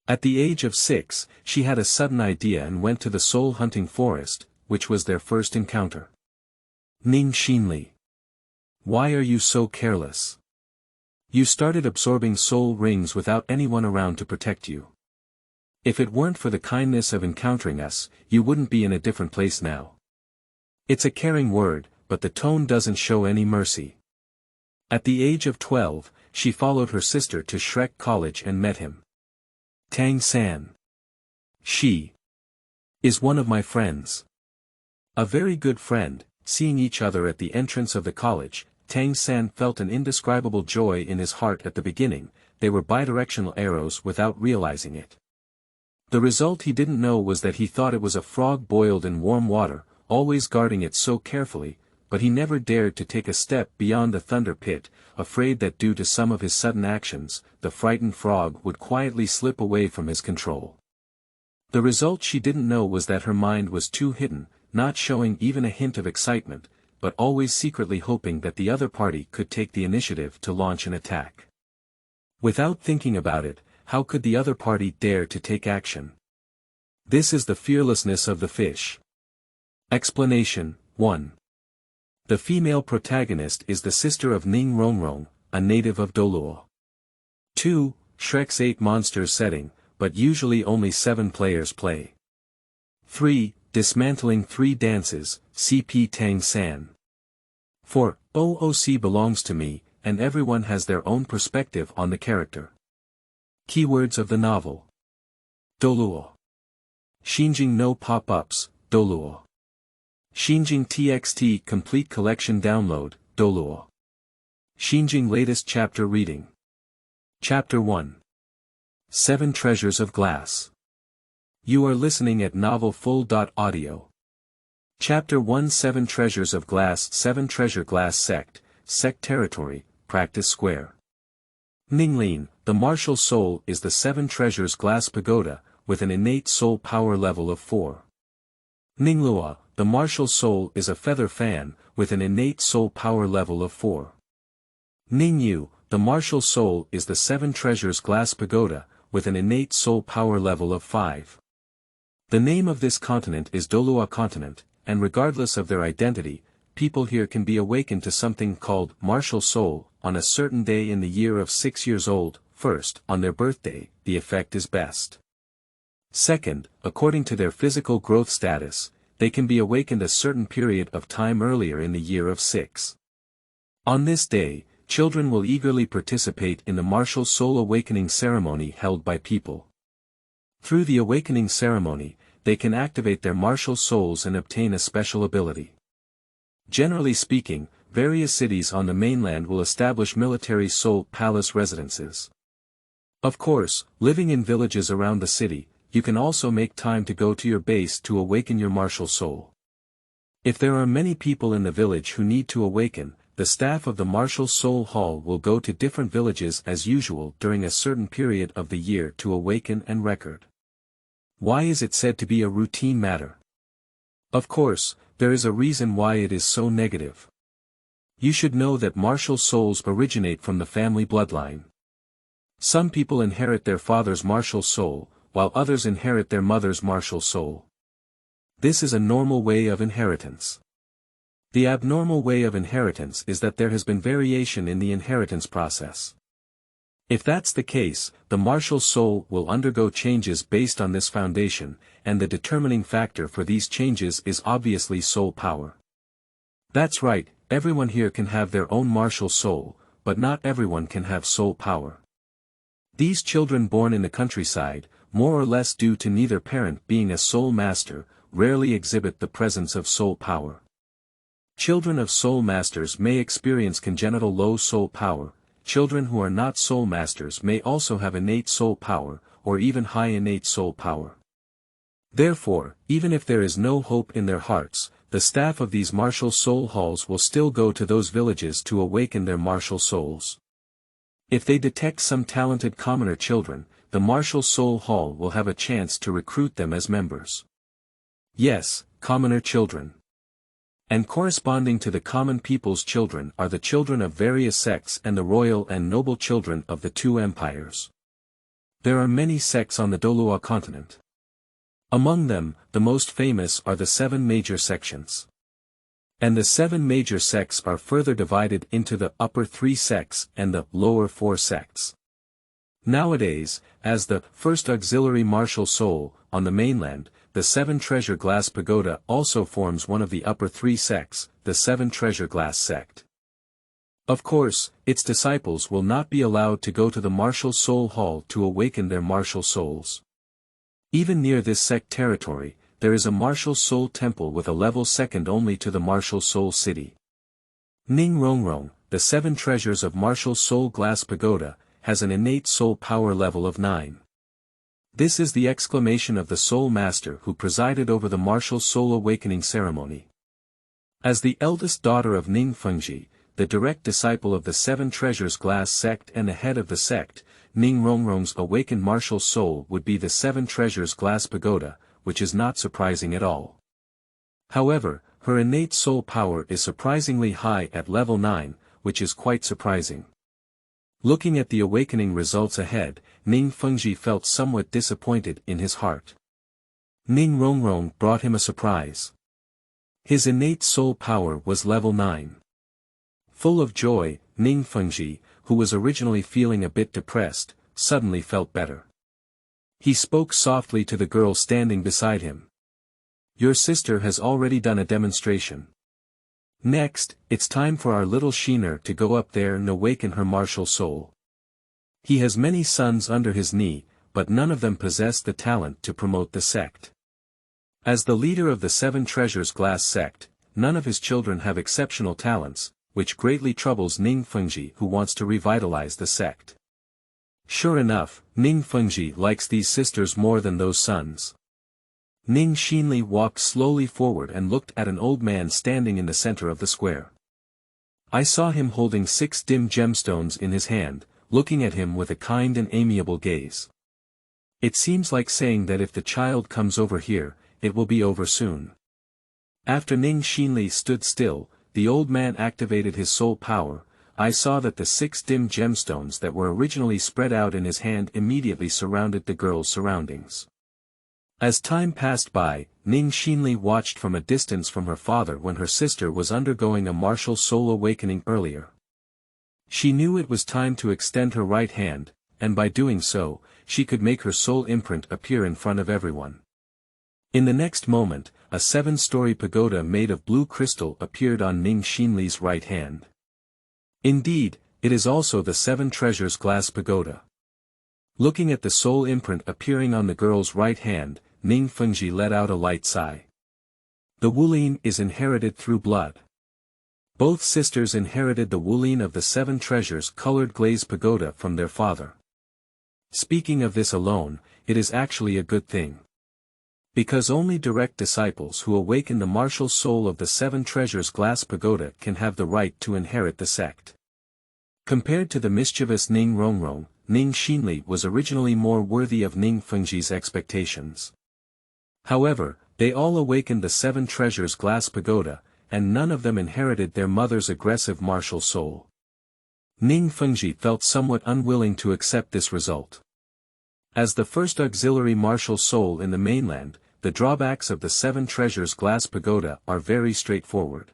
At the age of 6, she had a sudden idea and went to the soul-hunting forest, which was their first encounter. Ning Xinli. Why are you so careless? You started absorbing soul rings without anyone around to protect you. If it weren't for the kindness of encountering us, you wouldn't be in a different place now. It's a caring word, but the tone doesn't show any mercy. At the age of 12, she followed her sister to Shrek College and met him. Tang San. She is one of my friends. A very good friend. Seeing each other at the entrance of the college, Tang San felt an indescribable joy in his heart at the beginning. They were bidirectional arrows without realizing it. The result he didn't know was that he thought it was a frog boiled in warm water, always guarding it so carefully, but he never dared to take a step beyond the thunder pit, afraid that due to some of his sudden actions, the frightened frog would quietly slip away from his control. The result she didn't know was that her mind was too hidden, not showing even a hint of excitement, but always secretly hoping that the other party could take the initiative to launch an attack. Without thinking about it, how could the other party dare to take action? This is the fearlessness of the fish. Explanation 1. The female protagonist is the sister of Ning Rongrong, a native of Douluo. 2. Shrek's 8 monsters setting, but usually only 7 players play. 3. Dismantling 3 dances, CP Tang San. 4. OOC belongs to me, and everyone has their own perspective on the character. Keywords of the novel. Douluo. Xinhan no pop-ups, Douluo. Xinhan TXT Complete Collection Download, Douluo. Xinhan Latest Chapter Reading. Chapter 1. 7 Treasures of Glass. You are listening at novelfull.audio. Chapter 1 7 Treasures of Glass 7 Treasure Glass Sect Territory, Practice Square. Ninglin, the martial soul is the 7 Treasures Glass Pagoda, with an innate soul power level of 4. Ningluo, the martial soul is a feather fan, with an innate soul power level of 4. Ningyu, the martial soul is the 7 Treasures Glass Pagoda, with an innate soul power level of 5. The name of this continent is Douluo continent, and regardless of their identity, people here can be awakened to something called martial soul, on a certain day in the year of 6 years old. First, on their birthday, the effect is best. Second, according to their physical growth status, they can be awakened a certain period of time earlier in the year of 6. On this day, children will eagerly participate in the martial soul awakening ceremony held by people. Through the awakening ceremony, they can activate their martial souls and obtain a special ability. Generally speaking, various cities on the mainland will establish military soul palace residences. Of course, living in villages around the city, you can also make time to go to your base to awaken your martial soul. If there are many people in the village who need to awaken, the staff of the Martial Soul Hall will go to different villages as usual during a certain period of the year to awaken and record. Why is it said to be a routine matter? Of course, there is a reason why it is so negative. You should know that martial souls originate from the family bloodline. Some people inherit their father's martial soul, while others inherit their mother's martial soul. This is a normal way of inheritance. The abnormal way of inheritance is that there has been variation in the inheritance process. If that's the case, the martial soul will undergo changes based on this foundation, and the determining factor for these changes is obviously soul power. That's right, everyone here can have their own martial soul, but not everyone can have soul power. These children born in the countryside, more or less due to neither parent being a soul master, rarely exhibit the presence of soul power. Children of soul masters may experience congenital low soul power. Children who are not soul masters may also have innate soul power, or even high innate soul power. Therefore, even if there is no hope in their hearts, the staff of these martial soul halls will still go to those villages to awaken their martial souls. If they detect some talented commoner children, the martial soul hall will have a chance to recruit them as members. Yes, commoner children. And corresponding to the common people's children are the children of various sects and the royal and noble children of the 2 empires. There are many sects on the Douluo continent. Among them, the most famous are the 7 major sections. And the 7 major sects are further divided into the upper 3 sects and the lower 4 sects. Nowadays, as the first auxiliary martial soul on the mainland, the 7 treasure glass pagoda also forms one of the upper 3 sects, the 7 treasure glass sect. Of course, its disciples will not be allowed to go to the martial soul hall to awaken their martial souls. Even near this sect territory, there is a martial soul temple with a level second only to the martial soul city. Ning Rongrong, the 7 treasures of martial soul glass pagoda, has an innate soul power level of 9. This is the exclamation of the soul master who presided over the martial soul awakening ceremony. As the eldest daughter of Ning Fengji, the direct disciple of the 7 treasures glass sect and the head of the sect, Ning Rongrong's awakened martial soul would be the 7 treasures glass pagoda, which is not surprising at all. However, her innate soul power is surprisingly high at level 9, which is quite surprising. Looking at the awakening results ahead, Ning Fengji felt somewhat disappointed in his heart. Ning Rongrong brought him a surprise. His innate soul power was level 9. Full of joy, Ning Fengji, who was originally feeling a bit depressed, suddenly felt better. He spoke softly to the girl standing beside him. Your sister has already done a demonstration. Next, it's time for our little Xinhan to go up there and awaken her martial soul. He has many sons under his knee, but none of them possess the talent to promote the sect. As the leader of the 7 treasures glass sect, none of his children have exceptional talents, which greatly troubles Ning Fengji, who wants to revitalize the sect. Sure enough, Ning Fengji likes these sisters more than those sons. Ning Xinli walked slowly forward and looked at an old man standing in the center of the square. I saw him holding 6 dim gemstones in his hand, looking at him with a kind and amiable gaze. It seems like saying that if the child comes over here, it will be over soon. After Ning Xinli stood still, the old man activated his soul power. I saw that the 6 dim gemstones that were originally spread out in his hand immediately surrounded the girl's surroundings. As time passed by, Ning Xinli watched from a distance from her father when her sister was undergoing a martial soul awakening earlier. She knew it was time to extend her right hand, and by doing so, she could make her soul imprint appear in front of everyone. In the next moment, a 7-story pagoda made of blue crystal appeared on Ning Xinli's right hand. Indeed, it is also the 7 treasures glass pagoda. Looking at the soul imprint appearing on the girl's right hand, Ning Fengji let out a light sigh. The Wulin is inherited through blood. Both sisters inherited the Wulin of the 7 treasures colored glaze pagoda from their father. Speaking of this alone, it is actually a good thing. Because only direct disciples who awaken the martial soul of the 7 treasures glass pagoda can have the right to inherit the sect. Compared to the mischievous Ning Rongrong, Ning Xinli was originally more worthy of Ning Fengji's expectations. However, they all awakened the 7 treasures glass pagoda, and none of them inherited their mother's aggressive martial soul. Ning Fengji felt somewhat unwilling to accept this result. As the first auxiliary martial soul in the mainland, the drawbacks of the 7 treasures glass pagoda are very straightforward.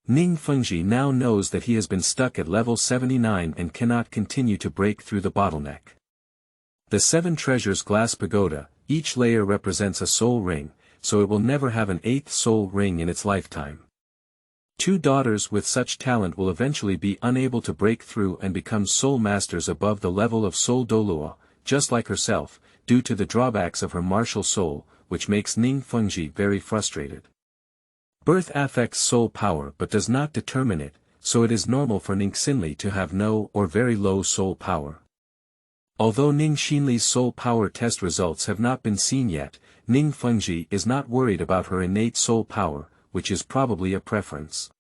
Ning Fengji now knows that he has been stuck at level 79 and cannot continue to break through the bottleneck. The 7 treasures glass pagoda, each layer represents a soul ring, so it will never have an 8th soul ring in its lifetime. 2 daughters with such talent will eventually be unable to break through and become soul masters above the level of soul Douluo, just like herself, due to the drawbacks of her martial soul, which makes Ning Fengji very frustrated. Birth affects soul power but does not determine it, so it is normal for Ning Xinli to have no or very low soul power. Although Ning Xinli's soul power test results have not been seen yet, Ning Fengji is not worried about her innate soul power, which is probably a preference.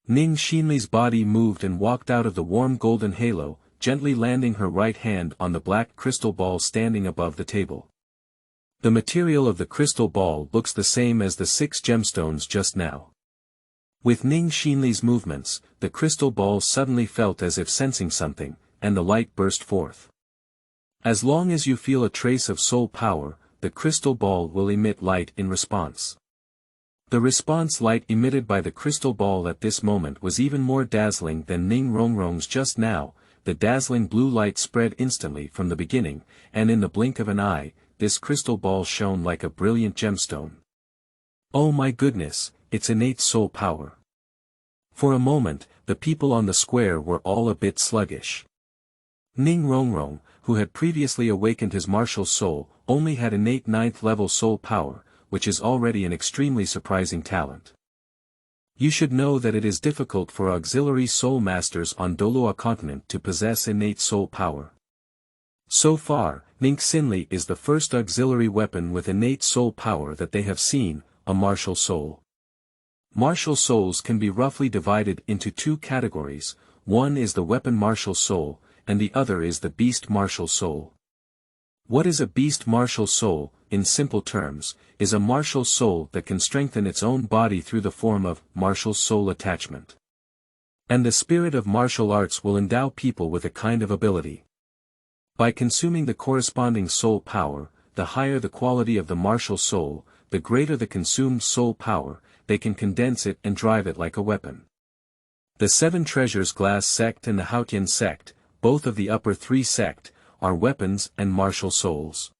Ning Xinli's body moved and walked out of the warm golden halo, gently landing her right hand on the black crystal ball standing above the table. The material of the crystal ball looks the same as the 6 gemstones just now. With Ning Xinli's movements, the crystal ball suddenly felt as if sensing something, and the light burst forth. As long as you feel a trace of soul power, the crystal ball will emit light in response. The response light emitted by the crystal ball at this moment was even more dazzling than Ning Rongrong's just now. The dazzling blue light spread instantly from the beginning, and in the blink of an eye, this crystal ball shone like a brilliant gemstone. Oh my goodness, it's innate soul power. For a moment, the people on the square were all a bit sluggish. Ning Rongrong, who had previously awakened his martial soul, only had innate 9th level soul power, which is already an extremely surprising talent. You should know that it is difficult for auxiliary soul masters on Douluo continent to possess innate soul power. So far, Ning Xinli is the first auxiliary weapon with innate soul power that they have seen, a martial soul. Martial souls can be roughly divided into two categories, one is the weapon martial soul, and the other is the beast martial soul. What is a beast martial soul, in simple terms, is a martial soul that can strengthen its own body through the form of martial soul attachment. And the spirit of martial arts will endow people with a kind of ability. By consuming the corresponding soul power, the higher the quality of the martial soul, the greater the consumed soul power, they can condense it and drive it like a weapon. The Seven Treasures Glass sect and the Haotian sect, both of the upper three sect, are weapons and martial souls.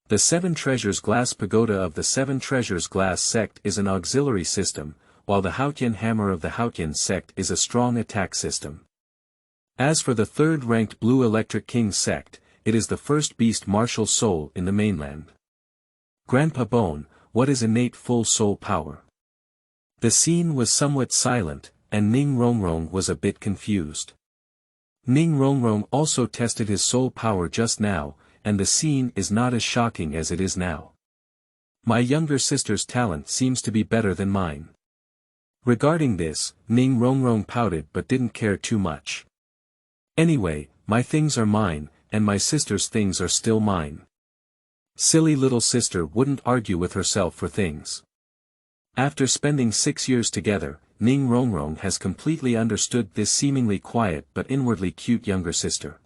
The Seven Treasures Glass Pagoda of the Seven Treasures Glass sect is an auxiliary system, while the Haotian Hammer of the Haotian sect is a strong attack system. As for the third-ranked Blue Electric King sect, it is the first beast martial soul in the mainland. Grandpa Bone, what is innate full soul power? The scene was somewhat silent, and Ning Rongrong was a bit confused. Ning Rongrong also tested his soul power just now, and the scene is not as shocking as it is now. My younger sister's talent seems to be better than mine. Regarding this, Ning Rongrong pouted but didn't care too much. Anyway, my things are mine, and my sister's things are still mine. Silly little sister wouldn't argue with herself for things. After spending 6 years together, Ning Rongrong has completely understood this seemingly quiet but inwardly cute younger sister.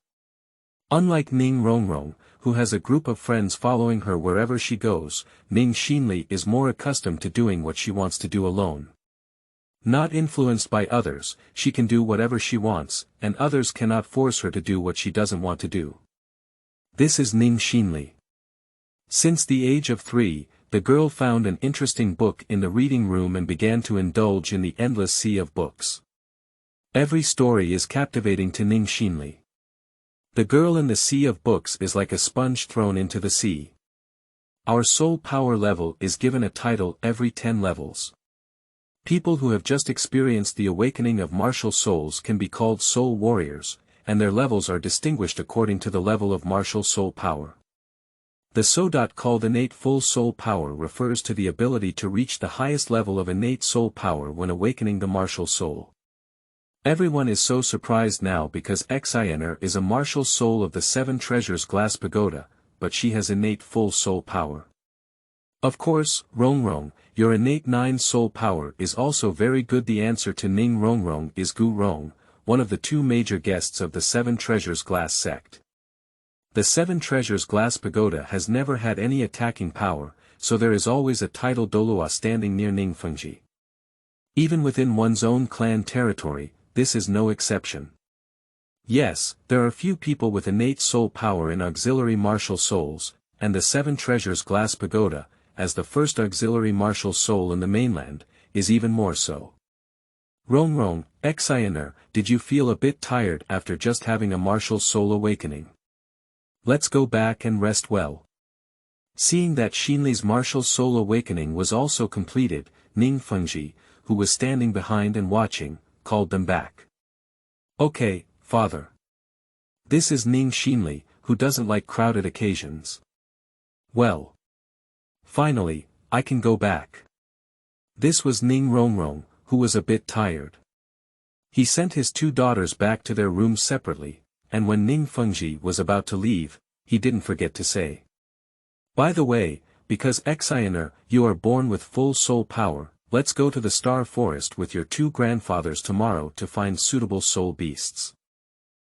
Unlike Ning Rongrong, who has a group of friends following her wherever she goes, Ning Xinli is more accustomed to doing what she wants to do alone. Not influenced by others, she can do whatever she wants, and others cannot force her to do what she doesn't want to do. This is Ning Xinli. Since the age of 3, the girl found an interesting book in the reading room and began to indulge in the endless sea of books. Every story is captivating to Ning Xinli. The girl in the sea of books is like a sponge thrown into the sea. Our soul power level is given a title every 10 levels. People who have just experienced the awakening of martial souls can be called soul warriors, and their levels are distinguished according to the level of martial soul power. The SO. Called innate full soul power refers to the ability to reach the highest level of innate soul power when awakening the martial soul. Everyone is so surprised now because Xinhan is a martial soul of the Seven Treasures Glass Pagoda, but she has innate full soul power. Of course, Rongrong, your innate 9 soul power is also very good. The answer to Ning Rongrong is Gu Rong, one of the 2 major guests of the Seven Treasures Glass sect. The Seven Treasures Glass Pagoda has never had any attacking power, so there is always a title Douluo standing near Ning Fengji. Even within one's own clan territory, this is no exception. Yes, there are few people with innate soul power in auxiliary martial souls, and the Seven Treasures Glass Pagoda, as the first auxiliary martial soul in the mainland, is even more so. Rongrong, Xinhan, did you feel a bit tired after just having a martial soul awakening? Let's go back and rest well. Seeing that Xinli's martial soul awakening was also completed, Ning Fengji, who was standing behind and watching, called them back. Okay, father. This is Ning Xinli, who doesn't like crowded occasions. Well. Finally, I can go back. This was Ning Rongrong, who was a bit tired. He sent his 2 daughters back to their rooms separately, and when Ning Fengji was about to leave, he didn't forget to say. By the way, because Xinhan, you are born with full soul power, let's go to the Star Forest with your 2 grandfathers tomorrow to find suitable soul beasts.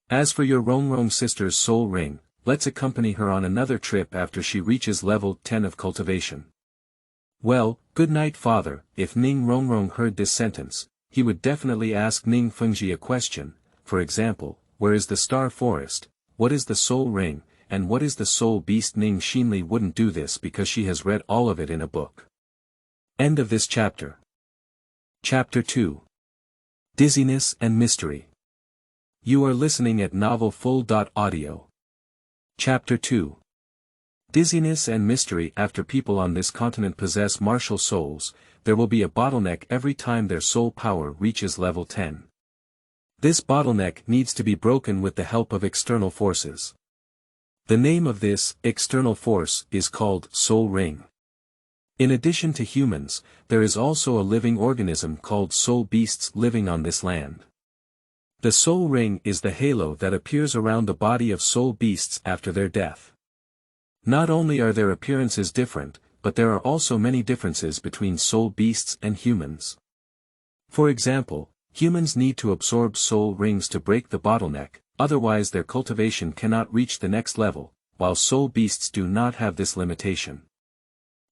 As for your Rongrong sister's soul ring, let's accompany her on another trip after she reaches level 10 of cultivation. Well, good night father. If Ning Rongrong heard this sentence, he would definitely ask Ning Fengji a question, for example, where is the star forest, what is the soul ring, and what is the soul beast? Ning Xinli wouldn't do this because she has read all of it in a book. End of this chapter. Chapter 2. Dizziness and Mystery. You are listening at novelfull.audio. Chapter 2. Dizziness and Mystery. After people on this continent possess martial souls, there will be a bottleneck every time their soul power reaches level 10. This bottleneck needs to be broken with the help of external forces. The name of this external force is called Soul Ring. In addition to humans, there is also a living organism called soul beasts living on this land. The soul ring is the halo that appears around the body of soul beasts after their death. Not only are their appearances different, but there are also many differences between soul beasts and humans. For example, humans need to absorb soul rings to break the bottleneck, otherwise their cultivation cannot reach the next level, while soul beasts do not have this limitation.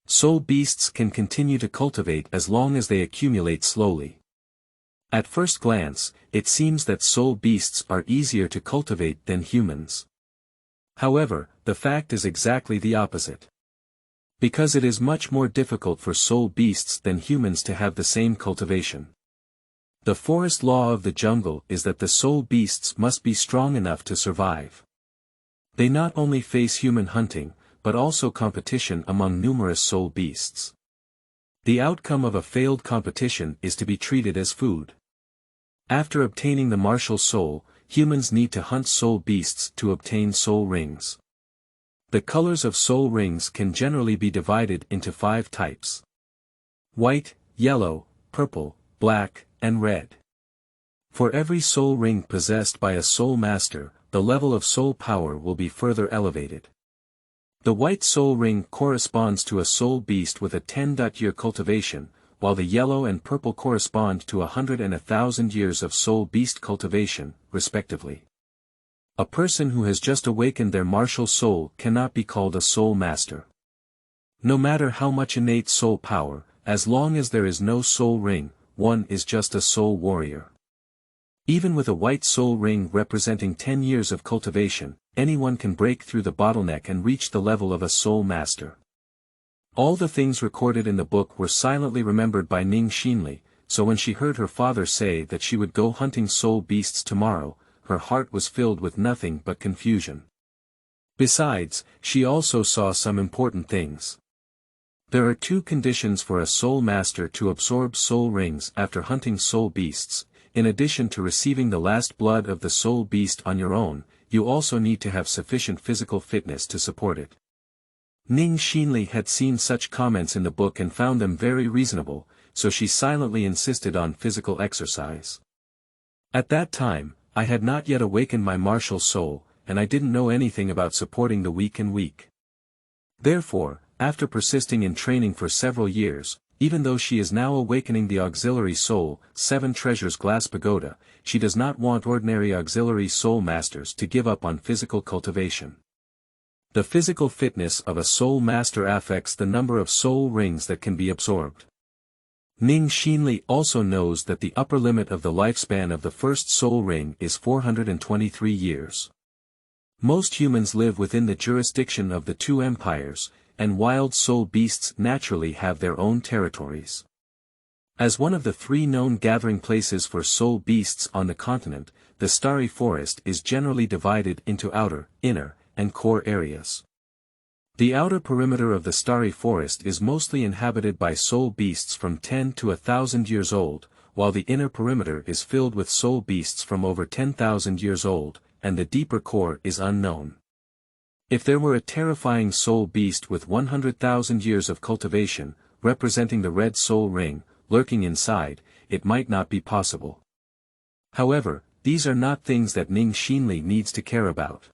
Soul beasts can continue to cultivate as long as they accumulate slowly. At first glance, it seems that soul beasts are easier to cultivate than humans. However, the fact is exactly the opposite. Because it is much more difficult for soul beasts than humans to have the same cultivation. The forest law of the jungle is that the soul beasts must be strong enough to survive. They not only face human hunting, but also competition among numerous soul beasts. The outcome of a failed competition is to be treated as food. After obtaining the martial soul, humans need to hunt soul beasts to obtain soul rings. The colors of soul rings can generally be divided into 5 types: white, yellow, purple, black, and red. For every soul ring possessed by a soul master, the level of soul power will be further elevated. The white soul ring corresponds to a soul beast with a 10-year cultivation, while the yellow and purple correspond to 100 and 1,000 years of soul beast cultivation, respectively. A person who has just awakened their martial soul cannot be called a soul master. No matter how much innate soul power, as long as there is no soul ring, one is just a soul warrior. Even with a white soul ring representing 10 years of cultivation, anyone can break through the bottleneck and reach the level of a soul master. All the things recorded in the book were silently remembered by Ning Xinli, so when she heard her father say that she would go hunting soul beasts tomorrow, her heart was filled with nothing but confusion. Besides, she also saw some important things. There are 2 conditions for a soul master to absorb soul rings after hunting soul beasts. In addition to receiving the last blood of the soul beast on your own, you also need to have sufficient physical fitness to support it. Ning Xinli had seen such comments in the book and found them very reasonable, so she silently insisted on physical exercise. At that time, I had not yet awakened my martial soul, and I didn't know anything about supporting the weak and weak. Therefore, after persisting in training for several years, even though she is now awakening the auxiliary soul, 7 treasures glass pagoda, she does not want ordinary auxiliary soul masters to give up on physical cultivation. The physical fitness of a soul master affects the number of soul rings that can be absorbed. Ning Xinli also knows that the upper limit of the lifespan of the first soul ring is 423 years. Most humans live within the jurisdiction of the 2 empires, and wild soul beasts naturally have their own territories. As one of the 3 known gathering places for soul beasts on the continent, the starry forest is generally divided into outer, inner, and core areas. The outer perimeter of the starry forest is mostly inhabited by soul beasts from 10 to 1,000 years old, while the inner perimeter is filled with soul beasts from over 10,000 years old, and the deeper core is unknown. If there were a terrifying soul beast with 100,000 years of cultivation, representing the red soul ring, lurking inside, it might not be possible. However, these are not things that Ning Xinli needs to care about.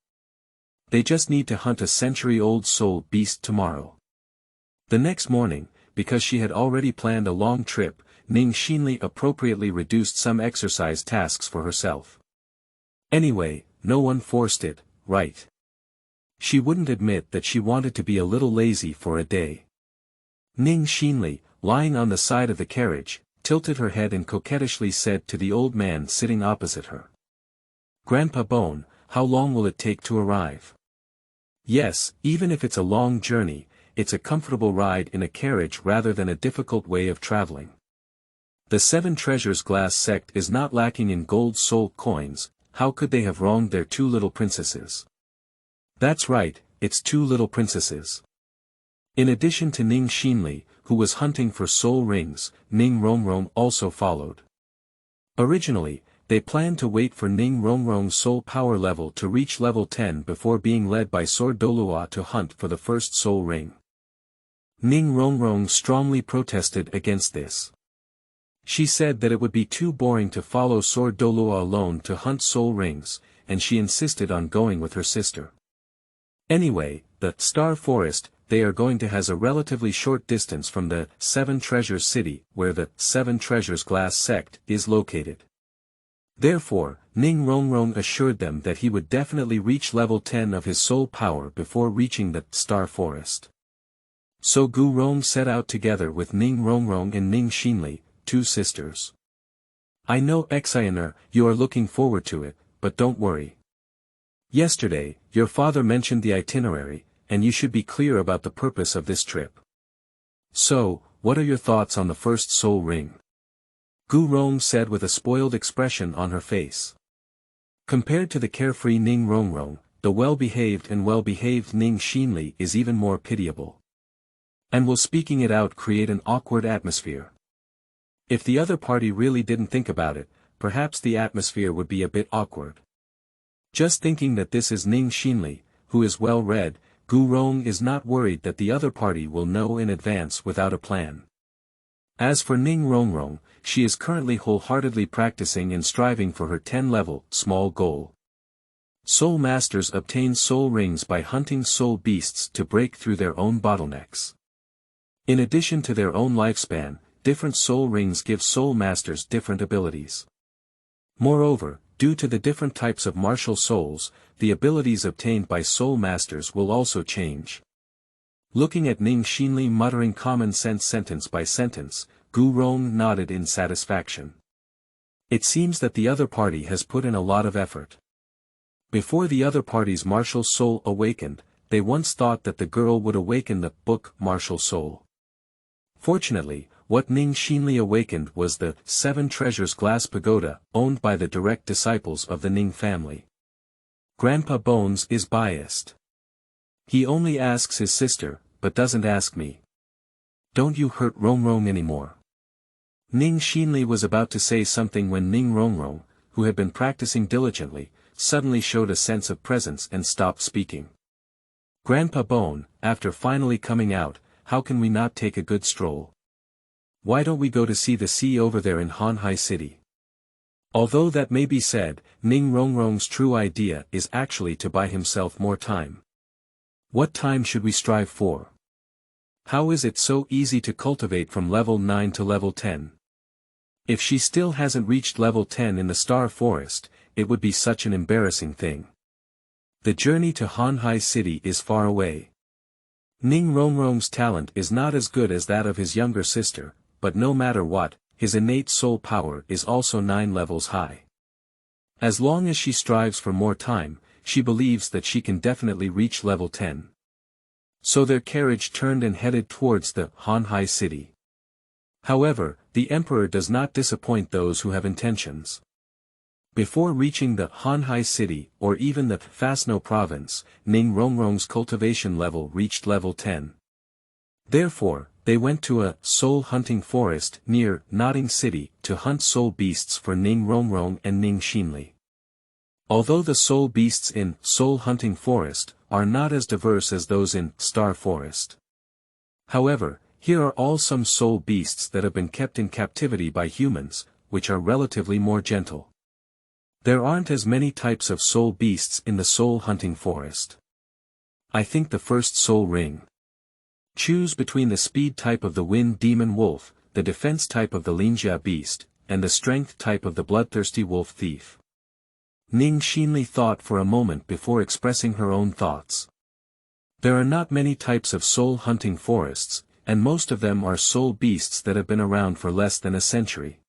They just need to hunt a century-old soul beast tomorrow. The next morning, because she had already planned a long trip, Ning Xinli appropriately reduced some exercise tasks for herself. Anyway, no one forced it, right? She wouldn't admit that she wanted to be a little lazy for a day. Ming Xinli, lying on the side of the carriage, tilted her head and coquettishly said to the old man sitting opposite her. "Grandpa Bone, how long will it take to arrive?" "Yes, even if it's a long journey, it's a comfortable ride in a carriage rather than a difficult way of traveling. The Seven Treasures glass sect is not lacking in gold soul coins, how could they have wronged their two little princesses?" "That's right, it's two little princesses." In addition to Ming Xinli, who was hunting for soul rings, Ming Rongrong also followed. Originally, they planned to wait for Ming Rongrong's soul power level to reach level 10 before being led by Sword Douluo to hunt for the first soul ring. Ming Rongrong strongly protested against this. She said that it would be too boring to follow Sword Douluo alone to hunt soul rings, and she insisted on going with her sister. Anyway, the Star Forest they are going to has a relatively short distance from the Seven Treasures City where the Seven Treasures glass sect is located. Therefore, Ming Rongrong assured them that he would definitely reach level 10 of his soul power before reaching the Star Forest. So Gu Rong set out together with Ming Rongrong and Ming Xinli, two sisters. "I know Xinhan, you are looking forward to it, but don't worry. Yesterday, your father mentioned the itinerary, and you should be clear about the purpose of this trip. So, what are your thoughts on the first soul ring?" Gu Rong said with a spoiled expression on her face. Compared to the carefree Ming Rongrong, the well-behaved Ming Xinli is even more pitiable. And will speaking it out create an awkward atmosphere? If the other party really didn't think about it, perhaps the atmosphere would be a bit awkward. Just thinking that this is Ming Xinli, who is well read, Gu Rong is not worried that the other party will know in advance without a plan. As for Ming Rongrong, she is currently wholeheartedly practicing and striving for her 10-level, small goal. Soul Masters obtain soul rings by hunting soul beasts to break through their own bottlenecks. In addition to their own lifespan, different soul rings give Soul Masters different abilities. Moreover, due to the different types of martial souls, the abilities obtained by Soul Masters will also change. Looking at Ming Xinli muttering common sense sentence by sentence, Gu Rong nodded in satisfaction. It seems that the other party has put in a lot of effort. Before the other party's martial soul awakened, they once thought that the girl would awaken the book martial soul. Fortunately, what Ming Xinli awakened was the Seven Treasures glass pagoda, owned by the direct disciples of the Ming family. Grandpa Bones is biased. He only asks his sister, but doesn't ask me. Don't you hurt Rongrong anymore. Ming Xinli was about to say something when Ming Rongrong, who had been practicing diligently, suddenly showed a sense of presence and stopped speaking. Grandpa Bone, after finally coming out, how can we not take a good stroll? Why don't we go to see the sea over there in Xinhan City? Although that may be said, Ming Rongrong's true idea is actually to buy himself more time. What time should we strive for? How is it so easy to cultivate from level 9 to level 10? If she still hasn't reached level 10 in the Star Forest, it would be such an embarrassing thing. The journey to Xinhan City is far away. Ming Rongrong's talent is not as good as that of his younger sister, but no matter what, his innate soul power is also 9 levels high. As long as she strives for more time, she believes that she can definitely reach level 10. So their carriage turned and headed towards the Xinhan City. However, the emperor does not disappoint those who have intentions. Before reaching the Xinhan City or even the Fasno province, Ming Rongrong's cultivation level reached level 10. Therefore, they went to a soul hunting forest near Nodding City to hunt soul beasts for Ming Rongrong and Ming Xinli. Although the soul beasts in Soul Hunting Forest are not as diverse as those in Star Forest. However, here are all some soul beasts that have been kept in captivity by humans, which are relatively more gentle. There aren't as many types of soul beasts in the Soul Hunting Forest. I think the first soul ring. Choose between the speed type of the Wind Demon Wolf, the defense type of the Linjia Beast, and the strength type of the Bloodthirsty Wolf Thief. Ming Xinli thought for a moment before expressing her own thoughts. There are not many types of soul-hunting forests, and most of them are soul beasts that have been around for less than a century.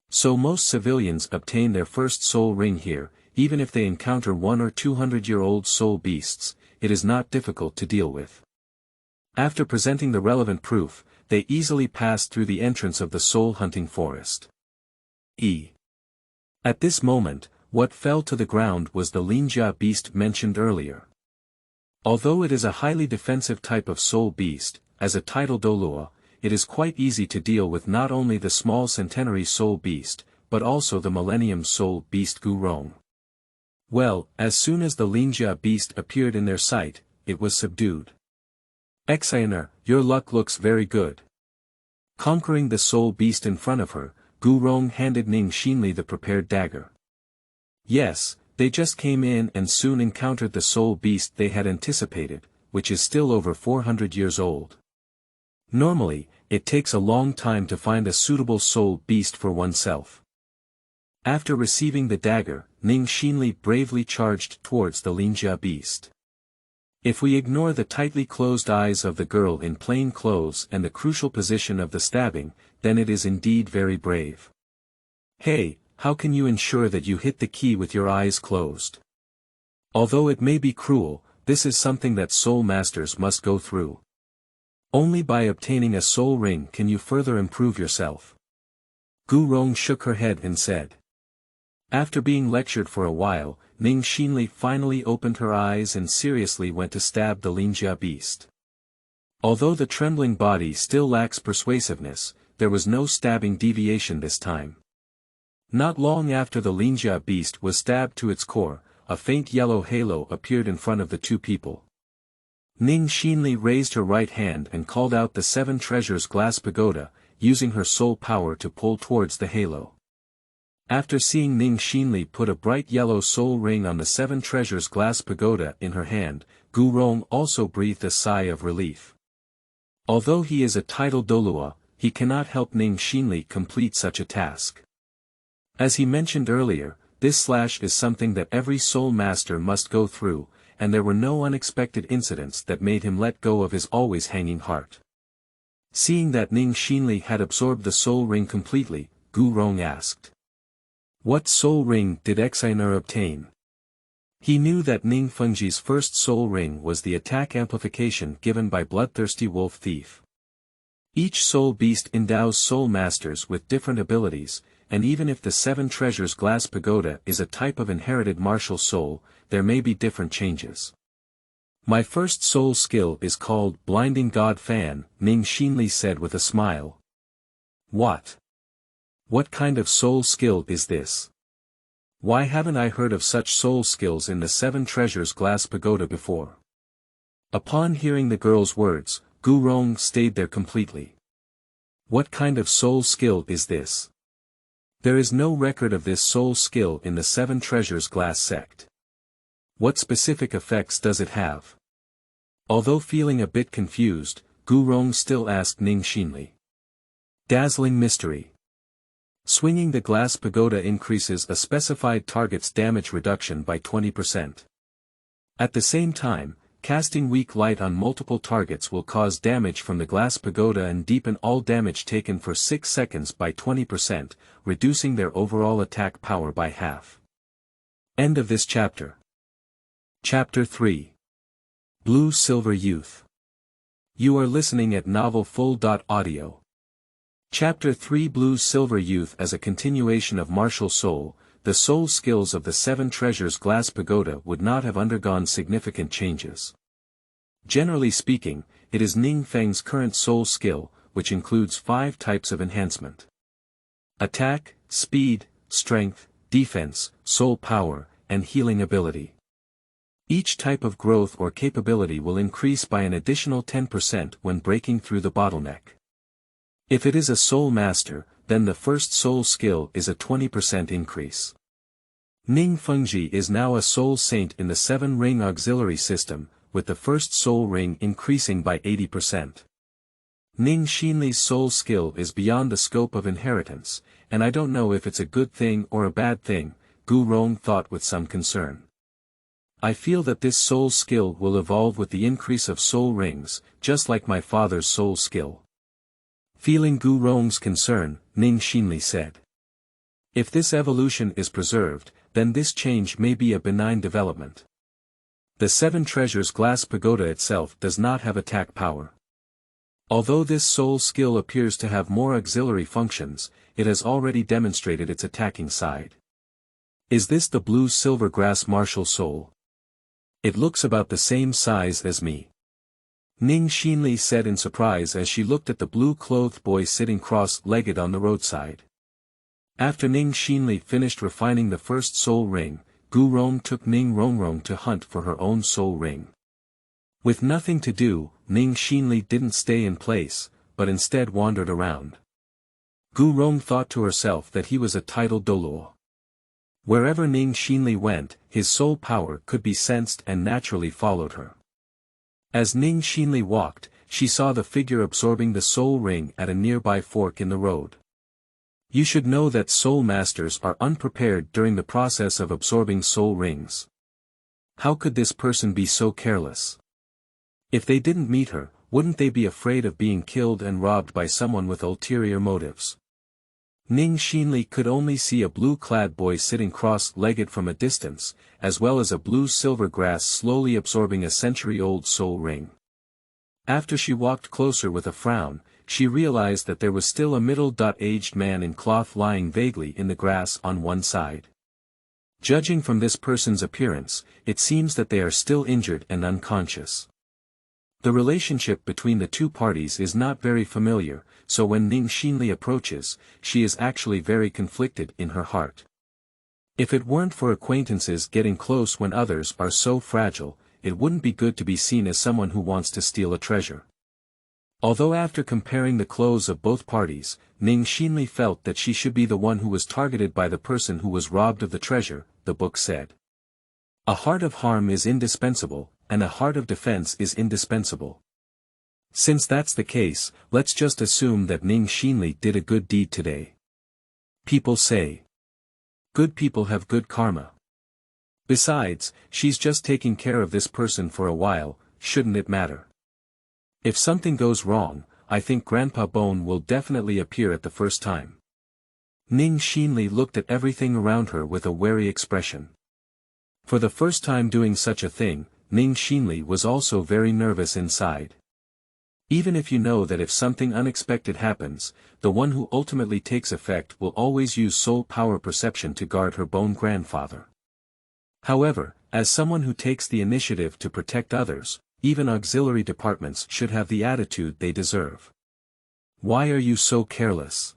So most civilians obtain their first soul ring here, even if they encounter 100- or 200-year-old soul beasts, it is not difficult to deal with. After presenting the relevant proof, they easily pass through the entrance of the soul-hunting forest. At this moment, what fell to the ground was the Linjia beast mentioned earlier. Although it is a highly defensive type of soul beast, as a title Douluo, it is quite easy to deal with not only the small centenary soul beast, but also the millennium soul beast Gurong. Well, as soon as the Linjia beast appeared in their sight, it was subdued. Xinhan, your luck looks very good. Conquering the soul beast in front of her, Gurong handed Ning Xinli the prepared dagger. Yes, they just came in and soon encountered the soul beast they had anticipated, which is still over 400 years old. Normally, it takes a long time to find a suitable soul beast for oneself. After receiving the dagger, Ning Xinli bravely charged towards the Linjia beast. If we ignore the tightly closed eyes of the girl in plain clothes and the crucial position of the stabbing, then it is indeed very brave. Hey, how can you ensure that you hit the key with your eyes closed? Although it may be cruel, this is something that soul masters must go through. Only by obtaining a soul ring can you further improve yourself. Gurong shook her head and said. After being lectured for a while, Ning Xinli finally opened her eyes and seriously went to stab the Linjia beast. Although the trembling body still lacks persuasiveness, there was no stabbing deviation this time. Not long after the Linjia beast was stabbed to its core, a faint yellow halo appeared in front of the two people. Ning Xinli raised her right hand and called out the 7 treasures glass pagoda, using her soul power to pull towards the halo. After seeing Ning Xinli put a bright yellow soul ring on the 7 treasures glass pagoda in her hand, Gurong also breathed a sigh of relief. Although he is a title Douluo, he cannot help Ning Xinli complete such a task. As he mentioned earlier, this slash is something that every soul master must go through, and there were no unexpected incidents that made him let go of his always hanging heart. Seeing that Ning Xinli had absorbed the soul ring completely, Gurong asked. What soul ring did Xinhan obtain? He knew that Ning Fengji's first soul ring was the attack amplification given by Bloodthirsty Wolf Thief. Each soul beast endows soul masters with different abilities, and even if the 7 treasures glass pagoda is a type of inherited martial soul, there may be different changes. My first soul skill is called Blinding God Fan, Ning Xinli said with a smile. What? What kind of soul skill is this? Why haven't I heard of such soul skills in the 7 treasures glass pagoda before? Upon hearing the girl's words, Gurong stayed there completely. What kind of soul skill is this? There is no record of this soul skill in the 7 treasures glass sect. What specific effects does it have? Although feeling a bit confused, Gurong still asked Ning Xinli. Dazzling mystery. Swinging the glass pagoda increases a specified target's damage reduction by 20%. At the same time, casting weak light on multiple targets will cause damage from the glass pagoda and deepen all damage taken for 6 seconds by 20%, reducing their overall attack power by half. End of this chapter. Chapter 3. Blue Silver Youth. You are listening at novelfull.audio. Chapter 3 Blue Silver Youth. As a continuation of Martial Soul, the soul skills of the 7 treasures glass pagoda would not have undergone significant changes. Generally speaking, it is Ning Feng's current soul skill, which includes 5 types of enhancement. Attack, speed, strength, defense, soul power, and healing ability. Each type of growth or capability will increase by an additional 10% when breaking through the bottleneck. If it is a soul master, then the first soul skill is a 20% increase. Ning Fengji is now a soul saint in the 7-ring auxiliary system, with the first soul ring increasing by 80%. Ning Xinli's soul skill is beyond the scope of inheritance, and I don't know if it's a good thing or a bad thing, Gurong thought with some concern. I feel that this soul skill will evolve with the increase of soul rings, just like my father's soul skill. Feeling Gu Rong's concern, Ning Xinli said. If this evolution is preserved, then this change may be a benign development. The Seven Treasures Glass Pagoda itself does not have attack power. Although this soul skill appears to have more auxiliary functions, it has already demonstrated its attacking side. Is this the blue silver grass martial soul? It looks about the same size as me. Ning Xinli said in surprise as she looked at the blue-clothed boy sitting cross-legged on the roadside. After Ning Xinli finished refining the first soul ring, Gu Rong took Ning Rongrong to hunt for her own soul ring. With nothing to do, Ning Xinli didn't stay in place, but instead wandered around. Gu Rong thought to herself that he was a titled Douluo. Wherever Ning Xinli went, his soul power could be sensed and naturally followed her. As Ning Xinli walked, she saw the figure absorbing the soul ring at a nearby fork in the road. You should know that soul masters are unprepared during the process of absorbing soul rings. How could this person be so careless? If they didn't meet her, wouldn't they be afraid of being killed and robbed by someone with ulterior motives? Ning Xinli could only see a blue-clad boy sitting cross-legged from a distance, as well as a blue-silver grass slowly absorbing a century-old soul ring. After she walked closer with a frown, she realized that there was still a middle-aged man in cloth lying vaguely in the grass on one side. Judging from this person's appearance, it seems that they are still injured and unconscious. The relationship between the two parties is not very familiar, so when Ning Xinli approaches, she is actually very conflicted in her heart. If it weren't for acquaintances getting close when others are so fragile, it wouldn't be good to be seen as someone who wants to steal a treasure. Although after comparing the clothes of both parties, Ning Xinli felt that she should be the one who was targeted by the person who was robbed of the treasure, the book said. A heart of harm is indispensable, and a heart of defense is indispensable. Since that's the case, let's just assume that Ning Xinli did a good deed today. People say, good people have good karma. Besides, she's just taking care of this person for a while, shouldn't it matter? If something goes wrong, I think Grandpa Bone will definitely appear at the first time. Ning Xinli looked at everything around her with a wary expression. For the first time doing such a thing, Ning Xinli was also very nervous inside. Even if you know that if something unexpected happens, the one who ultimately takes effect will always use soul power perception to guard her bone grandfather. However, as someone who takes the initiative to protect others, even auxiliary departments should have the attitude they deserve. Why are you so careless?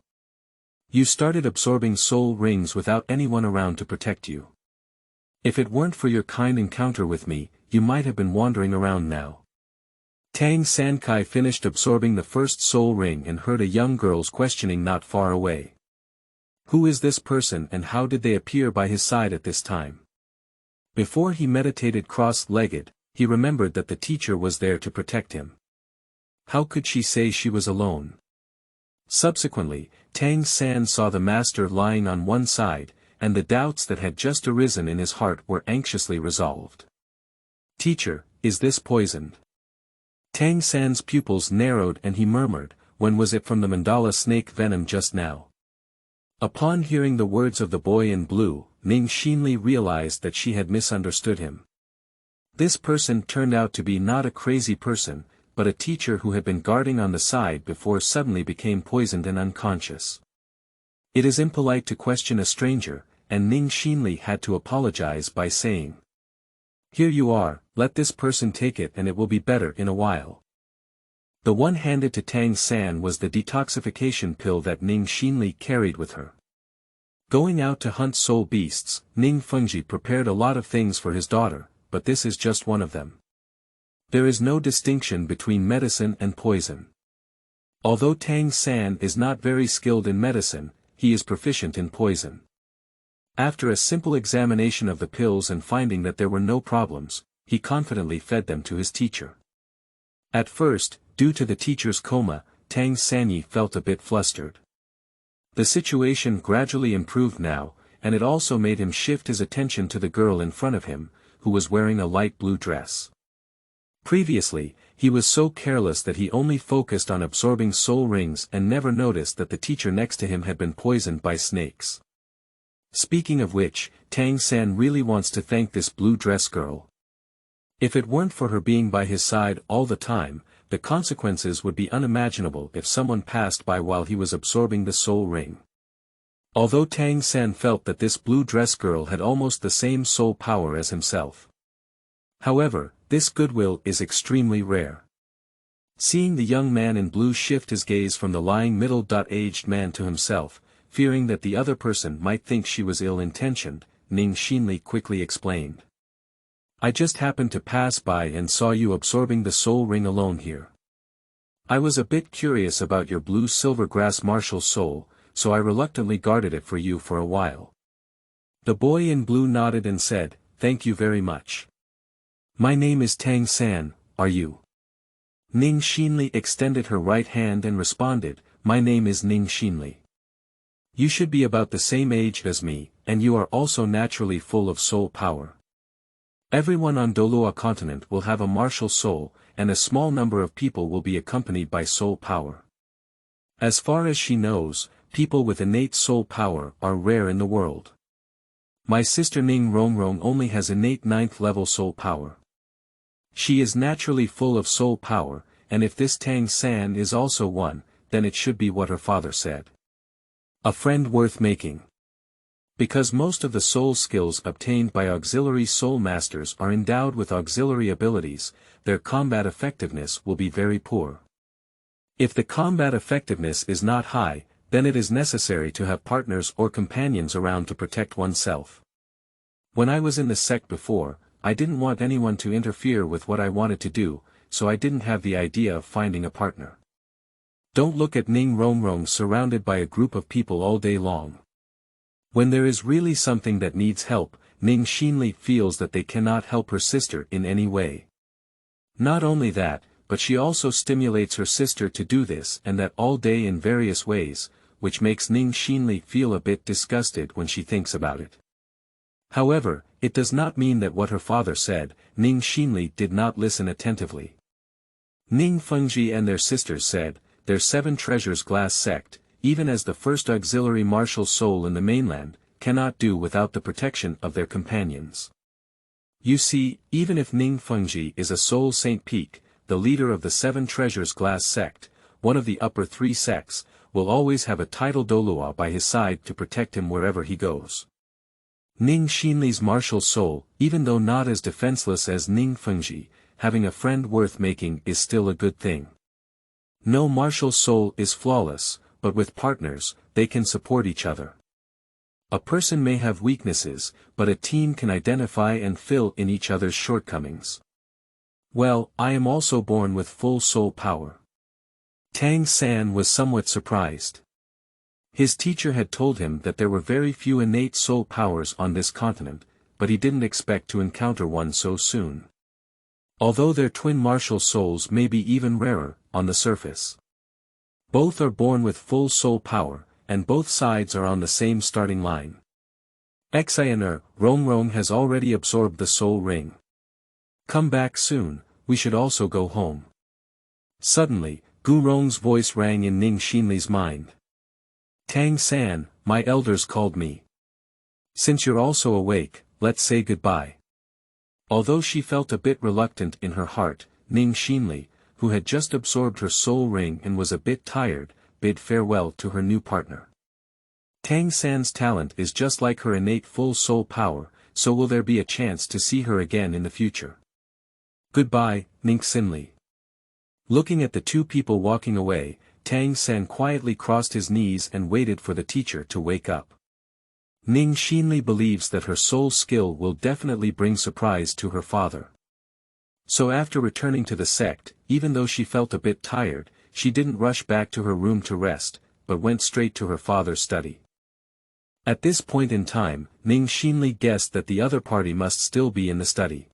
You started absorbing soul rings without anyone around to protect you. If it weren't for your kind encounter with me, you might have been wandering around now. Tang Sankai finished absorbing the first soul ring and heard a young girl's questioning not far away. Who is this person and how did they appear by his side at this time? Before he meditated cross-legged, he remembered that the teacher was there to protect him. How could she say she was alone? Subsequently, Tang San saw the master lying on one side, and the doubts that had just arisen in his heart were anxiously resolved. Teacher, is this poisoned? Tang San's pupils narrowed and he murmured, when was it from the mandala snake venom just now? Upon hearing the words of the boy in blue, Ning Xinli realized that she had misunderstood him. This person turned out to be not a crazy person, but a teacher who had been guarding on the side before suddenly became poisoned and unconscious. It is impolite to question a stranger, and Ning Xinli had to apologize by saying, "Here you are, let this person take it and it will be better in a while." The one handed to Tang San was the detoxification pill that Ning Xinli carried with her. Going out to hunt soul beasts, Ning Fengji prepared a lot of things for his daughter, but this is just one of them. There is no distinction between medicine and poison. Although Tang San is not very skilled in medicine, he is proficient in poison. After a simple examination of the pills and finding that there were no problems, he confidently fed them to his teacher. At first, due to the teacher's coma, Tang Sanyi felt a bit flustered. The situation gradually improved now, and it also made him shift his attention to the girl in front of him, who was wearing a light blue dress. Previously, he was so careless that he only focused on absorbing soul rings and never noticed that the teacher next to him had been poisoned by snakes. Speaking of which, Tang San really wants to thank this blue dress girl. If it weren't for her being by his side all the time, the consequences would be unimaginable if someone passed by while he was absorbing the soul ring. Although Tang San felt that this blue dress girl had almost the same soul power as himself. However, this goodwill is extremely rare. Seeing the young man in blue shift his gaze from the lying middle-aged man to himself, fearing that the other person might think she was ill-intentioned, Ning Xinli quickly explained. I just happened to pass by and saw you absorbing the soul ring alone here. I was a bit curious about your blue silver grass martial soul, so I reluctantly guarded it for you for a while. The boy in blue nodded and said, Thank you very much. My name is Tang San, are you? Ning Xinli extended her right hand and responded, My name is Ning Xinli. You should be about the same age as me, and you are also naturally full of soul power. Everyone on Douluo continent will have a martial soul, and a small number of people will be accompanied by soul power. As far as she knows, people with innate soul power are rare in the world. My sister Ning Rongrong only has innate 9th level soul power. She is naturally full of soul power, and if this Tang San is also one, then it should be what her father said. A friend worth making. Because most of the soul skills obtained by auxiliary soul masters are endowed with auxiliary abilities, their combat effectiveness will be very poor. If the combat effectiveness is not high, then it is necessary to have partners or companions around to protect oneself. When I was in the sect before, I didn't want anyone to interfere with what I wanted to do, so I didn't have the idea of finding a partner. Don't look at Ning Rongrong surrounded by a group of people all day long. When there is really something that needs help, Ning Xinli feels that they cannot help her sister in any way. Not only that, but she also stimulates her sister to do this and that all day in various ways, which makes Ning Xinli feel a bit disgusted when she thinks about it. However, it does not mean that what her father said, Ning Xinli did not listen attentively. Ning Fengji and their sisters said, their 7 treasures glass sect, even as the first auxiliary martial soul in the mainland, cannot do without the protection of their companions. You see, even if Ning Fengji is a soul Saint Peak, the leader of the 7 treasures glass sect, one of the upper 3 sects, will always have a title Douluo by his side to protect him wherever he goes. Ning Xinli's martial soul, even though not as defenseless as Ning Fengji, having a friend worth making is still a good thing. No martial soul is flawless, but with partners, they can support each other. A person may have weaknesses, but a team can identify and fill in each other's shortcomings. Well, I am also born with full soul power. Tang San was somewhat surprised. His teacher had told him that there were very few innate soul powers on this continent, but he didn't expect to encounter one so soon. Although their twin martial souls may be even rarer, on the surface. Both are born with full soul power, and both sides are on the same starting line. Xinhan, Rongrong has already absorbed the soul ring. Come back soon, we should also go home. Suddenly, Gu Rong's voice rang in Ning Xinli's mind. Tang San, my elders called me. Since you're also awake, let's say goodbye. Although she felt a bit reluctant in her heart, Ning Xinli, who had just absorbed her soul ring and was a bit tired, bid farewell to her new partner. Tang San's talent is just like her innate full soul power, so will there be a chance to see her again in the future. Goodbye, Ning Xinli. Looking at the two people walking away, Tang San quietly crossed his knees and waited for the teacher to wake up. Ning Xinli believes that her soul skill will definitely bring surprise to her father. So after returning to the sect, even though she felt a bit tired, she didn't rush back to her room to rest, but went straight to her father's study. At this point in time, Ning Xinli guessed that the other party must still be in the study.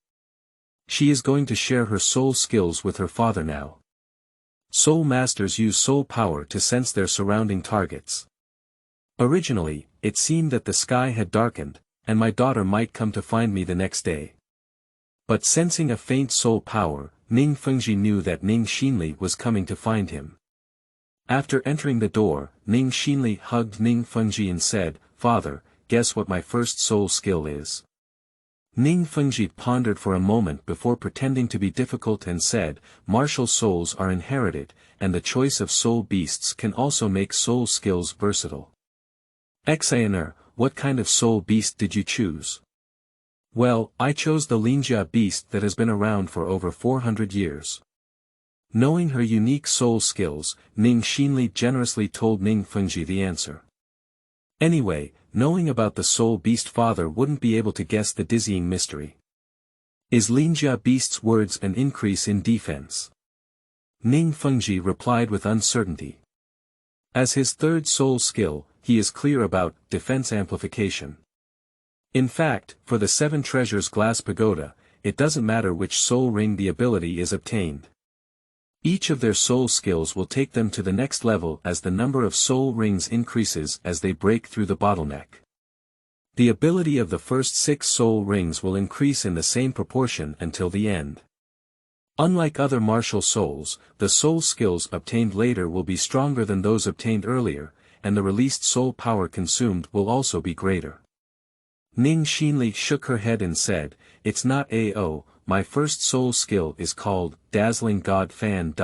She is going to share her soul skills with her father now. Soul masters use soul power to sense their surrounding targets. Originally, it seemed that the sky had darkened, and my daughter might come to find me the next day. But sensing a faint soul power, Ning Fengji knew that Ning Xinli was coming to find him. After entering the door, Ning Xinli hugged Ning Fengji and said, "Father, guess what my first soul skill is?" Ning Fengji pondered for a moment before pretending to be difficult and said, "Martial souls are inherited, and the choice of soul beasts can also make soul skills versatile." "Xinhan, what kind of soul beast did you choose?" "Well, I chose the Linjia beast that has been around for over 400 years. Knowing her unique soul skills, Ning Xinli generously told Ning Fengji the answer. Anyway, knowing about the soul beast father wouldn't be able to guess the dizzying mystery. Is Linjia beast's words an increase in defense? Ning Fengji replied with uncertainty. As his third soul skill, he is clear about defense amplification. In fact, for the 7 treasures glass pagoda, it doesn't matter which soul ring the ability is obtained. Each of their soul skills will take them to the next level as the number of soul rings increases as they break through the bottleneck. The ability of the first 6 soul rings will increase in the same proportion until the end. Unlike other martial souls, the soul skills obtained later will be stronger than those obtained earlier, and the released soul power consumed will also be greater. Ning Xinli shook her head and said, "It's not AO, my first soul skill is called Dazzling God Fan.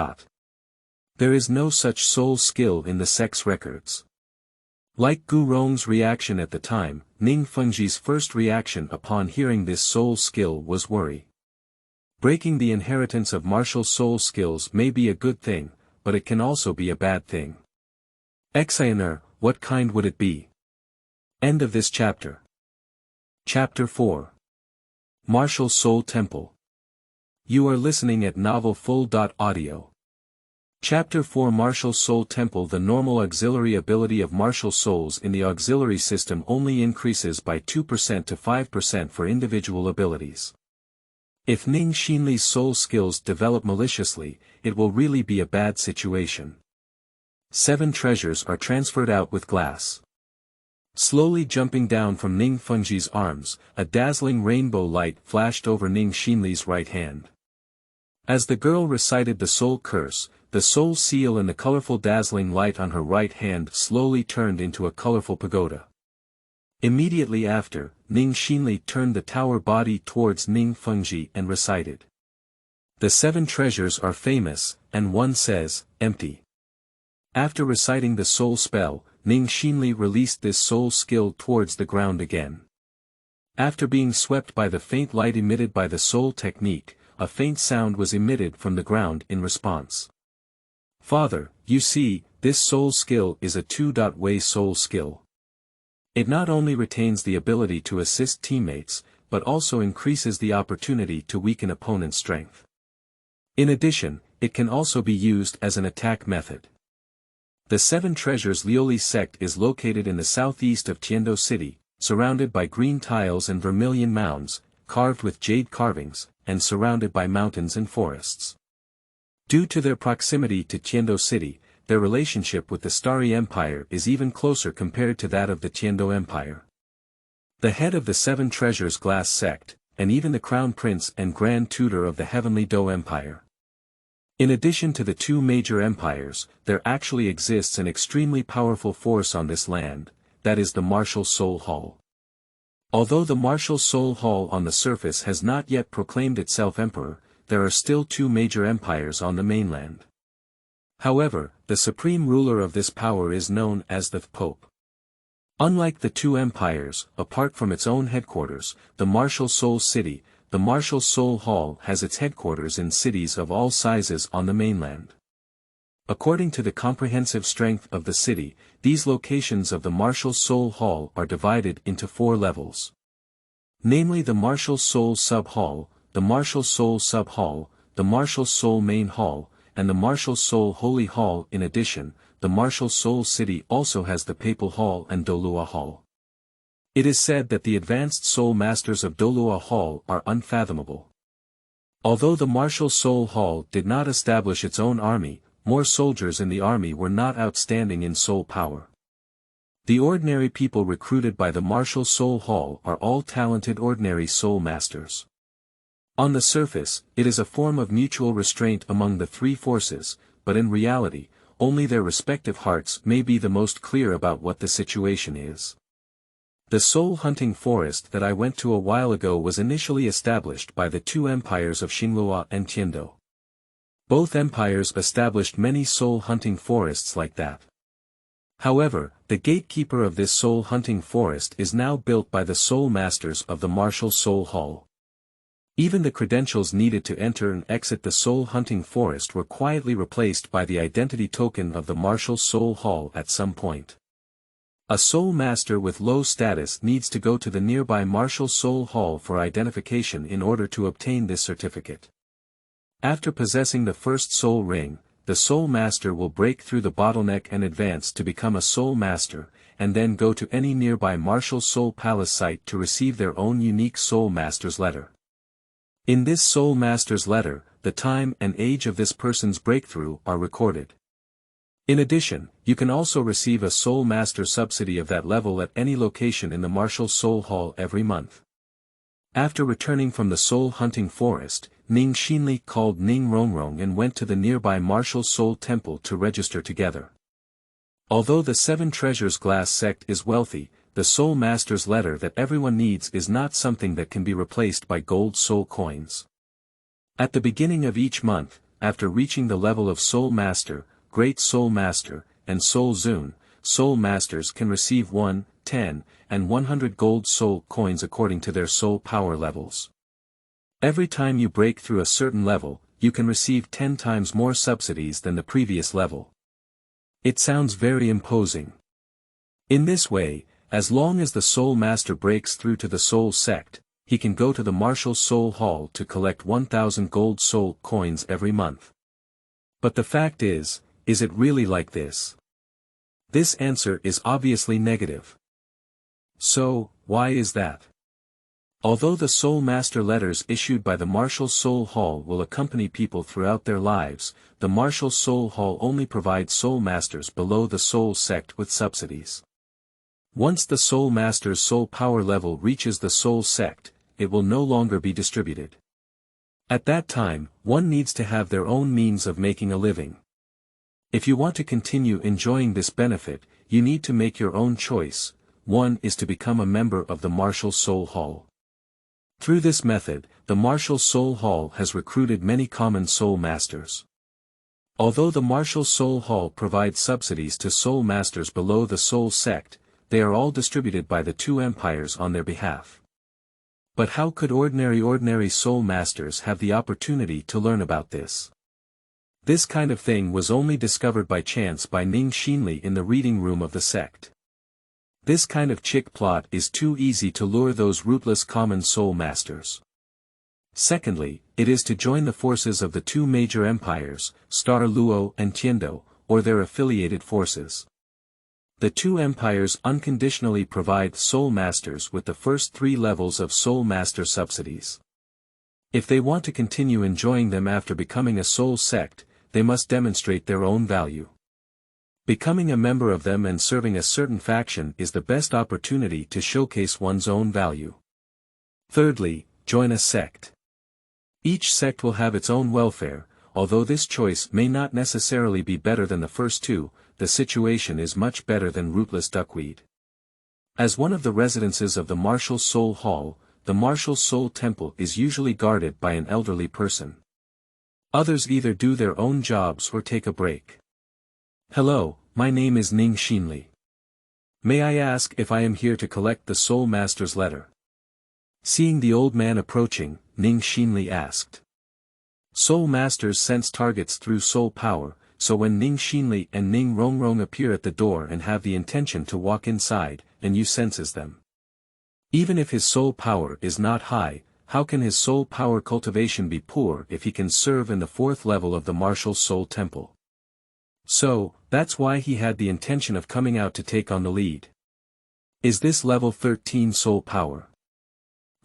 There is no such soul skill in the sex records." Like Gu Rong's reaction at the time, Ning Fengji's first reaction upon hearing this soul skill was worry. Breaking the inheritance of martial soul skills may be a good thing, but it can also be a bad thing. Xinhan, what kind would it be? End of this chapter. Chapter 4. Martial Soul Temple. You are listening at novelfull.audio. Chapter 4 Martial Soul Temple. The normal auxiliary ability of martial souls in the auxiliary system only increases by 2% to 5% for individual abilities. If Ning Xinli's soul skills develop maliciously, it will really be a bad situation. 7 treasures are transferred out with glass. Slowly jumping down from Ning Fengji's arms, a dazzling rainbow light flashed over Ning Xinli's right hand. As the girl recited the soul curse, the soul seal and the colorful dazzling light on her right hand slowly turned into a colorful pagoda. Immediately after, Ning Xinli turned the tower body towards Ning Fengji and recited. The 7 treasures are famous, and one says, empty. After reciting the soul spell, Ning Xinli released this soul skill towards the ground again. After being swept by the faint light emitted by the soul technique, a faint sound was emitted from the ground in response. "Father, you see, this soul skill is a 2-way soul skill. It not only retains the ability to assist teammates, but also increases the opportunity to weaken opponent's strength. In addition, it can also be used as an attack method." The 7 treasures Lioli sect is located in the southeast of Tiando City, surrounded by green tiles and vermilion mounds, carved with jade carvings, and surrounded by mountains and forests. Due to their proximity to Tiando City, their relationship with the Starry Empire is even closer compared to that of the Tiando Empire. The head of the 7 treasures glass sect, and even the crown prince and grand tutor of the heavenly Do Empire. In addition to the 2 major empires, there actually exists an extremely powerful force on this land, that is the Martial Soul Hall. Although the Martial Soul Hall on the surface has not yet proclaimed itself emperor, there are still 2 major empires on the mainland. However, the supreme ruler of this power is known as the Pope. Unlike the 2 empires, apart from its own headquarters, the Martial Soul City, the Martial Soul Hall has its headquarters in cities of all sizes on the mainland. According to the comprehensive strength of the city, these locations of the Martial Soul Hall are divided into 4 levels. Namely the Martial Soul Sub-Hall, the Martial Soul Sub-Hall, the Martial Soul Main Hall, and the Martial Soul Holy Hall. In addition, the Martial Soul City also has the Papal Hall and Douluo Hall. It is said that the advanced soul masters of Douluo Hall are unfathomable. Although the Martial Soul Hall did not establish its own army, more soldiers in the army were not outstanding in soul power. The ordinary people recruited by the Martial Soul Hall are all talented ordinary soul masters. On the surface, it is a form of mutual restraint among the three forces, but in reality, only their respective hearts may be the most clear about what the situation is. The soul hunting forest that I went to a while ago was initially established by the two empires of Xinluo and Tiando. Both empires established many soul hunting forests like that. However, the gatekeeper of this soul hunting forest is now built by the soul masters of the martial soul hall. Even the credentials needed to enter and exit the soul hunting forest were quietly replaced by the identity token of the martial soul hall at some point. A soul master with low status needs to go to the nearby martial soul hall for identification in order to obtain this certificate. After possessing the first soul ring, the soul master will break through the bottleneck and advance to become a soul master, and then go to any nearby martial soul palace site to receive their own unique soul master's letter. In this soul master's letter, the time and age of this person's breakthrough are recorded. In addition, you can also receive a soul master subsidy of that level at any location in the martial soul hall every month. After returning from the soul hunting forest, Ning Xinli called Ning Rongrong and went to the nearby martial soul temple to register together. Although the Seven Treasures Glass sect is wealthy, the soul master's letter that everyone needs is not something that can be replaced by gold soul coins. At the beginning of each month, after reaching the level of soul master, great soul master, and soul zune, soul masters can receive 1, 10, and 100 gold soul coins according to their soul power levels. Every time you break through a certain level, you can receive 10 times more subsidies than the previous level. It sounds very imposing. In this way, as long as the soul master breaks through to the soul sect, he can go to the martial soul hall to collect 1,000 gold soul coins every month. But the fact is it really like this? This answer is obviously negative. So, why is that? Although the soul master letters issued by the martial soul hall will accompany people throughout their lives, the martial soul hall only provides soul masters below the soul sect with subsidies. Once the soul master's soul power level reaches the soul sect, it will no longer be distributed. At that time, one needs to have their own means of making a living. If you want to continue enjoying this benefit, you need to make your own choice. One is to become a member of the martial soul hall. Through this method, the martial soul hall has recruited many common soul masters. Although the martial soul hall provides subsidies to soul masters below the soul sect, they are all distributed by the two empires on their behalf. But how could ordinary soul masters have the opportunity to learn about this? This kind of thing was only discovered by chance by Ning Xinli in the reading room of the sect. This kind of chick plot is too easy to lure those rootless common soul masters. Secondly, it is to join the forces of the two major empires, Star Luo and Tiando, or their affiliated forces. The two empires unconditionally provide soul masters with the first 3 levels of soul master subsidies. If they want to continue enjoying them after becoming a soul sect, they must demonstrate their own value. Becoming a member of them and serving a certain faction is the best opportunity to showcase one's own value. Thirdly, join a sect. Each sect will have its own welfare, although this choice may not necessarily be better than the first two, the situation is much better than rootless duckweed. As one of the residences of the martial soul hall, the martial soul temple is usually guarded by an elderly person. Others either do their own jobs or take a break. Hello, my name is Ning Xinli. May I ask if I am here to collect the soul master's letter? Seeing the old man approaching, Ning Xinli asked. Soul masters sense targets through soul power, so when Ning Xinli and Ning Rongrong appear at the door and have the intention to walk inside, and you senses them. Even if his soul power is not high, how can his soul power cultivation be poor if he can serve in the 4th level of the martial soul temple? So, that's why he had the intention of coming out to take on the lead. Is this level 13 soul power?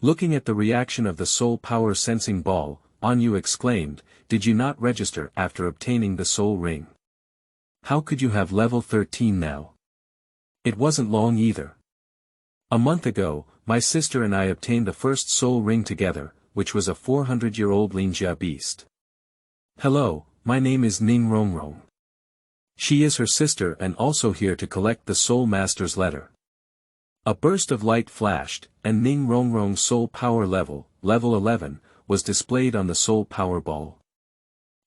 Looking at the reaction of the soul power sensing ball, Anyu exclaimed, did you not register after obtaining the soul ring? How could you have level 13 now? It wasn't long either. A month ago, my sister and I obtained the first soul ring together, which was a 400-year-old Linjia beast. "Hello, my name is Ning Rongrong. She is her sister and also here to collect the Soul Master's letter." A burst of light flashed, and Ning Rongrong's soul power level 11, was displayed on the soul power ball.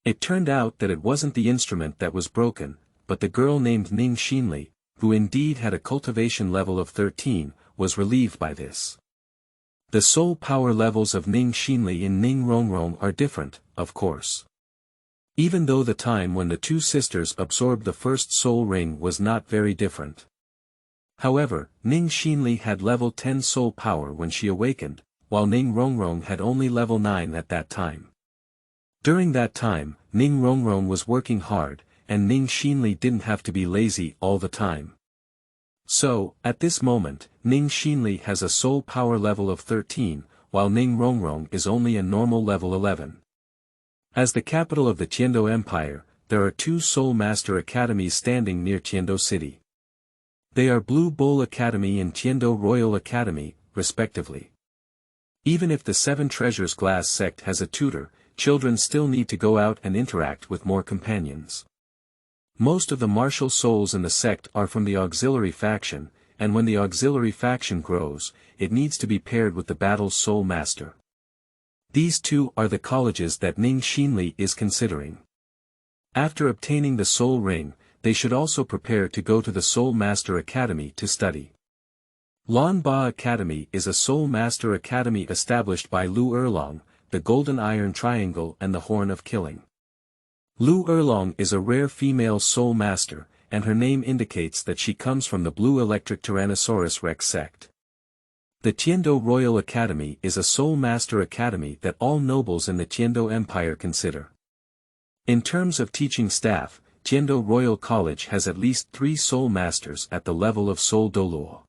It turned out that it wasn't the instrument that was broken, but the girl named Ning Xinli, who indeed had a cultivation level of 13, was relieved by this. The soul power levels of Ning Xinli and Ning Rongrong are different, of course. Even though the time when the two sisters absorbed the first soul ring was not very different. However, Ning Xinli had level 10 soul power when she awakened, while Ning Rongrong had only level 9 at that time. During that time, Ning Rongrong was working hard, and Ning Xinli didn't have to be lazy all the time. So, at this moment, Ning Xinli has a soul power level of 13, while Ning Rongrong is only a normal level 11. As the capital of the Tiando Empire, there are two Soul Master Academies standing near Tiando City. They are Blue Bowl Academy and Tiando Royal Academy, respectively. Even if the Seven Treasures Glass sect has a tutor, children still need to go out and interact with more companions. Most of the martial souls in the sect are from the auxiliary faction, and when the auxiliary faction grows, it needs to be paired with the battle's Soul Master. These two are the colleges that Ning Xinli is considering. After obtaining the Soul Ring, they should also prepare to go to the Soul Master Academy to study. Lan Ba Academy is a Soul Master Academy established by Lu Erlong, the Golden Iron Triangle and the Horn of Killing. Lu Erlong is a rare female Soul Master, and her name indicates that she comes from the Blue Electric Tyrannosaurus Rex sect. The Tiando Royal Academy is a Soul Master Academy that all nobles in the Tiando Empire consider. In terms of teaching staff, Tiando Royal College has at least 3 Soul Masters at the level of Soul Douluo.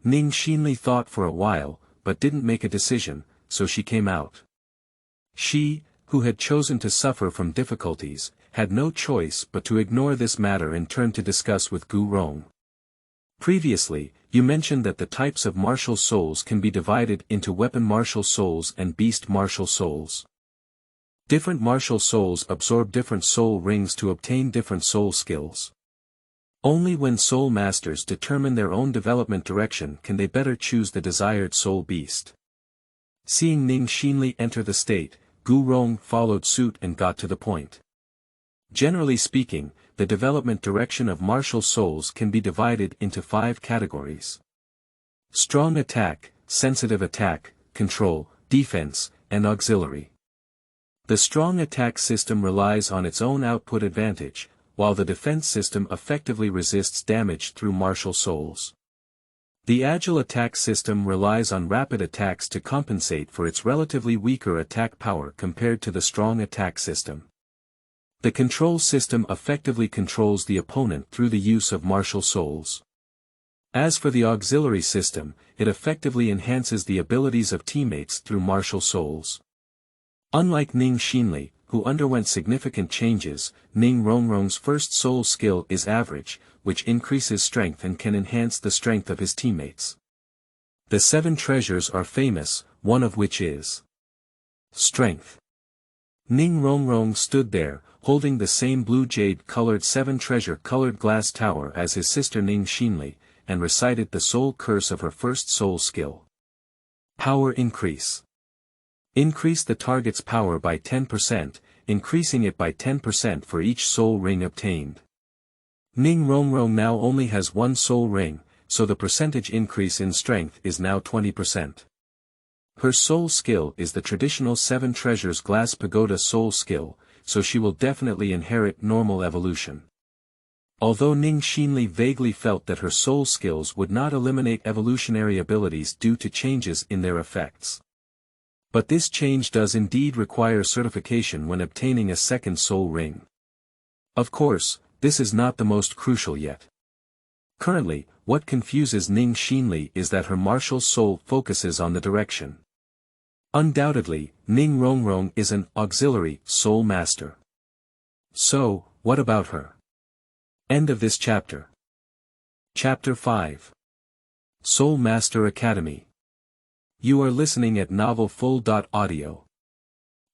Ning Xinli thought for a while, but didn't make a decision, so she came out. She, who had chosen to suffer from difficulties, had no choice but to ignore this matter and turn to discuss with Gu Rong. Previously, you mentioned that the types of martial souls can be divided into weapon martial souls and beast martial souls. Different martial souls absorb different soul rings to obtain different soul skills. Only when soul masters determine their own development direction can they better choose the desired soul beast. Seeing Ning Xinli enter the state, Gu Rong followed suit and got to the point. Generally speaking, the development direction of martial souls can be divided into 5 categories. Strong attack, sensitive attack, control, defense, and auxiliary. The strong attack system relies on its own output advantage, while the defense system effectively resists damage through martial souls. The agile attack system relies on rapid attacks to compensate for its relatively weaker attack power compared to the strong attack system. The control system effectively controls the opponent through the use of martial souls. As for the auxiliary system, it effectively enhances the abilities of teammates through martial souls. Unlike Ning Xinli, who underwent significant changes, Ning Rongrong's first soul skill is average, which increases strength and can enhance the strength of his teammates. The 7 treasures are famous, one of which is strength. Ning Rongrong stood there, holding the same blue jade-colored 7 treasure-colored glass tower as his sister Ning Xinli, and recited the soul curse of her first soul skill. Power increase. Increase the target's power by 10%, increasing it by 10% for each soul ring obtained. Ning Rongrong now only has 1 soul ring, so the percentage increase in strength is now 20%. Her soul skill is the traditional 7 treasures glass pagoda soul skill, so she will definitely inherit normal evolution. Although Ning Xinli vaguely felt that her soul skills would not eliminate evolutionary abilities due to changes in their effects. But this change does indeed require certification when obtaining a second soul ring. Of course, this is not the most crucial yet. Currently, what confuses Ning Xinli is that her martial soul focuses on the direction. Undoubtedly, Ning Rongrong is an auxiliary soul master. So, what about her? End of this chapter. Chapter 5. Soul Master Academy. You are listening at Novel Full. Audio.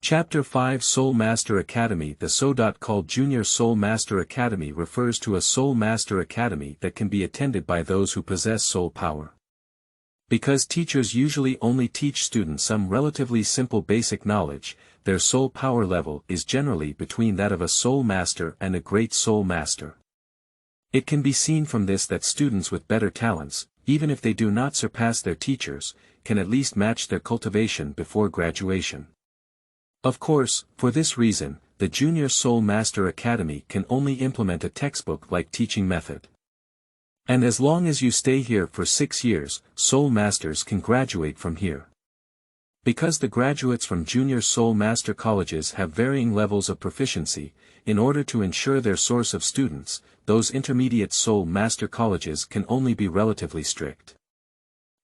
Chapter 5 Soul Master Academy. The so-called Junior Soul Master Academy refers to a Soul Master Academy that can be attended by those who possess soul power. Because teachers usually only teach students some relatively simple basic knowledge, their soul power level is generally between that of a soul master and a great soul master. It can be seen from this that students with better talents, even if they do not surpass their teachers, can at least match their cultivation before graduation. Of course, for this reason, the Junior Soul Master Academy can only implement a textbook-like teaching method. And as long as you stay here for 6 years, Soul Masters can graduate from here. Because the graduates from Junior Soul Master colleges have varying levels of proficiency, in order to ensure their source of students, those intermediate Soul Master colleges can only be relatively strict.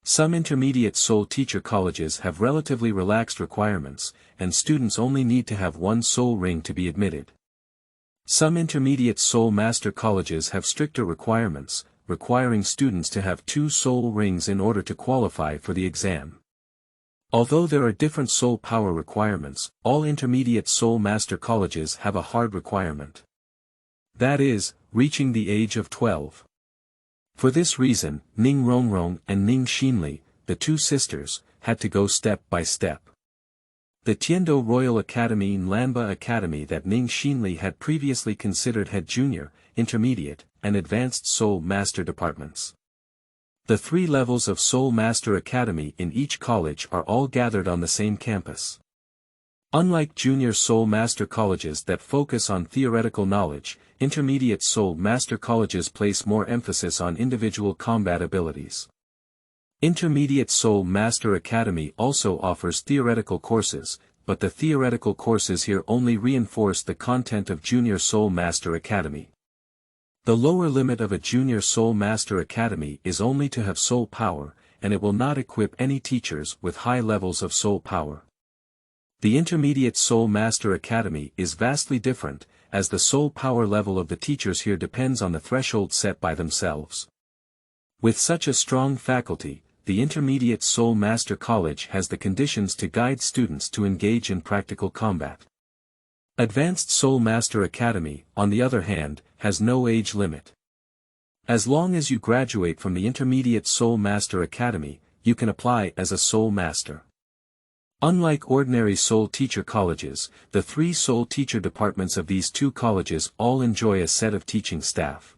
Some intermediate soul teacher colleges have relatively relaxed requirements, and students only need to have 1 soul ring to be admitted. Some intermediate soul master colleges have stricter requirements, requiring students to have 2 soul rings in order to qualify for the exam. Although there are different soul power requirements, all intermediate soul master colleges have a hard requirement. That is, reaching the age of 12. For this reason, Ning Rongrong and Ning Xinli, the 2 sisters, had to go step by step. The Tiando Royal Academy and Lanba Academy that Ning Xinli had previously considered had junior, intermediate, and advanced Soul Master departments. The 3 levels of Soul Master Academy in each college are all gathered on the same campus. Unlike junior Soul Master colleges that focus on theoretical knowledge, intermediate Soul Master colleges place more emphasis on individual combat abilities. Intermediate Soul Master Academy also offers theoretical courses, but the theoretical courses here only reinforce the content of Junior Soul Master Academy. The lower limit of a Junior Soul Master Academy is only to have soul power, and it will not equip any teachers with high levels of soul power. The Intermediate Soul Master Academy is vastly different, as the soul power level of the teachers here depends on the threshold set by themselves. With such a strong faculty, the Intermediate Soul Master College has the conditions to guide students to engage in practical combat. Advanced Soul Master Academy, on the other hand, has no age limit. As long as you graduate from the Intermediate Soul Master Academy, you can apply as a Soul Master. Unlike ordinary soul teacher colleges, the 3 soul teacher departments of these 2 colleges all enjoy a set of teaching staff.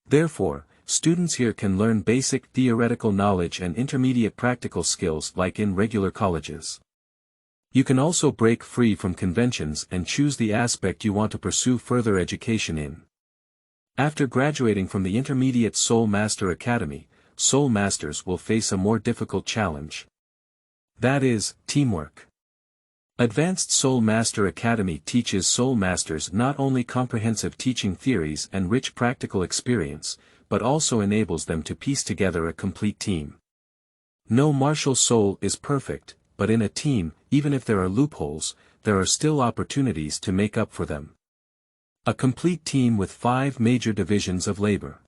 Therefore, students here can learn basic theoretical knowledge and intermediate practical skills like in regular colleges. You can also break free from conventions and choose the aspect you want to pursue further education in. After graduating from the Intermediate Soul Master Academy, Soul Masters will face a more difficult challenge. That is, teamwork. Advanced Soul Master Academy teaches Soul Masters not only comprehensive teaching theories and rich practical experience, but also enables them to piece together a complete team. No martial soul is perfect, but in a team, even if there are loopholes, there are still opportunities to make up for them. A complete team with 5 major divisions of labor.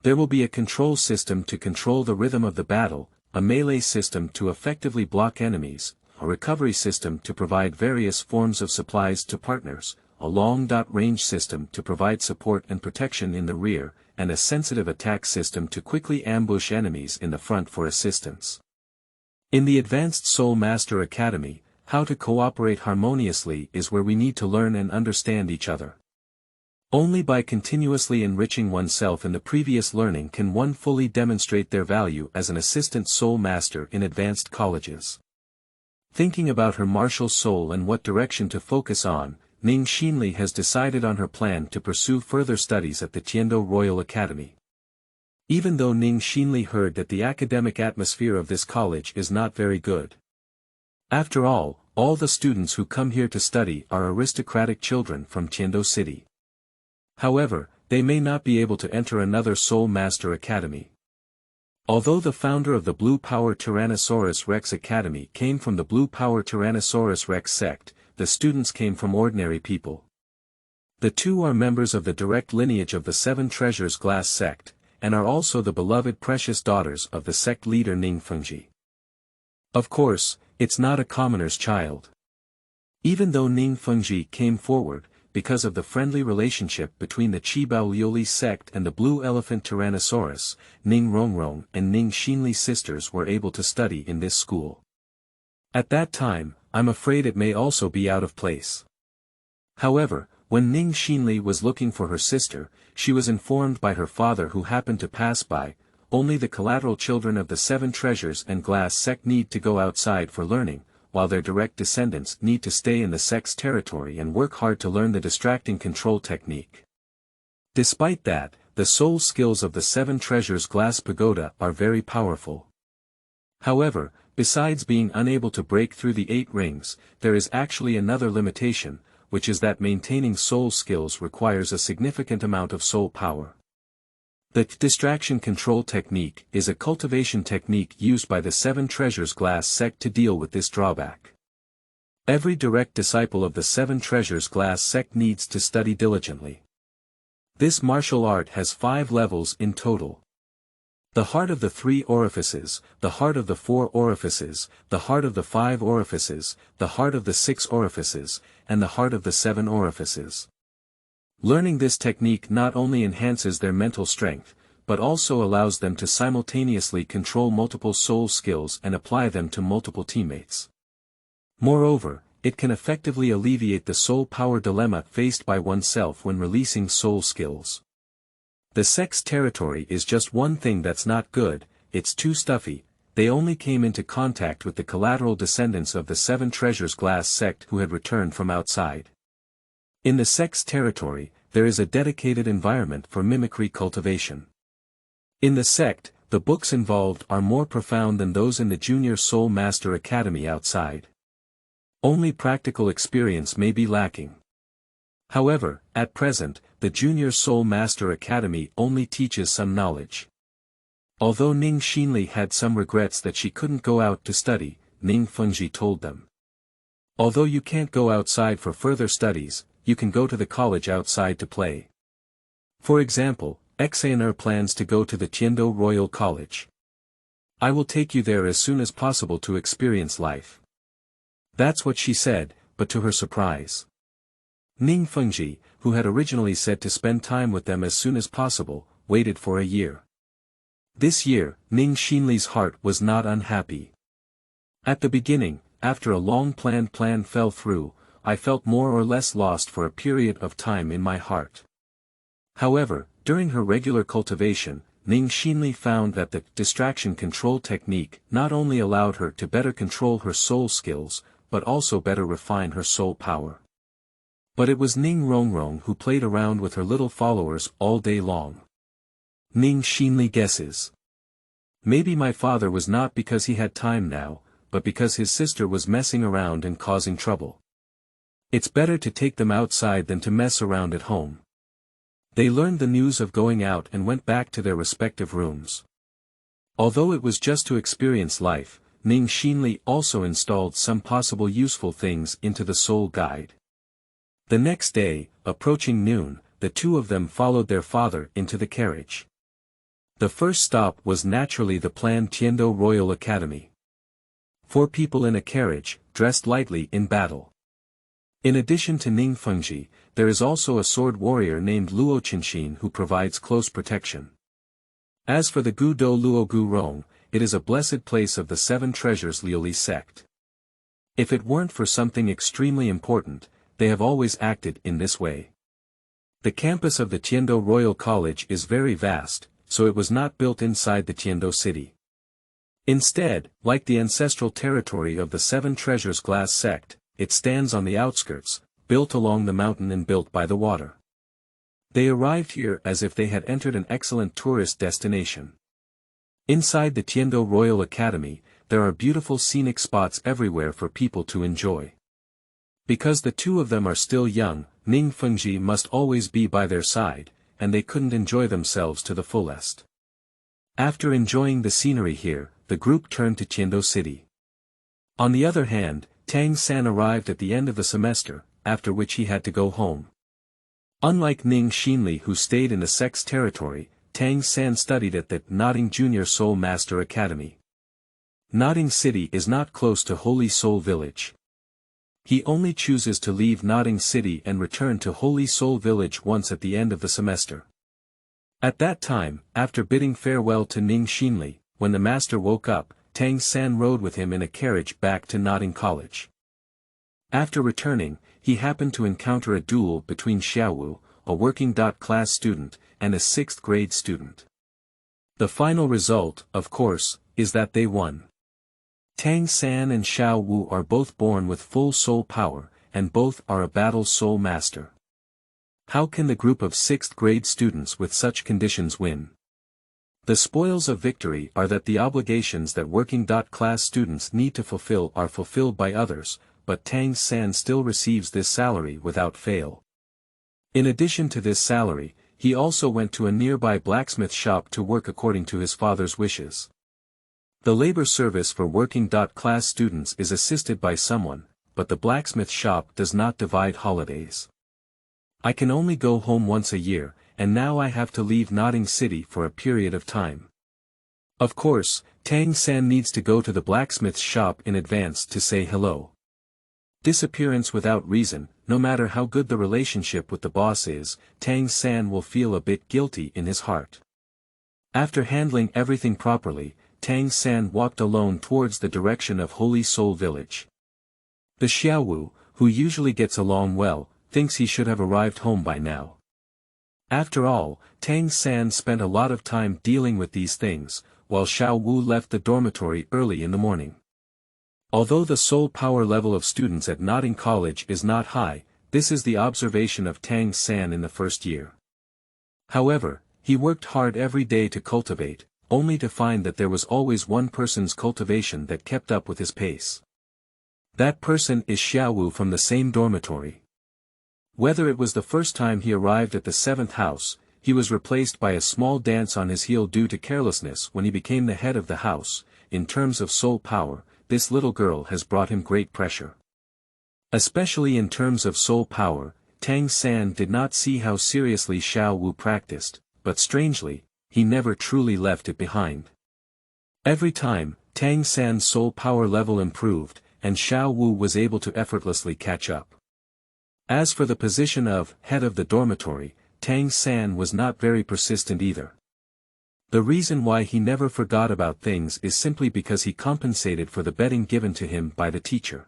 There will be a control system to control the rhythm of the battle, a melee system to effectively block enemies, a recovery system to provide various forms of supplies to partners, a long-range system to provide support and protection in the rear, and a sensitive attack system to quickly ambush enemies in the front for assistance. In the Advanced Soul Master Academy, how to cooperate harmoniously is where we need to learn and understand each other. Only by continuously enriching oneself in the previous learning can one fully demonstrate their value as an assistant soul master in advanced colleges. Thinking about her martial soul and what direction to focus on, Ning Xinli has decided on her plan to pursue further studies at the Tiando Royal Academy. Even though Ning Xinli heard that the academic atmosphere of this college is not very good. After all the students who come here to study are aristocratic children from Tiando City. However, they may not be able to enter another Soul Master Academy. Although the founder of the Blue Power Tyrannosaurus Rex Academy came from the Blue Power Tyrannosaurus Rex sect, the students came from ordinary people. The 2 are members of the direct lineage of the 7 Treasures Glass sect, and are also the beloved precious daughters of the sect leader Ning Fengji. Of course, it's not a commoner's child. Even though Ning Fengji came forward, because of the friendly relationship between the Qibao Liuli sect and the Blue Elephant Tyrannosaurus, Ning Rongrong and Ning Xinli sisters were able to study in this school. At that time, I'm afraid it may also be out of place. However, when Ning Xinli was looking for her sister, she was informed by her father who happened to pass by, only the collateral children of the Seven Treasures and Glass sect need to go outside for learning, while their direct descendants need to stay in the sect's territory and work hard to learn the distracting control technique. Despite that, the soul skills of the Seven Treasures Glass Pagoda are very powerful. However, besides being unable to break through the 8 rings, there is actually another limitation, which is that maintaining soul skills requires a significant amount of soul power. The distraction control technique is a cultivation technique used by the Seven Treasures Glass sect to deal with this drawback. Every direct disciple of the Seven Treasures Glass sect needs to study diligently. This martial art has 5 levels in total. The heart of the 3 orifices, the heart of the 4 orifices, the heart of the 5 orifices, the heart of the 6 orifices, and the heart of the 7 orifices. Learning this technique not only enhances their mental strength, but also allows them to simultaneously control multiple soul skills and apply them to multiple teammates. Moreover, it can effectively alleviate the soul power dilemma faced by oneself when releasing soul skills. The sect's territory is just one thing that's not good, it's too stuffy. They only came into contact with the collateral descendants of the Seven Treasures Glass sect who had returned from outside. In the sect's territory, there is a dedicated environment for mimicry cultivation. In the sect, the books involved are more profound than those in the Junior Soul Master Academy outside. Only practical experience may be lacking. However, at present, the Junior Soul Master Academy only teaches some knowledge. Although Ning Xinli had some regrets that she couldn't go out to study, Ning Fengji told them. Although you can't go outside for further studies, you can go to the college outside to play. For example, Xinhan plans to go to the Tiando Royal College. I will take you there as soon as possible to experience life. That's what she said, but to her surprise, Ning Fengji, who had originally said to spend time with them as soon as possible, waited for a year. This year, Ning Xinli's heart was not unhappy. At the beginning, after a long-planned plan fell through, I felt more or less lost for a period of time in my heart. However, during her regular cultivation, Ning Xinli found that the distraction control technique not only allowed her to better control her soul skills, but also better refine her soul power. But it was Ning Rongrong who played around with her little followers all day long. Ning Xinli guesses. Maybe my father was not because he had time now, but because his sister was messing around and causing trouble. It's better to take them outside than to mess around at home. They learned the news of going out and went back to their respective rooms. Although it was just to experience life, Ning Xinli also installed some possible useful things into the soul guide. The next day, approaching noon, the two of them followed their father into the carriage. The first stop was naturally the planned Tiando Royal Academy. 4 people in a carriage, dressed lightly in battle. In addition to Ning Fengji, there is also a sword warrior named Luo Qinshin who provides close protection. As for the Gudo Luo Gu Rong, it is a blessed place of the Seven Treasures Liuli sect. If it weren't for something extremely important, they have always acted in this way. The campus of the Tiando Royal College is very vast, so it was not built inside the Tiando city. Instead, like the ancestral territory of the Seven Treasures Glass sect, it stands on the outskirts, built along the mountain and built by the water. They arrived here as if they had entered an excellent tourist destination. Inside the Tiando Royal Academy, there are beautiful scenic spots everywhere for people to enjoy. Because the two of them are still young, Ning Fengji must always be by their side, and they couldn't enjoy themselves to the fullest. After enjoying the scenery here, the group turned to Tiando City. On the other hand, Tang San arrived at the end of the semester, after which he had to go home. Unlike Ning Xinli who stayed in the sect's territory, Tang San studied at the Nodding Junior Soul Master Academy. Nodding City is not close to Holy Soul Village. He only chooses to leave Nodding City and return to Holy Soul Village once at the end of the semester. At that time, after bidding farewell to Ning Xinli, when the master woke up, Tang San rode with him in a carriage back to Nodding College. After returning, he happened to encounter a duel between Xiaowu, a working-class student, and a 6th grade student. The final result, of course, is that they won. Tang San and Xiaowu are both born with full soul power, and both are a battle soul master. How can the group of 6th grade students with such conditions win? The spoils of victory are that the obligations that working-class students need to fulfill are fulfilled by others, but Tang San still receives this salary without fail. In addition to this salary, he also went to a nearby blacksmith shop to work according to his father's wishes. The labor service for working-class students is assisted by someone, but the blacksmith shop does not divide holidays. I can only go home once a year, and now I have to leave Nodding City for a period of time. Of course, Tang San needs to go to the blacksmith's shop in advance to say hello. Disappearance without reason, no matter how good the relationship with the boss is, Tang San will feel a bit guilty in his heart. After handling everything properly, Tang San walked alone towards the direction of Holy Soul Village. The Xiaowu, who usually gets along well, thinks he should have arrived home by now. After all, Tang San spent a lot of time dealing with these things, while Xiaowu left the dormitory early in the morning. Although the soul power level of students at Nodding College is not high, this is the observation of Tang San in the first year. However, he worked hard every day to cultivate, only to find that there was always one person's cultivation that kept up with his pace. That person is Xiaowu from the same dormitory. Whether it was the first time he arrived at the 7th house, he was replaced by a small dance on his heel due to carelessness when he became the head of the house. In terms of soul power, this little girl has brought him great pressure. Especially in terms of soul power, Tang San did not see how seriously Xiaowu practiced, but strangely, he never truly left it behind. Every time, Tang San's soul power level improved, and Xiaowu was able to effortlessly catch up. As for the position of head of the dormitory, Tang San was not very persistent either. The reason why he never forgot about things is simply because he compensated for the bedding given to him by the teacher.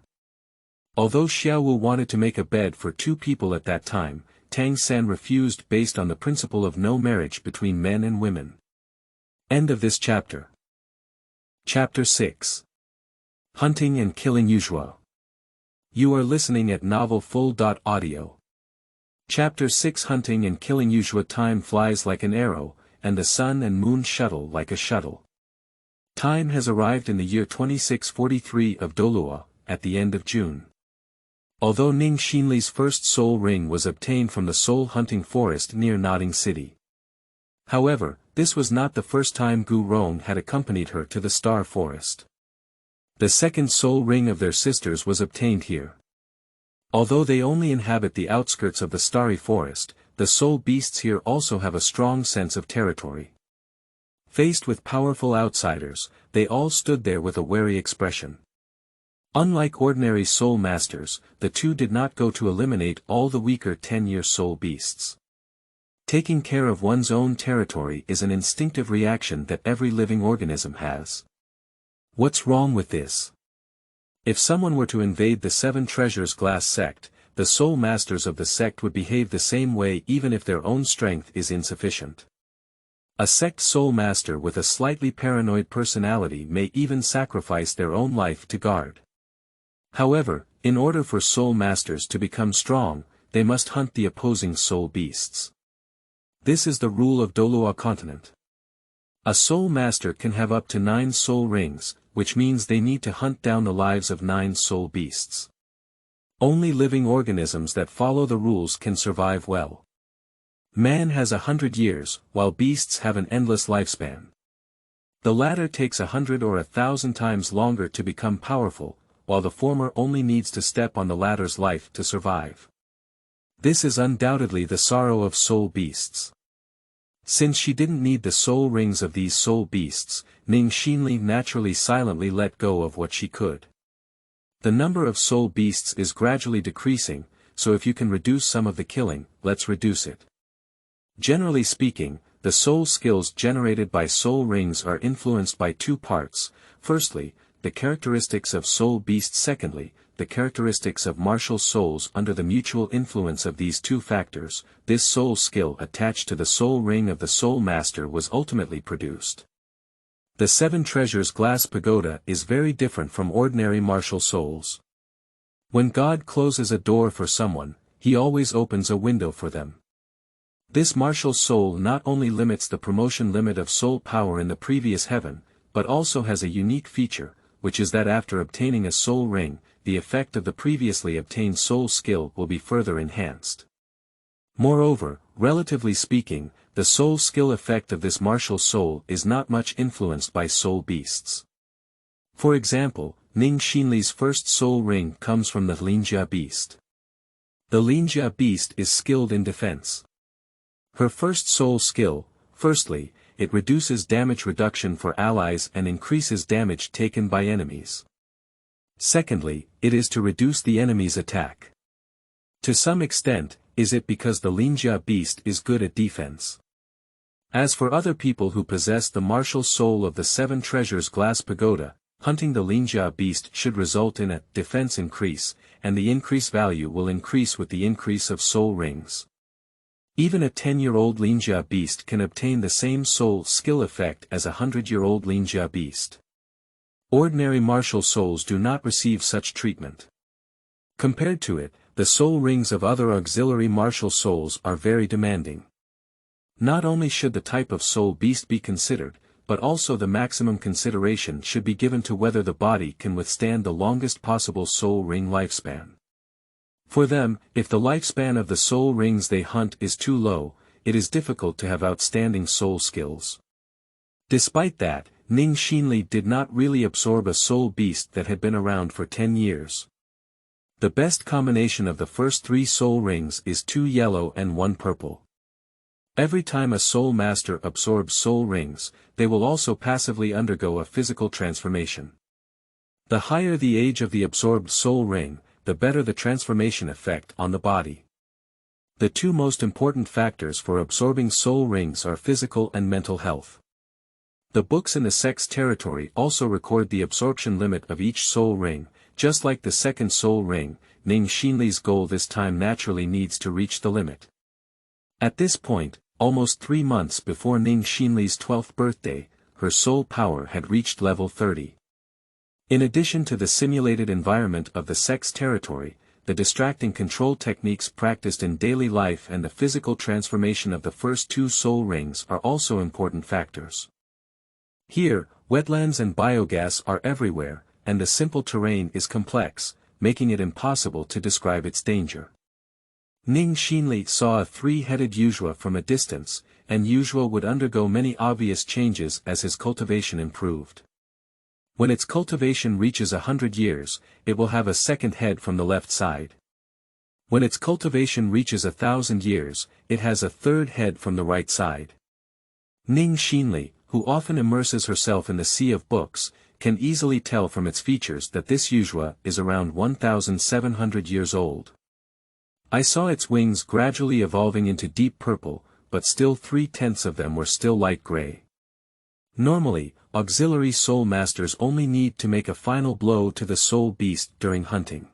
Although Xiaowu wanted to make a bed for 2 people at that time, Tang San refused based on the principle of no marriage between men and women. End of this chapter. Chapter 6. Hunting and Killing Zhuo. You are listening at novelfull.audio. Chapter 6. Hunting and Killing Zhuo. Time flies like an arrow, and the sun and moon shuttle like a shuttle. Time has arrived in the year 2643 of Douluo, at the end of June. Although Ning Xinli's first soul ring was obtained from the soul hunting forest near Nodding City. However, this was not the first time Gu Rong had accompanied her to the Star Forest. The second soul ring of their sisters was obtained here. Although they only inhabit the outskirts of the Starry Forest, the soul beasts here also have a strong sense of territory. Faced with powerful outsiders, they all stood there with a wary expression. Unlike ordinary soul masters, the two did not go to eliminate all the weaker 10-year soul beasts. Taking care of one's own territory is an instinctive reaction that every living organism has. What's wrong with this? If someone were to invade the 7 Treasures Glass sect, the soul masters of the sect would behave the same way even if their own strength is insufficient. A sect soul master with a slightly paranoid personality may even sacrifice their own life to guard. However, in order for soul masters to become strong, they must hunt the opposing soul beasts. This is the rule of Douluo continent. A soul master can have up to 9 soul rings, which means they need to hunt down the lives of 9 soul beasts. Only living organisms that follow the rules can survive well. Man has 100 years, while beasts have an endless lifespan. The latter takes 100 or 1,000 times longer to become powerful, while the former only needs to step on the latter's life to survive. This is undoubtedly the sorrow of soul beasts. Since she didn't need the soul rings of these soul beasts, Ming Xinli naturally silently let go of what she could. The number of soul beasts is gradually decreasing, so if you can reduce some of the killing, let's reduce it. Generally speaking, the soul skills generated by soul rings are influenced by two parts: firstly, the characteristics of soul beasts; secondly, the characteristics of martial souls. Under the mutual influence of these two factors, this soul skill attached to the soul ring of the soul master was ultimately produced. The Seven Treasures Glass Pagoda is very different from ordinary martial souls. When God closes a door for someone, he always opens a window for them. This martial soul not only limits the promotion limit of soul power in the previous heaven, but also has a unique feature, which is that after obtaining a soul ring, the effect of the previously obtained soul skill will be further enhanced. Moreover, relatively speaking, the soul skill effect of this martial soul is not much influenced by soul beasts. For example, Ming Xinli's first soul ring comes from the Linjia beast. The Linjia beast is skilled in defense. Her first soul skill, firstly, it reduces damage reduction for allies and increases damage taken by enemies. Secondly, it is to reduce the enemy's attack. To some extent, is it because the Linjia beast is good at defense. As for other people who possess the martial soul of the Seven Treasures Glass Pagoda, hunting the Linjia beast should result in a defense increase, and the increase value will increase with the increase of soul rings. Even a 10-year-old Linjia beast can obtain the same soul skill effect as a 100-year-old Linjia beast. Ordinary martial souls do not receive such treatment. Compared to it, the soul rings of other auxiliary martial souls are very demanding. Not only should the type of soul beast be considered, but also the maximum consideration should be given to whether the body can withstand the longest possible soul ring lifespan. For them, if the lifespan of the soul rings they hunt is too low, it is difficult to have outstanding soul skills. Despite that, Ming Xinli did not really absorb a soul beast that had been around for 10 years. The best combination of the first 3 soul rings is 2 yellow and 1 purple. Every time a soul master absorbs soul rings, they will also passively undergo a physical transformation. The higher the age of the absorbed soul ring, the better the transformation effect on the body. The two most important factors for absorbing soul rings are physical and mental health. The books in the sex territory also record the absorption limit of each soul ring. Just like the second soul ring, Ming Xinli's goal this time naturally needs to reach the limit. At this point, almost 3 months before Ming Xinli's 12th birthday, her soul power had reached level 30. In addition to the simulated environment of the sex territory, the distracting control techniques practiced in daily life and the physical transformation of the first 2 soul rings are also important factors. Here, wetlands and biogas are everywhere, and the simple terrain is complex, making it impossible to describe its danger. Ming Xinli saw a 3-headed Zhuo from a distance, and Zhuo would undergo many obvious changes as his cultivation improved. When its cultivation reaches 100 years, it will have a second head from the left side. When its cultivation reaches 1,000 years, it has a third head from the right side. Ming Xinli, who often immerses herself in the sea of books, can easily tell from its features that this Zhuo is around 1,700 years old. I saw its wings gradually evolving into deep purple, but still 3/10 of them were still light gray. Normally, auxiliary soul masters only need to make a final blow to the soul beast during hunting.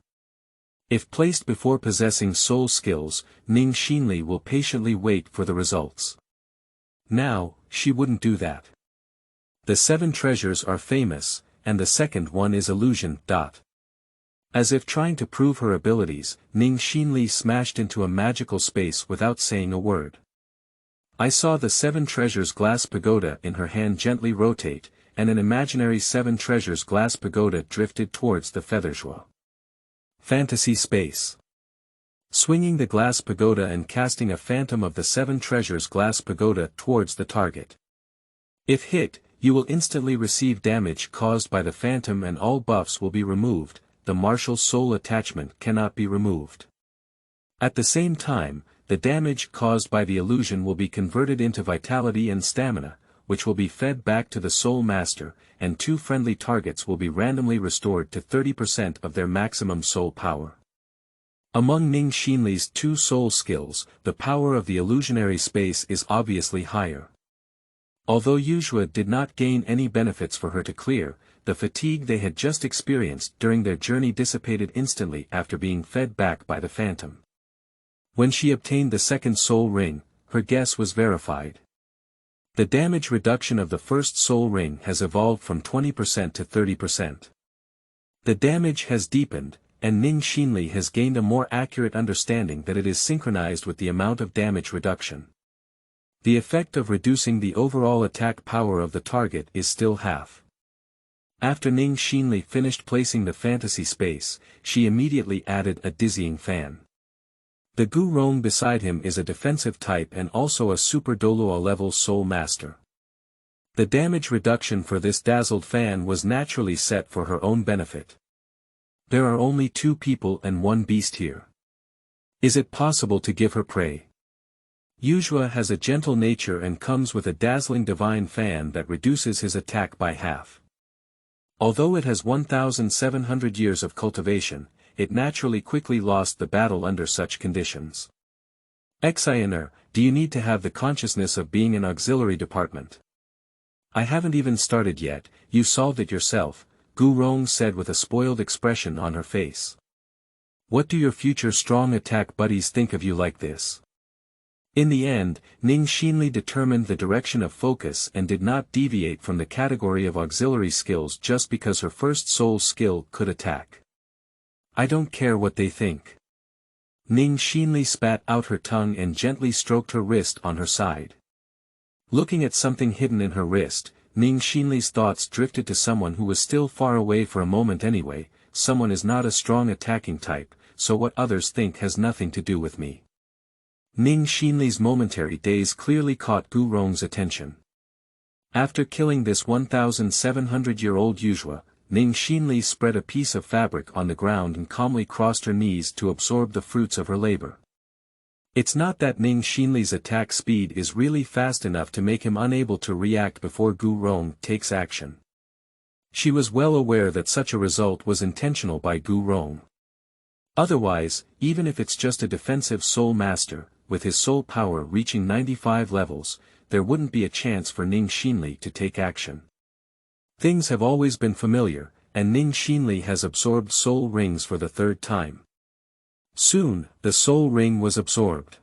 If placed before possessing soul skills, Ming Xinli will patiently wait for the results. Now, she wouldn't do that. The 7 treasures are famous, and the second one is illusion. As if trying to prove her abilities, Ming Xinli smashed into a magical space without saying a word. I saw the 7 treasures glass pagoda in her hand gently rotate, and an imaginary 7 treasures glass pagoda drifted towards the feather Zhuo. Fantasy space. Swinging the glass pagoda and casting a phantom of the 7 treasures glass pagoda towards the target. If hit, you will instantly receive damage caused by the phantom and all buffs will be removed. The martial soul attachment cannot be removed. At the same time, the damage caused by the illusion will be converted into vitality and stamina, which will be fed back to the Soul Master, and 2 friendly targets will be randomly restored to 30% of their maximum soul power. Among Ming Xinli's 2 soul skills, the power of the illusionary space is obviously higher. Although Zhuo did not gain any benefits for her to clear, the fatigue they had just experienced during their journey dissipated instantly after being fed back by the phantom. When she obtained the second soul ring, her guess was verified. The damage reduction of the first soul ring has evolved from 20% to 30%. The damage has deepened, and Ming Xinli has gained a more accurate understanding that it is synchronized with the amount of damage reduction. The effect of reducing the overall attack power of the target is still half. After Ming Xinli finished placing the fantasy space, she immediately added a dizzying fan. The Gu Rong beside him is a defensive type and also a Super Douluo level Soul Master. The damage reduction for this dazzled fan was naturally set for her own benefit. There are only 2 people and 1 beast here. Is it possible to give her prey? Zhuo has a gentle nature and comes with a dazzling divine fan that reduces his attack by half. Although it has 1,700 years of cultivation, it naturally quickly lost the battle under such conditions. Xinhan, do you need to have the consciousness of being an auxiliary department? I haven't even started yet, you solved it yourself, Gu Rong said with a spoiled expression on her face. What do your future strong attack buddies think of you like this? In the end, Ming Xinli determined the direction of focus and did not deviate from the category of auxiliary skills just because her first soul skill could attack. I don't care what they think. Ming Xinli spat out her tongue and gently stroked her wrist on her side. Looking at something hidden in her wrist, Ming Xinli's thoughts drifted to someone who was still far away for a moment anyway. Someone is not a strong attacking type, so what others think has nothing to do with me. Ming Xinli's momentary daze clearly caught Gu Rong's attention. After killing this 1,700-year-old Zhuo, Ming Xinli spread a piece of fabric on the ground and calmly crossed her knees to absorb the fruits of her labor. It's not that Ming Xinli's attack speed is really fast enough to make him unable to react before Gu Rong takes action. She was well aware that such a result was intentional by Gu Rong. Otherwise, even if it's just a defensive soul master, with his soul power reaching 95 levels, there wouldn't be a chance for Ming Xinli to take action. Things have always been familiar, and Ming Xinli has absorbed soul rings for the 3rd time. Soon, the soul ring was absorbed.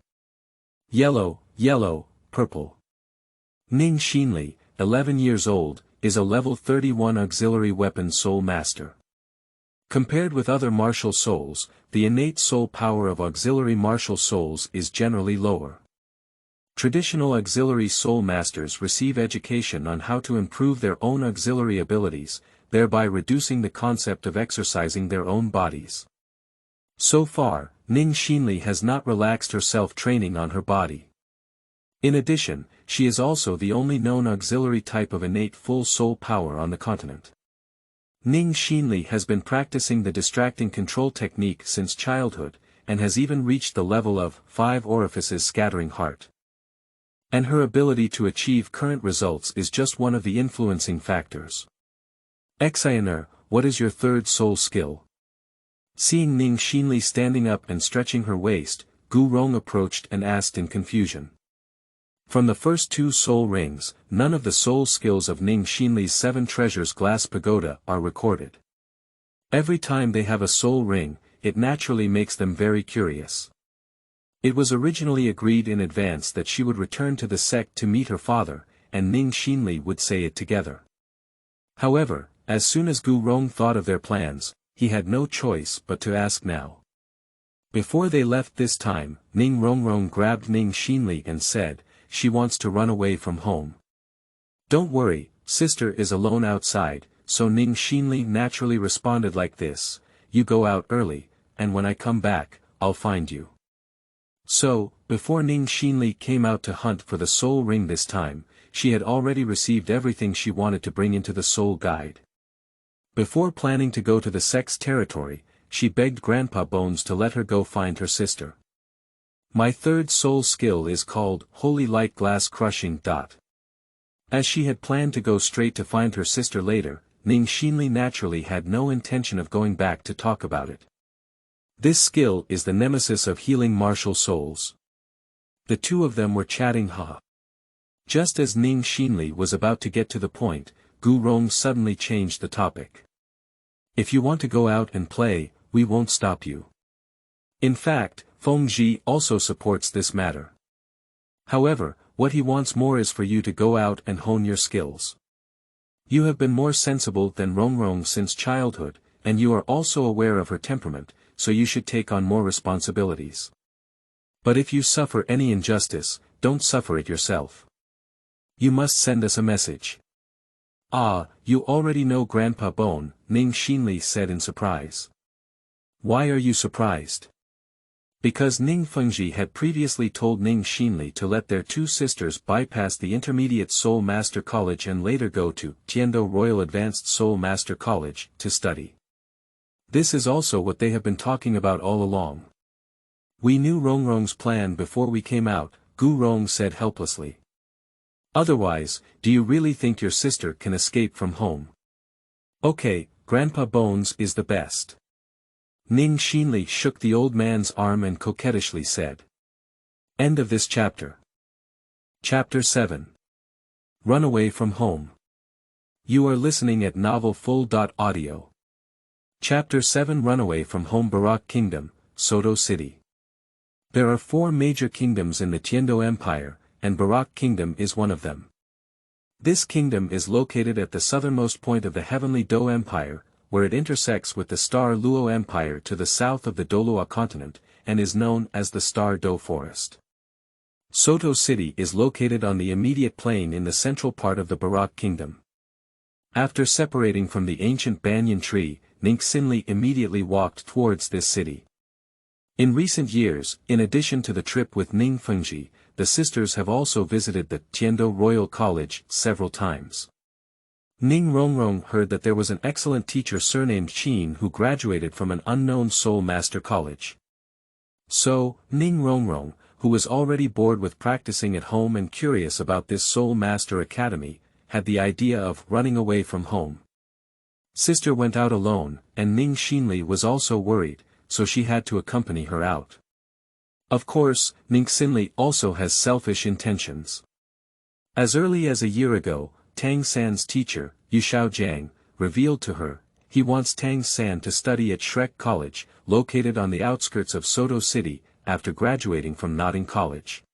Yellow, yellow, purple. Ming Xinli, 11 years old, is a level 31 auxiliary weapon soul master. Compared with other martial souls, the innate soul power of auxiliary martial souls is generally lower. Traditional auxiliary soul masters receive education on how to improve their own auxiliary abilities, thereby reducing the concept of exercising their own bodies. So far, Ming Xinli has not relaxed her self-training on her body. In addition, she is also the only known auxiliary type of innate full soul power on the continent. Ming Xinli has been practicing the distracting control technique since childhood, and has even reached the level of 5 orifices scattering heart. And her ability to achieve current results is just one of the influencing factors. Xinhan, what is your 3rd soul skill? Seeing Ming Xinli standing up and stretching her waist, Gu Rong approached and asked in confusion. From the first 2 soul rings, none of the soul skills of Ming Xinli's 7 treasures glass pagoda are recorded. Every time they have a soul ring, it naturally makes them very curious. It was originally agreed in advance that she would return to the sect to meet her father, and Ming Xinli would say it together. However, as soon as Gu Rong thought of their plans, he had no choice but to ask now. Before they left this time, Ming Rongrong grabbed Ming Xinli and said, she wants to run away from home. Don't worry, sister is alone outside, so Ming Xinli naturally responded like this, you go out early, and when I come back, I'll find you. So, before Ming Xinli came out to hunt for the soul ring this time, she had already received everything she wanted to bring into the soul guide. Before planning to go to the sect's territory, she begged Grandpa Bones to let her go find her sister. My third soul skill is called Holy Light Glass Crushing. As she had planned to go straight to find her sister later, Ming Xinli naturally had no intention of going back to talk about it. This skill is the nemesis of healing martial souls. The two of them were chatting Just as Ming Xinli was about to get to the point, Gu Rong suddenly changed the topic. If you want to go out and play, we won't stop you. In fact, Feng Ji also supports this matter. However, what he wants more is for you to go out and hone your skills. You have been more sensible than Rongrong since childhood, and you are also aware of her temperament, so you should take on more responsibilities. But if you suffer any injustice, don't suffer it yourself. You must send us a message. Ah, you already know Grandpa Bone, Ming Xinli said in surprise. Why are you surprised? Because Ning Fengji had previously told Ming Xinli to let their two sisters bypass the Intermediate Soul Master College and later go to Tiando Royal Advanced Soul Master College to study. This is also what they have been talking about all along. We knew Rongrong's plan before we came out, Gu Rong said helplessly. Otherwise, do you really think your sister can escape from home? Okay, Grandpa Bones is the best. Ming Xinli shook the old man's arm and coquettishly said. End of this chapter. Chapter 7. Runaway from Home. You are listening at novelfull.audio. Chapter 7 Runaway from Home. Barak Kingdom, Soto City. There are 4 major kingdoms in the Tiando Empire, and Barak Kingdom is one of them. This kingdom is located at the southernmost point of the Heavenly Do Empire, where it intersects with the Star Luo Empire to the south of the Douluo continent, and is known as the Star Do Forest. Soto City is located on the immediate plain in the central part of the Barak Kingdom. After separating from the ancient banyan tree, Ning Xinli immediately walked towards this city. In recent years, in addition to the trip with Ning Fengji, the sisters have also visited the Tiando Royal College several times. Ning Rongrong heard that there was an excellent teacher surnamed Qin who graduated from an unknown Soul Master College. So, Ning Rongrong, who was already bored with practicing at home and curious about this Soul Master Academy, had the idea of running away from home. Sister went out alone, and Ming Xinli was also worried, so she had to accompany her out. Of course, Ming Xinli also has selfish intentions. As early as a year ago, Tang San's teacher, Yu Shaojiang, revealed to her, he wants Tang San to study at Shrek College, located on the outskirts of Soto City, after graduating from Notting College.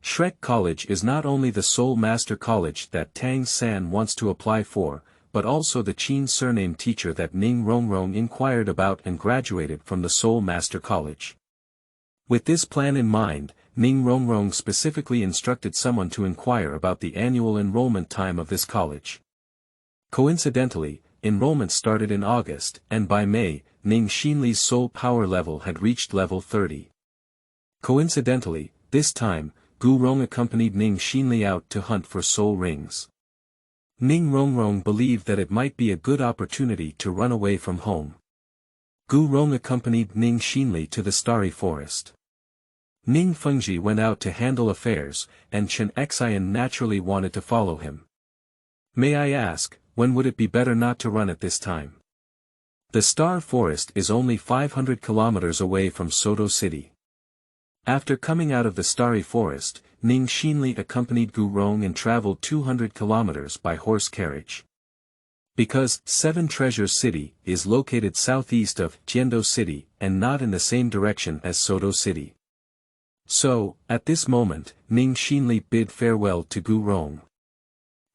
Shrek College is not only the Soul Master College that Tang San wants to apply for, but also the Qin surname teacher that Ning Rongrong inquired about and graduated from the Soul Master College. With this plan in mind, Ning Rongrong specifically instructed someone to inquire about the annual enrollment time of this college. Coincidentally, enrollment started in August, and by May, Ning Xinli's soul power level had reached level 30. Coincidentally, this time, Gu Rong accompanied Ning Xinli out to hunt for soul rings. Ning Rongrong believed that it might be a good opportunity to run away from home. Gu Rong accompanied Ning Xinli to the Starry Forest. Ning Fengji went out to handle affairs, and Chen Xian naturally wanted to follow him. May I ask, when would it be better not to run at this time? The Star Forest is only 500 kilometers away from Soto City. After coming out of the Starry Forest, Ning Xinli accompanied Gu Rong and traveled 200 kilometers by horse carriage. Because Seven Treasures City is located southeast of Tiando City and not in the same direction as Soto City. So, at this moment, Ning Xinli bid farewell to Gu Rong.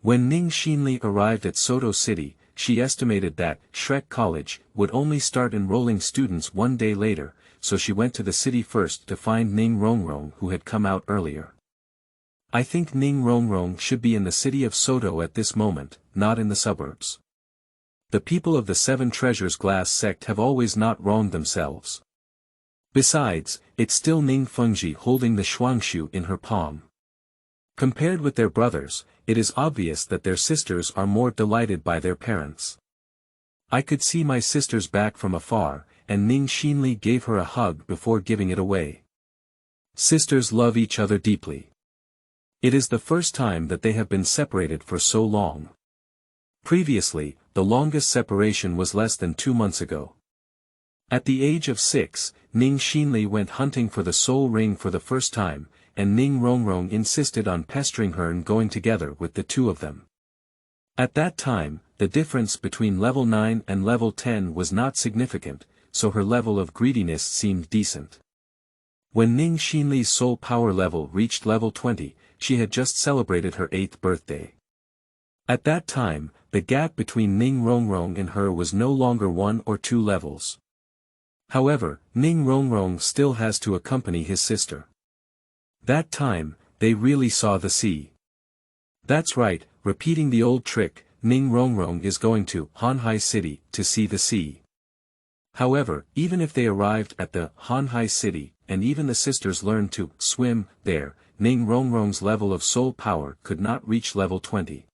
When Ning Xinli arrived at Soto City, she estimated that Shrek College would only start enrolling students one day later, so she went to the city first to find Ning Rongrong who had come out earlier. I think Ning Rongrong should be in the city of Soto at this moment, not in the suburbs. The people of the Seven Treasures Glass sect have always not wronged themselves. Besides, it's still Ning Fengji holding the Shuangshu in her palm. Compared with their brothers, it is obvious that their sisters are more delighted by their parents. I could see my sister's back from afar, and Ning Xinli gave her a hug before giving it away. Sisters love each other deeply. It is the first time that they have been separated for so long. Previously, the longest separation was less than 2 months ago. At the age of 6, Ning Xinli went hunting for the soul ring for the first time, and Ning Rongrong insisted on pestering her and going together with the two of them. At that time, the difference between level 9 and level 10 was not significant, so her level of greediness seemed decent. When Ning Xinli's soul power level reached level 20, she had just celebrated her 8th birthday. At that time, the gap between Ning Rongrong and her was no longer 1 or 2 levels. However, Ning Rongrong still has to accompany his sister. That time, they really saw the sea. That's right, repeating the old trick, Ning Rongrong is going to Hanhai City to see the sea. However, even if they arrived at the Hanhai City, and even the sisters learned to swim there, Ning Rongrong's level of soul power could not reach level 20.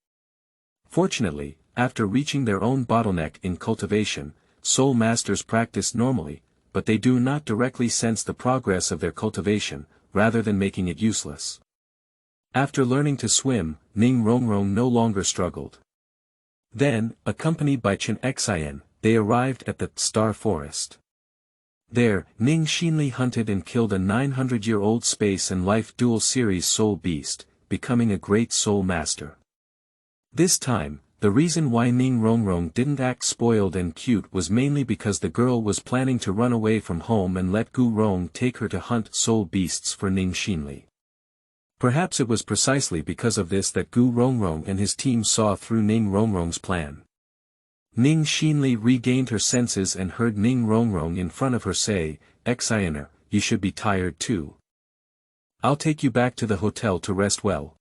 Fortunately, after reaching their own bottleneck in cultivation, soul masters practice normally, but they do not directly sense the progress of their cultivation, rather than making it useless. After learning to swim, Ning Rongrong no longer struggled. Then, accompanied by Xinhan, they arrived at the Star Forest. There, Ning Xinli hunted and killed a 900-year-old space and life dual series soul beast, becoming a great soul master. This time, the reason why Ning Rongrong didn't act spoiled and cute was mainly because the girl was planning to run away from home and let Gu Rong take her to hunt soul beasts for Ning Xinli. Perhaps it was precisely because of this that Gu Rongrong and his team saw through Ning Rongrong's plan. Ning Xinli regained her senses and heard Ning Rongrong in front of her say, "Xiner, you should be tired too. I'll take you back to the hotel to rest well."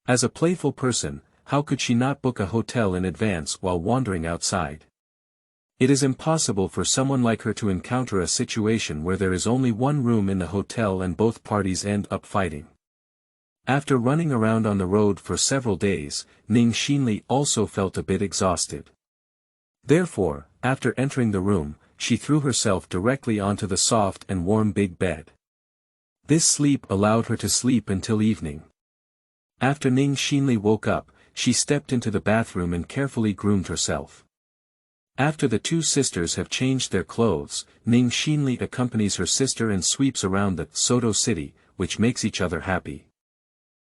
As a playful person, how could she not book a hotel in advance while wandering outside? It is impossible for someone like her to encounter a situation where there is only one room in the hotel and both parties end up fighting. After running around on the road for several days, Ning Xinli also felt a bit exhausted. Therefore, after entering the room, she threw herself directly onto the soft and warm big bed. This sleep allowed her to sleep until evening. After Ning Xinli woke up, she stepped into the bathroom and carefully groomed herself. After the two sisters have changed their clothes, Ning Xinli accompanies her sister and sweeps around the Soto City, which makes each other happy.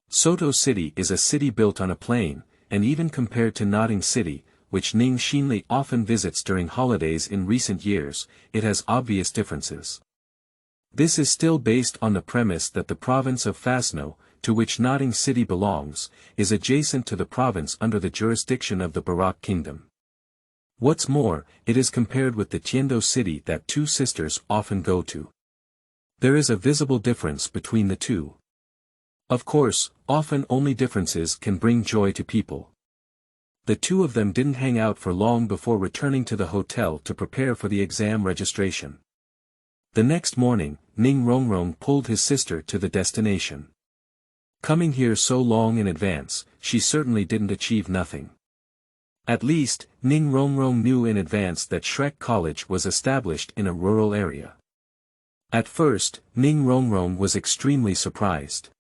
Soto City is a city built on a plain, and even compared to Nodding City, which Ning Xinli often visits during holidays in recent years, it has obvious differences. This is still based on the premise that the province of Fasno, to which Nodding City belongs, is adjacent to the province under the jurisdiction of the Barak Kingdom. What's more, it is compared with the Tiendo City that two sisters often go to. There is a visible difference between the two. Of course, often only differences can bring joy to people. The two of them didn't hang out for long before returning to the hotel to prepare for the exam registration. The next morning, Ning Rongrong pulled his sister to the destination. Coming here so long in advance, she certainly didn't achieve nothing. At least, Ning Rongrong knew in advance that Shrek College was established in a rural area. At first, Ning Rongrong was extremely surprised.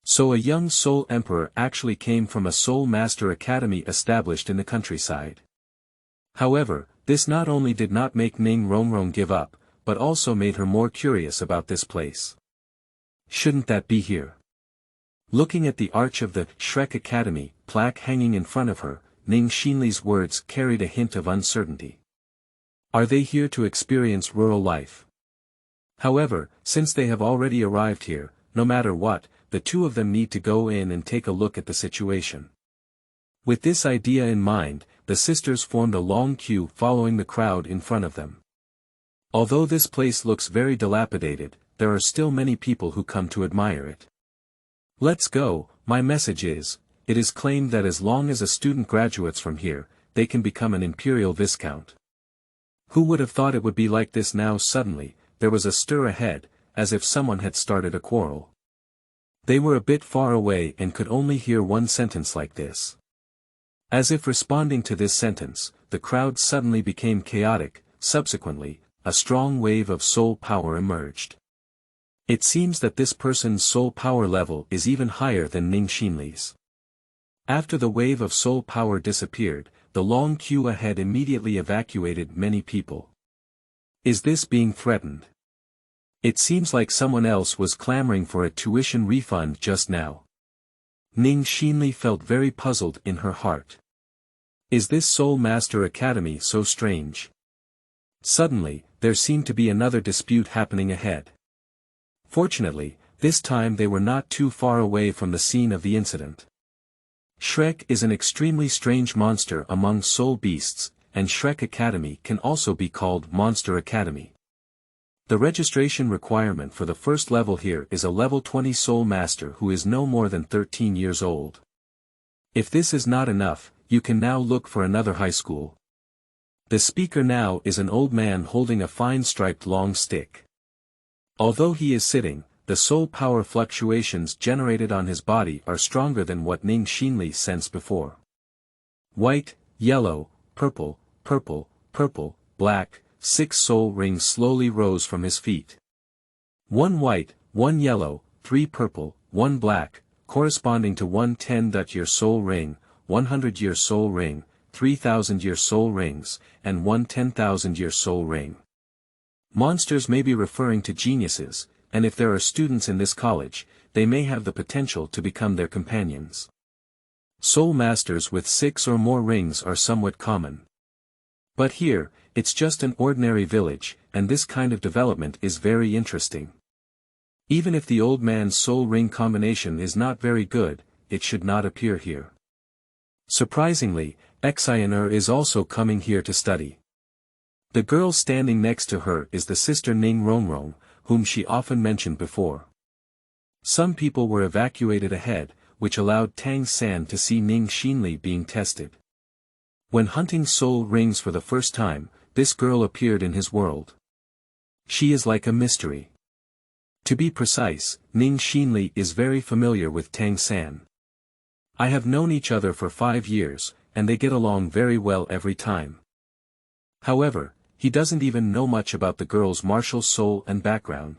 So a young soul emperor actually came from a soul master academy established in the countryside. However, this not only did not make Ning Rongrong give up, but also made her more curious about this place. Shouldn't that be here? Looking at the arch of the Shrek Academy plaque hanging in front of her, Ning Xinli's words carried a hint of uncertainty. Are they here to experience rural life? However, since they have already arrived here, no matter what, the two of them need to go in and take a look at the situation. With this idea in mind, the sisters formed a long queue following the crowd in front of them. Although this place looks very dilapidated, there are still many people who come to admire it. Let's go. My message is, it is claimed that as long as a student graduates from here, they can become an imperial viscount. Who would have thought it would be like this now? Suddenly, there was a stir ahead, as if someone had started a quarrel. They were a bit far away and could only hear one sentence like this. As if responding to this sentence, the crowd suddenly became chaotic. Subsequently, a strong wave of soul power emerged. It seems that this person's soul power level is even higher than Ning Xinli's. After the wave of soul power disappeared, the long queue ahead immediately evacuated many people. Is this being threatened? It seems like someone else was clamoring for a tuition refund just now. Ning Xinli felt very puzzled in her heart. Is this Soul Master Academy so strange? Suddenly, there seemed to be another dispute happening ahead. Fortunately, this time they were not too far away from the scene of the incident. Shrek is an extremely strange monster among soul beasts, and Shrek Academy can also be called Monster Academy. The registration requirement for the first level here is a level 20 Soul Master who is no more than 13 years old. If this is not enough, you can now look for another high school. The speaker now is an old man holding a fine striped long stick. Although he is sitting, the soul power fluctuations generated on his body are stronger than what Ning Xinli sensed before. White, yellow, purple, purple, purple, black, 6 soul rings slowly rose from his feet. 1 white, 1 yellow, 3 purple, 1 black, corresponding to 110-year soul ring, 100-year soul ring, 3,000-year soul rings, and 1 10,000-year soul ring. Monsters may be referring to geniuses, and if there are students in this college, they may have the potential to become their companions. Soul masters with 6 or more rings are somewhat common. But here, it's just an ordinary village, and this kind of development is very interesting. Even if the old man's soul ring combination is not very good, it should not appear here. Surprisingly, Xinhan is also coming here to study. The girl standing next to her is the sister Ning Rongrong, whom she often mentioned before. Some people were evacuated ahead, which allowed Tang San to see Ning Xinli being tested. When hunting soul rings for the first time, this girl appeared in his world. She is like a mystery. To be precise, Ning Xinli is very familiar with Tang San. I have known each other for 5 years, and they get along very well every time. However, he doesn't even know much about the girl's martial soul and background.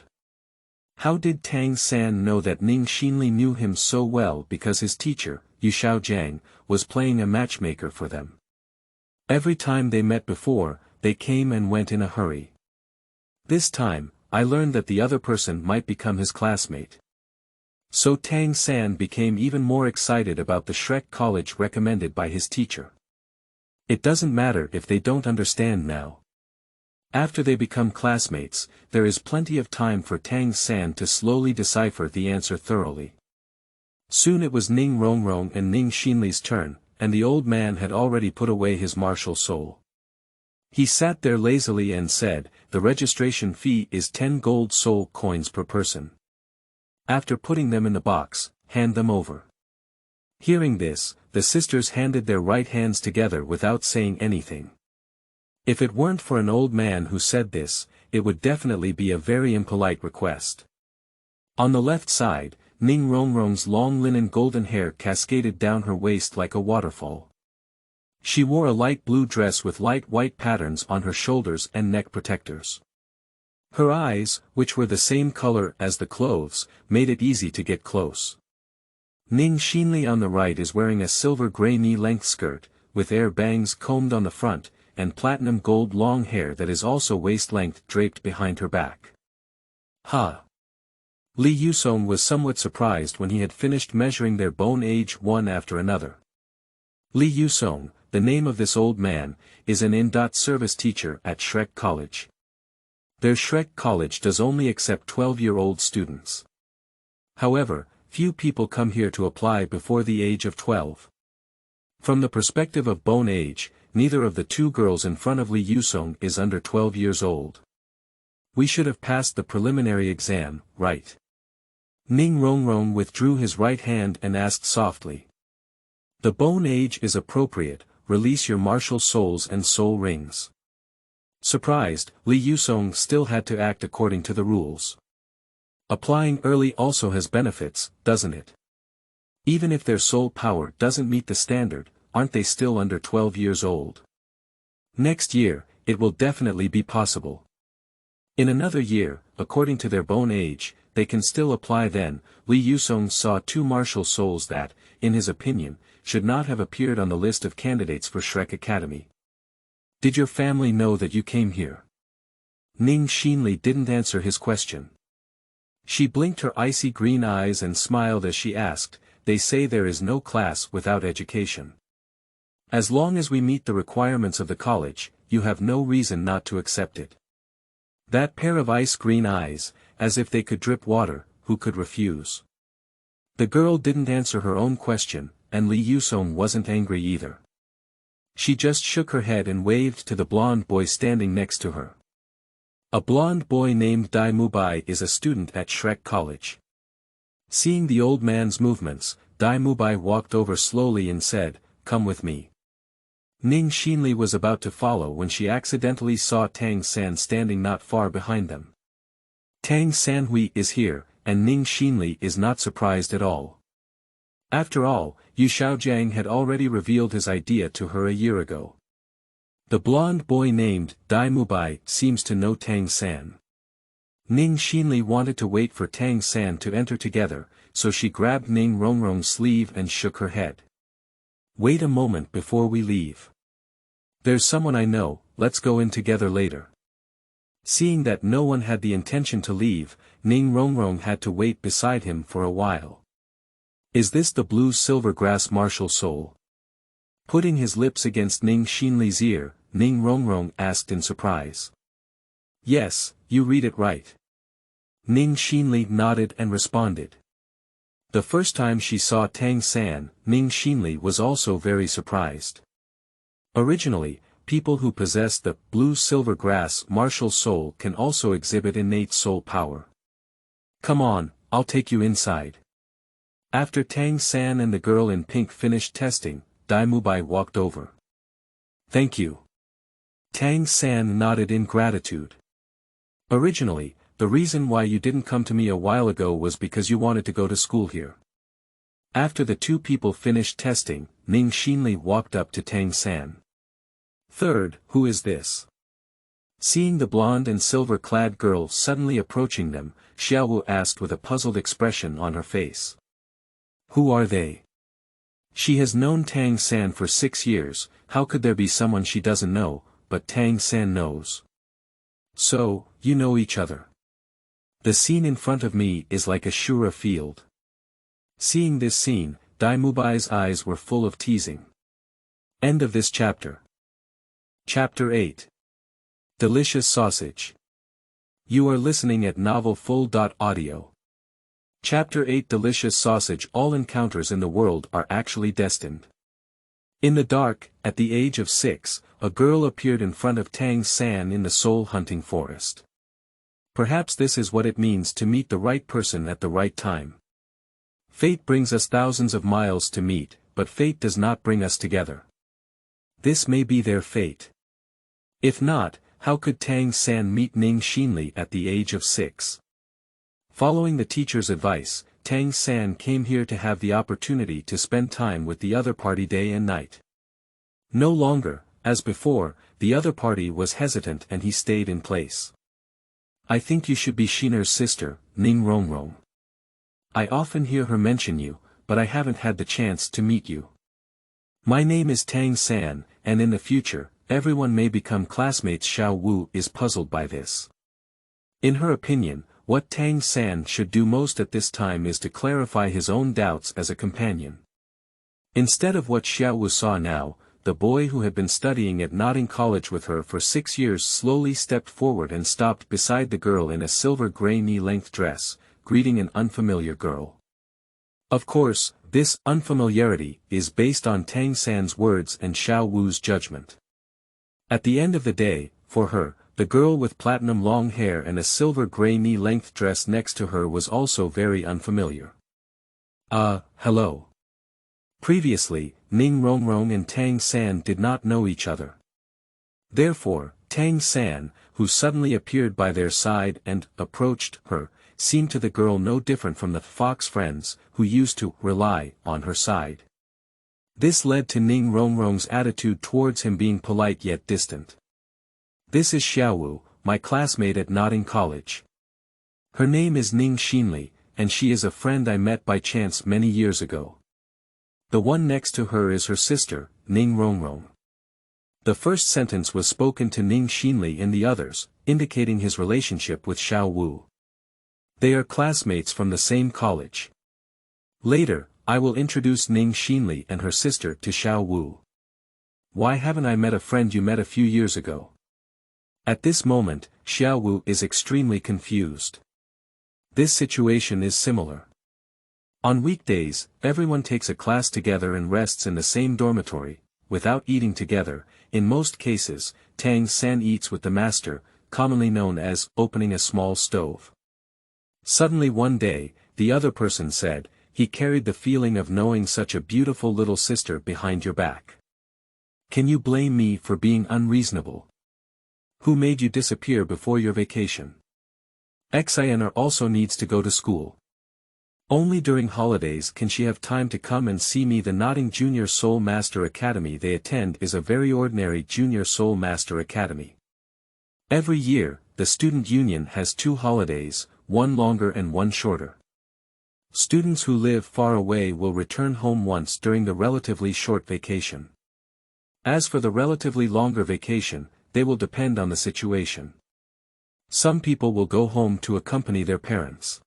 How did Tang San know that Ning Xinli knew him so well? Because his teacher, Yu Shaojiang, was playing a matchmaker for them. Every time they met before, they came and went in a hurry. This time, I learned that the other person might become his classmate. So Tang San became even more excited about the Shrek College recommended by his teacher. It doesn't matter if they don't understand now. After they become classmates, there is plenty of time for Tang San to slowly decipher the answer thoroughly. Soon it was Ning Rongrong and Ning Xinli's turn, and the old man had already put away his martial soul. He sat there lazily and said, "The registration fee is 10 gold soul coins per person. After putting them in the box, hand them over." Hearing this, the sisters handed their right hands together without saying anything. If it weren't for an old man who said this, it would definitely be a very impolite request. On the left side, Ning Rongrong's long linen golden hair cascaded down her waist like a waterfall. She wore a light blue dress with light white patterns on her shoulders and neck protectors. Her eyes, which were the same color as the clothes, made it easy to get close. Ning Xinli on the right is wearing a silver gray knee-length skirt, with air bangs combed on the front, and platinum gold long hair that is also waist-length draped behind her back. Ha! Li Yusong was somewhat surprised when he had finished measuring their bone age one after another. Li Yusong, the name of this old man, is an in-service teacher at Shrek College. Their Shrek College does only accept 12-year-old students. However, few people come here to apply before the age of 12. From the perspective of bone age, neither of the two girls in front of Li Yusong is under 12 years old. We should have passed the preliminary exam, right? Ning Rongrong withdrew his right hand and asked softly. The bone age is appropriate, release your martial souls and soul rings. Surprised, Li Yusong still had to act according to the rules. Applying early also has benefits, doesn't it? Even if their soul power doesn't meet the standard, aren't they still under 12 years old? Next year, it will definitely be possible. In another year, according to their bone age, they can still apply then. Li Yusong saw two martial souls that, in his opinion, should not have appeared on the list of candidates for Shrek Academy. Did your family know that you came here? Ning Xinli didn't answer his question. She blinked her icy green eyes and smiled as she asked, they say there is no class without education. As long as we meet the requirements of the college, you have no reason not to accept it. That pair of ice green eyes, as if they could drip water, who could refuse? The girl didn't answer her own question, and Li Yusong wasn't angry either. She just shook her head and waved to the blonde boy standing next to her. A blonde boy named Dai Mubai is a student at Shrek College. Seeing the old man's movements, Dai Mubai walked over slowly and said, "Come with me." Ning Xinli was about to follow when she accidentally saw Tang San standing not far behind them. Tang Sanhui is here, and Ning Xinli is not surprised at all. After all, Yu Xiaojiang had already revealed his idea to her a year ago. The blonde boy named Dai Mubai seems to know Tang San. Ning Xinli wanted to wait for Tang San to enter together, so she grabbed Ning Rongrong's sleeve and shook her head. "Wait a moment before we leave. There's someone I know, let's go in together later." Seeing that no one had the intention to leave, Ning Rongrong had to wait beside him for a while. "Is this the blue silver grass martial soul?" Putting his lips against Ning Xinli's ear, Ning Rongrong asked in surprise. "Yes, you read it right." Ning Xinli nodded and responded. The first time she saw Tang San, Ning Xinli was also very surprised. Originally, people who possess the blue-silver grass martial soul can also exhibit innate soul power. "Come on, I'll take you inside." After Tang San and the girl in pink finished testing, Dai Mubai walked over. "Thank you." Tang San nodded in gratitude. "Originally, the reason why you didn't come to me a while ago was because you wanted to go to school here." After the two people finished testing, Ning Xinli walked up to Tang San. "Third, who is this?" Seeing the blonde and silver-clad girl suddenly approaching them, Xiaowu asked with a puzzled expression on her face. "Who are they?" She has known Tang San for 6 years, how could there be someone she doesn't know, but Tang San knows. "So, you know each other. The scene in front of me is like a Shura field." Seeing this scene, Dai Mubai's eyes were full of teasing. End of this chapter. Chapter 8. Delicious Sausage. You are listening at novelfull.audio. Chapter 8. Delicious Sausage. All encounters in the world are actually destined. In the dark, at the age of 6, a girl appeared in front of Tang San in the soul-hunting forest. Perhaps this is what it means to meet the right person at the right time. Fate brings us thousands of miles to meet, but fate does not bring us together. This may be their fate. If not, how could Tang San meet Ning Xinli at the age of 6? Following the teacher's advice, Tang San came here to have the opportunity to spend time with the other party day and night. No longer, as before, the other party was hesitant and he stayed in place. "I think you should be Xin'er's sister, Ning Rongrong. I often hear her mention you, but I haven't had the chance to meet you. My name is Tang San, and in the future, everyone may become classmates." Xiao Wu is puzzled by this. In her opinion, what Tang San should do most at this time is to clarify his own doubts as a companion. Instead of what Xiao Wu saw now, the boy who had been studying at Notting College with her for 6 years slowly stepped forward and stopped beside the girl in a silver-gray knee-length dress, greeting an unfamiliar girl. Of course, this unfamiliarity is based on Tang San's words and Xiao Wu's judgment. At the end of the day, for her, the girl with platinum long hair and a silver-gray knee-length dress next to her was also very unfamiliar. Hello. Previously, Ning Rongrong and Tang San did not know each other. Therefore, Tang San, who suddenly appeared by their side and approached her, seemed to the girl no different from the fox friends, who used to rely on her side. This led to Ning Rongrong's attitude towards him being polite yet distant. "This is Xiao Wu, my classmate at Notting College. Her name is Ning Xinli, and she is a friend I met by chance many years ago. The one next to her is her sister, Ning Rongrong. The first sentence was spoken to Ning Xinli in the others, indicating his relationship with Xiao Wu. They are classmates from the same college. Later, I will introduce Ning Xinli and her sister to Xiao Wu. Why haven't I met a friend you met a few years ago? At this moment, Xiao Wu is extremely confused. This situation is similar. On weekdays, everyone takes a class together and rests in the same dormitory, without eating together. In most cases, Tang San eats with the master, commonly known as opening a small stove. Suddenly one day, the other person said, he carried the feeling of knowing such a beautiful little sister behind your back. Can you blame me for being unreasonable? Who made you disappear before your vacation? Xinhan also needs to go to school. Only during holidays can she have time to come and see me. The Notting Junior Soul Master Academy they attend is a very ordinary Junior Soul Master Academy. Every year, the student union has 2 holidays, one longer and one shorter. Students who live far away will return home once during the relatively short vacation. As for the relatively longer vacation, they will depend on the situation. Some people will go home to accompany their parents.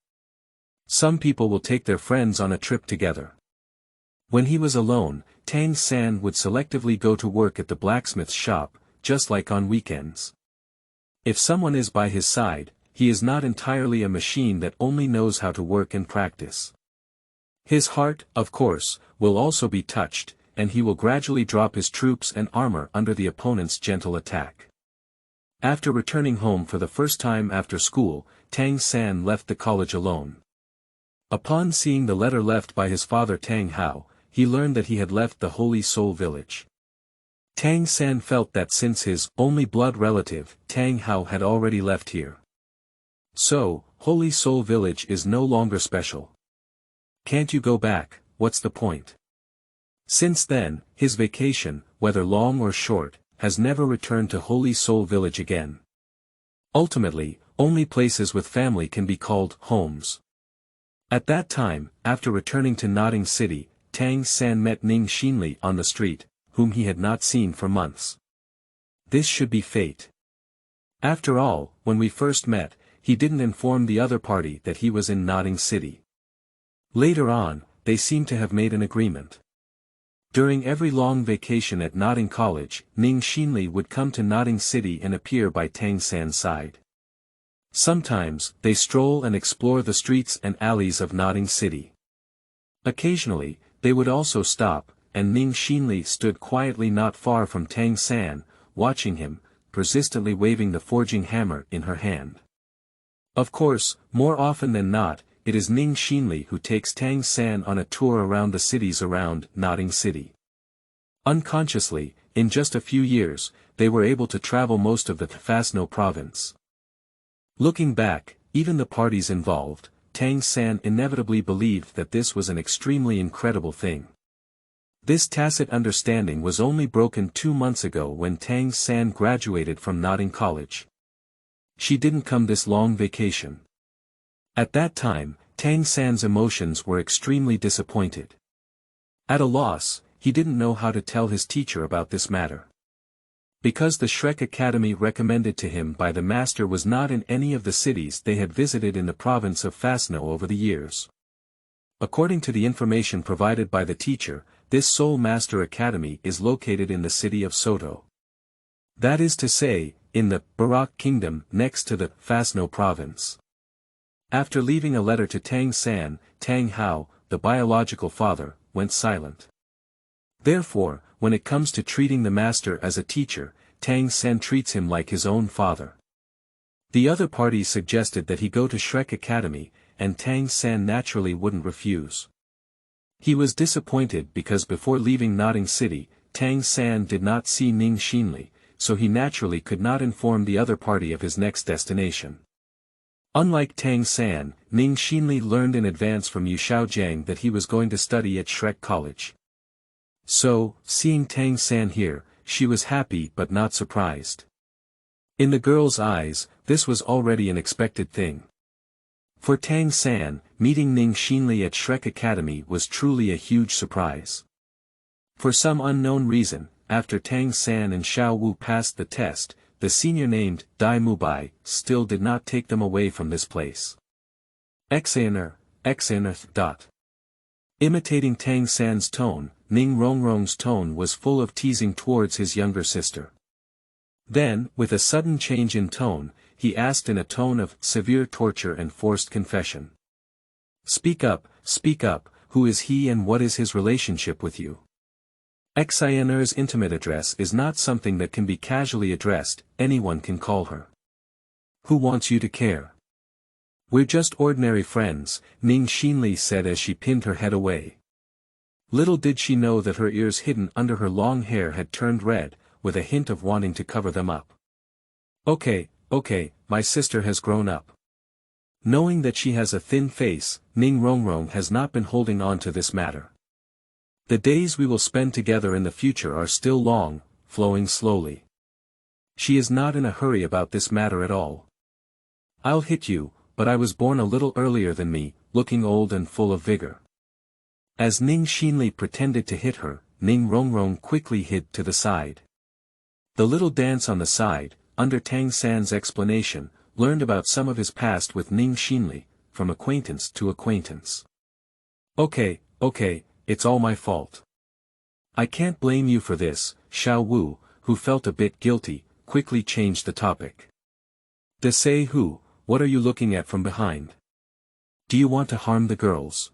Some people will take their friends on a trip together. When he was alone, Tang San would selectively go to work at the blacksmith's shop, just like on weekends. If someone is by his side, he is not entirely a machine that only knows how to work and practice. His heart, of course, will also be touched, and he will gradually drop his troops and armor under the opponent's gentle attack. After returning home for the first time after school, Tang San left the college alone. Upon seeing the letter left by his father Tang Hao, he learned that he had left the Holy Soul Village. Tang San felt that since his only blood relative, Tang Hao, had already left here. So, Holy Soul Village is no longer special. Can't you go back? What's the point? Since then, his vacation, whether long or short, has never returned to Holy Soul Village again. Ultimately, only places with family can be called homes. At that time, after returning to Notting City, Tang San met Ning Xinli on the street, whom he had not seen for months. This should be fate. After all, when we first met, he didn't inform the other party that he was in Notting City. Later on, they seem to have made an agreement. During every long vacation at Notting College, Ning Xinli would come to Notting City and appear by Tang San's side. Sometimes, they stroll and explore the streets and alleys of Notting City. Occasionally, they would also stop, and Ning Xinli stood quietly not far from Tang San, watching him, persistently waving the forging hammer in her hand. Of course, more often than not, it is Ning Xinli who takes Tang San on a tour around the cities around Notting City. Unconsciously, in just a few years, they were able to travel most of the Fasno province. Looking back, even the parties involved, Tang San inevitably believed that this was an extremely incredible thing. This tacit understanding was only broken 2 months ago when Tang San graduated from Notting College. She didn't come this long vacation. At that time, Tang San's emotions were extremely disappointed. At a loss, he didn't know how to tell his teacher about this matter. Because the Shrek Academy recommended to him by the master was not in any of the cities they had visited in the province of Fasno over the years. According to the information provided by the teacher, this Soul Master Academy is located in the city of Soto. That is to say, in the Barak Kingdom next to the Fasno province. After leaving a letter to Tang San, Tang Hao, the biological father, went silent. Therefore, when it comes to treating the master as a teacher, Tang San treats him like his own father. The other parties suggested that he go to Shrek Academy, and Tang San naturally wouldn't refuse. He was disappointed because before leaving Notting City, Tang San did not see Ning Xinli, so he naturally could not inform the other party of his next destination. Unlike Tang San, Ning Xinli learned in advance from Yu Shaojiang that he was going to study at Shrek College. So, seeing Tang San here, she was happy but not surprised. In the girl's eyes, this was already an expected thing. For Tang San, meeting Ning Xinli at Shrek Academy was truly a huge surprise. For some unknown reason, after Tang San and Xiao Wu passed the test, the senior named Dai Mubai still did not take them away from this place. Xaner. Imitating Tang San's tone, Ning Rongrong's tone was full of teasing towards his younger sister. Then, with a sudden change in tone, he asked in a tone of severe torture and forced confession. Speak up, who is he and what is his relationship with you? Xinr's intimate address is not something that can be casually addressed, anyone can call her. Who wants you to care? We're just ordinary friends, Ning Xinli said as she pinned her head away. Little did she know that her ears hidden under her long hair had turned red, with a hint of wanting to cover them up. Okay, my sister has grown up. Knowing that she has a thin face, Ning Rongrong has not been holding on to this matter. The days we will spend together in the future are still long, flowing slowly. She is not in a hurry about this matter at all. I'll hit you, but I was born a little earlier than me, looking old and full of vigor. As Ning Xinli pretended to hit her, Ning Rongrong quickly hid to the side. The little dance on the side, under Tang San's explanation, learned about some of his past with Ning Xinli, from acquaintance to acquaintance. Okay, it's all my fault. I can't blame you for this, Xiao Wu, who felt a bit guilty, quickly changed the topic. Say who, what are you looking at from behind? Do you want to harm the girls?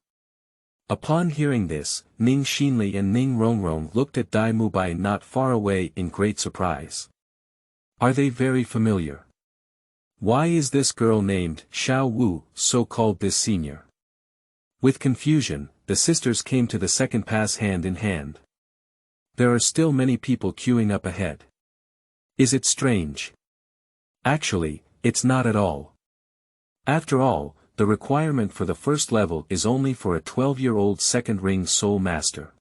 Upon hearing this, Ning Xinli and Ning Rongrong looked at Dai Mubai not far away in great surprise. Are they very familiar? Why is this girl named Xiao Wu so called this senior? With confusion, the sisters came to the second pass hand in hand. There are still many people queuing up ahead. Is it strange? Actually, it's not at all. After all, the requirement for the first level is only for a 12-year-old second ring soul master.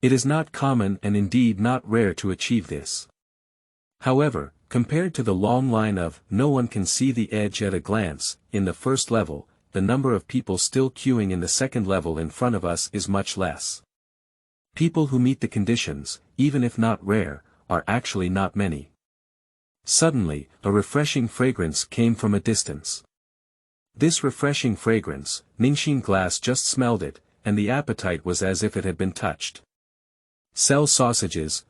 It is not common and indeed not rare to achieve this. However, compared to the long line of no one can see the edge at a glance in the first level, the number of people still queuing in the second level in front of us is much less. People who meet the conditions, even if not rare, are actually not many. Suddenly, a refreshing fragrance came from a distance. This refreshing fragrance, Ningxin Glass just smelled it, and the appetite was as if it had been touched. Sell sausages.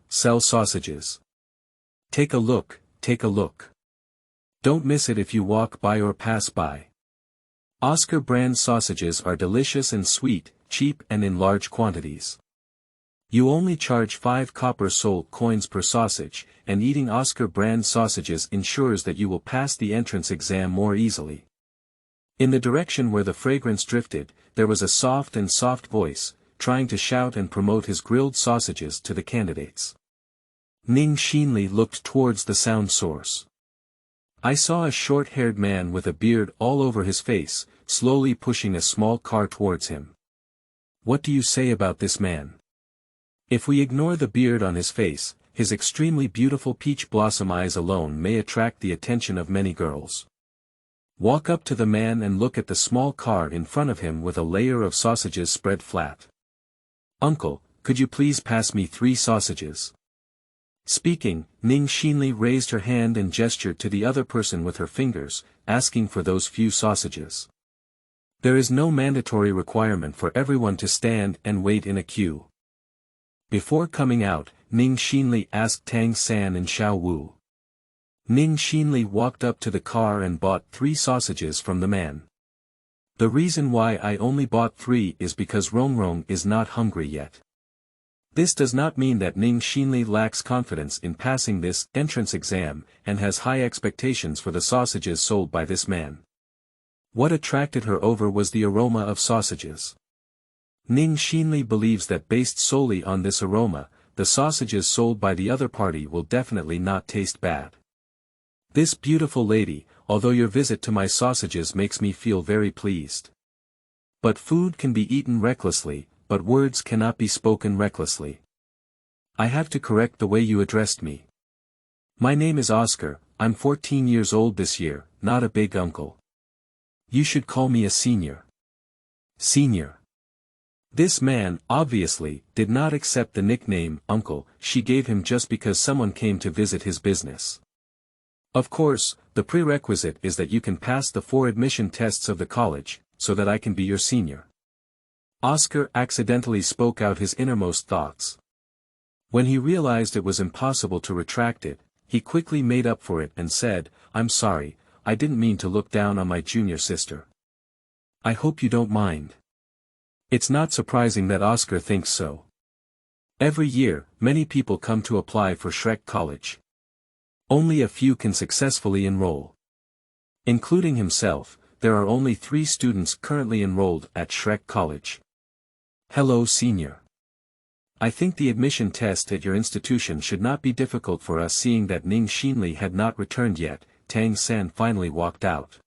Take a look. Don't miss it if you walk by or pass by. Oscar brand sausages are delicious and sweet, cheap and in large quantities. You only charge 5 copper soul coins per sausage, and eating Oscar brand sausages ensures that you will pass the entrance exam more easily. In the direction where the fragrance drifted, there was a soft voice, trying to shout and promote his grilled sausages to the candidates. Ning Xinli looked towards the sound source. I saw a short-haired man with a beard all over his face, slowly pushing a small car towards him. What do you say about this man? If we ignore the beard on his face, his extremely beautiful peach blossom eyes alone may attract the attention of many girls. Walk up to the man and look at the small car in front of him with a layer of sausages spread flat. Uncle, could you please pass me 3 sausages? Speaking, Ning Xinli raised her hand and gestured to the other person with her fingers, asking for those few sausages. There is no mandatory requirement for everyone to stand and wait in a queue. Before coming out, Ning Xinli asked Tang San and Xiao Wu. Ning Xinli walked up to the car and bought 3 sausages from the man. The reason why I only bought 3 is because Rongrong is not hungry yet. This does not mean that Ning Xinli lacks confidence in passing this entrance exam and has high expectations for the sausages sold by this man. What attracted her over was the aroma of sausages. Ning Xinli believes that based solely on this aroma, the sausages sold by the other party will definitely not taste bad. This beautiful lady, although your visit to my sausages makes me feel very pleased. But food can be eaten recklessly, but words cannot be spoken recklessly. I have to correct the way you addressed me. My name is Oscar, I'm 14 years old this year, not a big uncle. You should call me a senior. Senior. This man, obviously, did not accept the nickname uncle she gave him just because someone came to visit his business. Of course, the prerequisite is that you can pass the 4 admission tests of the college, so that I can be your senior. Oscar accidentally spoke out his innermost thoughts. When he realized it was impossible to retract it, he quickly made up for it and said, I'm sorry, I didn't mean to look down on my junior sister. I hope you don't mind. It's not surprising that Oscar thinks so. Every year, many people come to apply for Shrek College. Only a few can successfully enroll. Including himself, there are only 3 students currently enrolled at Shrek College. Hello senior. I think the admission test at your institution should not be difficult for us seeing that Ning Xinli had not returned yet. Tang San finally walked out.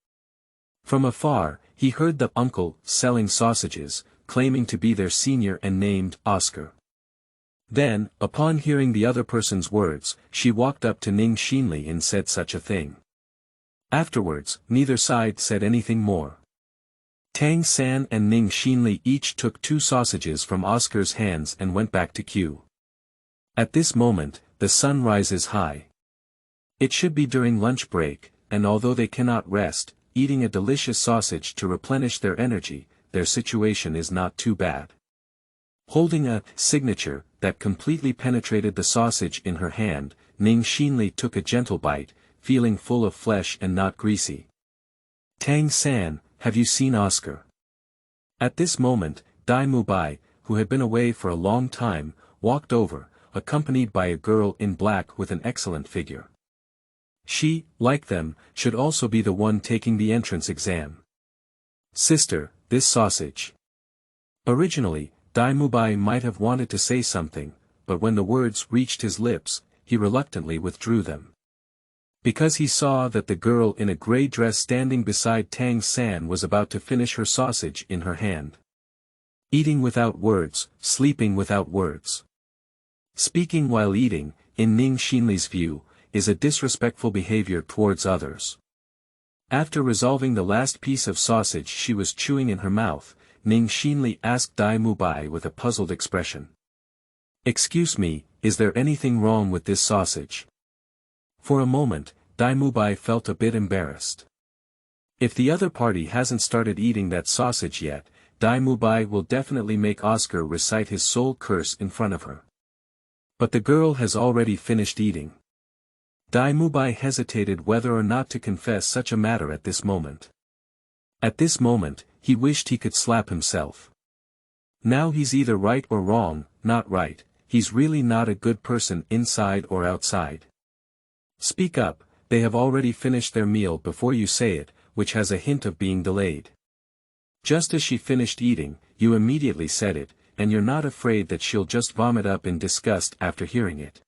From afar, he heard the uncle selling sausages, claiming to be their senior and named Oscar. Then, upon hearing the other person's words, she walked up to Ning Xinli and said such a thing. Afterwards, neither side said anything more. Tang San and Ning Xinli each took 2 sausages from Oscar's hands and went back to queue. At this moment, the sun rises high. It should be during lunch break, and although they cannot rest, eating a delicious sausage to replenish their energy, their situation is not too bad. Holding a signature that completely penetrated the sausage in her hand, Ning Xinli took a gentle bite, feeling full of flesh and not greasy. Tang San, have you seen Oscar? At this moment, Dai Mubai, who had been away for a long time, walked over, accompanied by a girl in black with an excellent figure. She, like them, should also be the one taking the entrance exam. Sister, this sausage. Originally, Dai Mubai might have wanted to say something, but when the words reached his lips, he reluctantly withdrew them. Because he saw that the girl in a grey dress standing beside Tang San was about to finish her sausage in her hand. Eating without words, sleeping without words. Speaking while eating, in Ning Xinli's view, is a disrespectful behavior towards others. After resolving the last piece of sausage she was chewing in her mouth, Ning Xinli asked Dai Mubai with a puzzled expression. Excuse me, is there anything wrong with this sausage? For a moment, Dai Mubai felt a bit embarrassed. If the other party hasn't started eating that sausage yet, Dai Mubai will definitely make Oscar recite his soul curse in front of her. But the girl has already finished eating. Dai Mubai hesitated whether or not to confess such a matter at this moment. At this moment, he wished he could slap himself. Now he's either right or wrong, not right, he's really not a good person inside or outside. Speak up, they have already finished their meal before you say it, which has a hint of being delayed. Just as she finished eating, you immediately said it, and you're not afraid that she'll just vomit up in disgust after hearing it.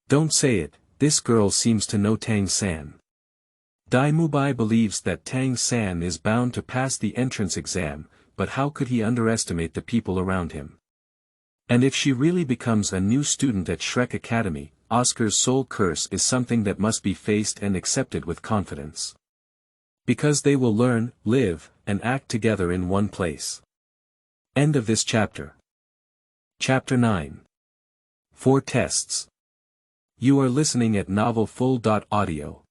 Don't say it, this girl seems to know Tang San. Dai Mubai believes that Tang San is bound to pass the entrance exam, but how could he underestimate the people around him? And if she really becomes a new student at Shrek Academy, Oscar's soul curse is something that must be faced and accepted with confidence. Because they will learn, live, and act together in one place. End of this chapter. Chapter 9. 4 Tests. You are listening at novelfull.audio.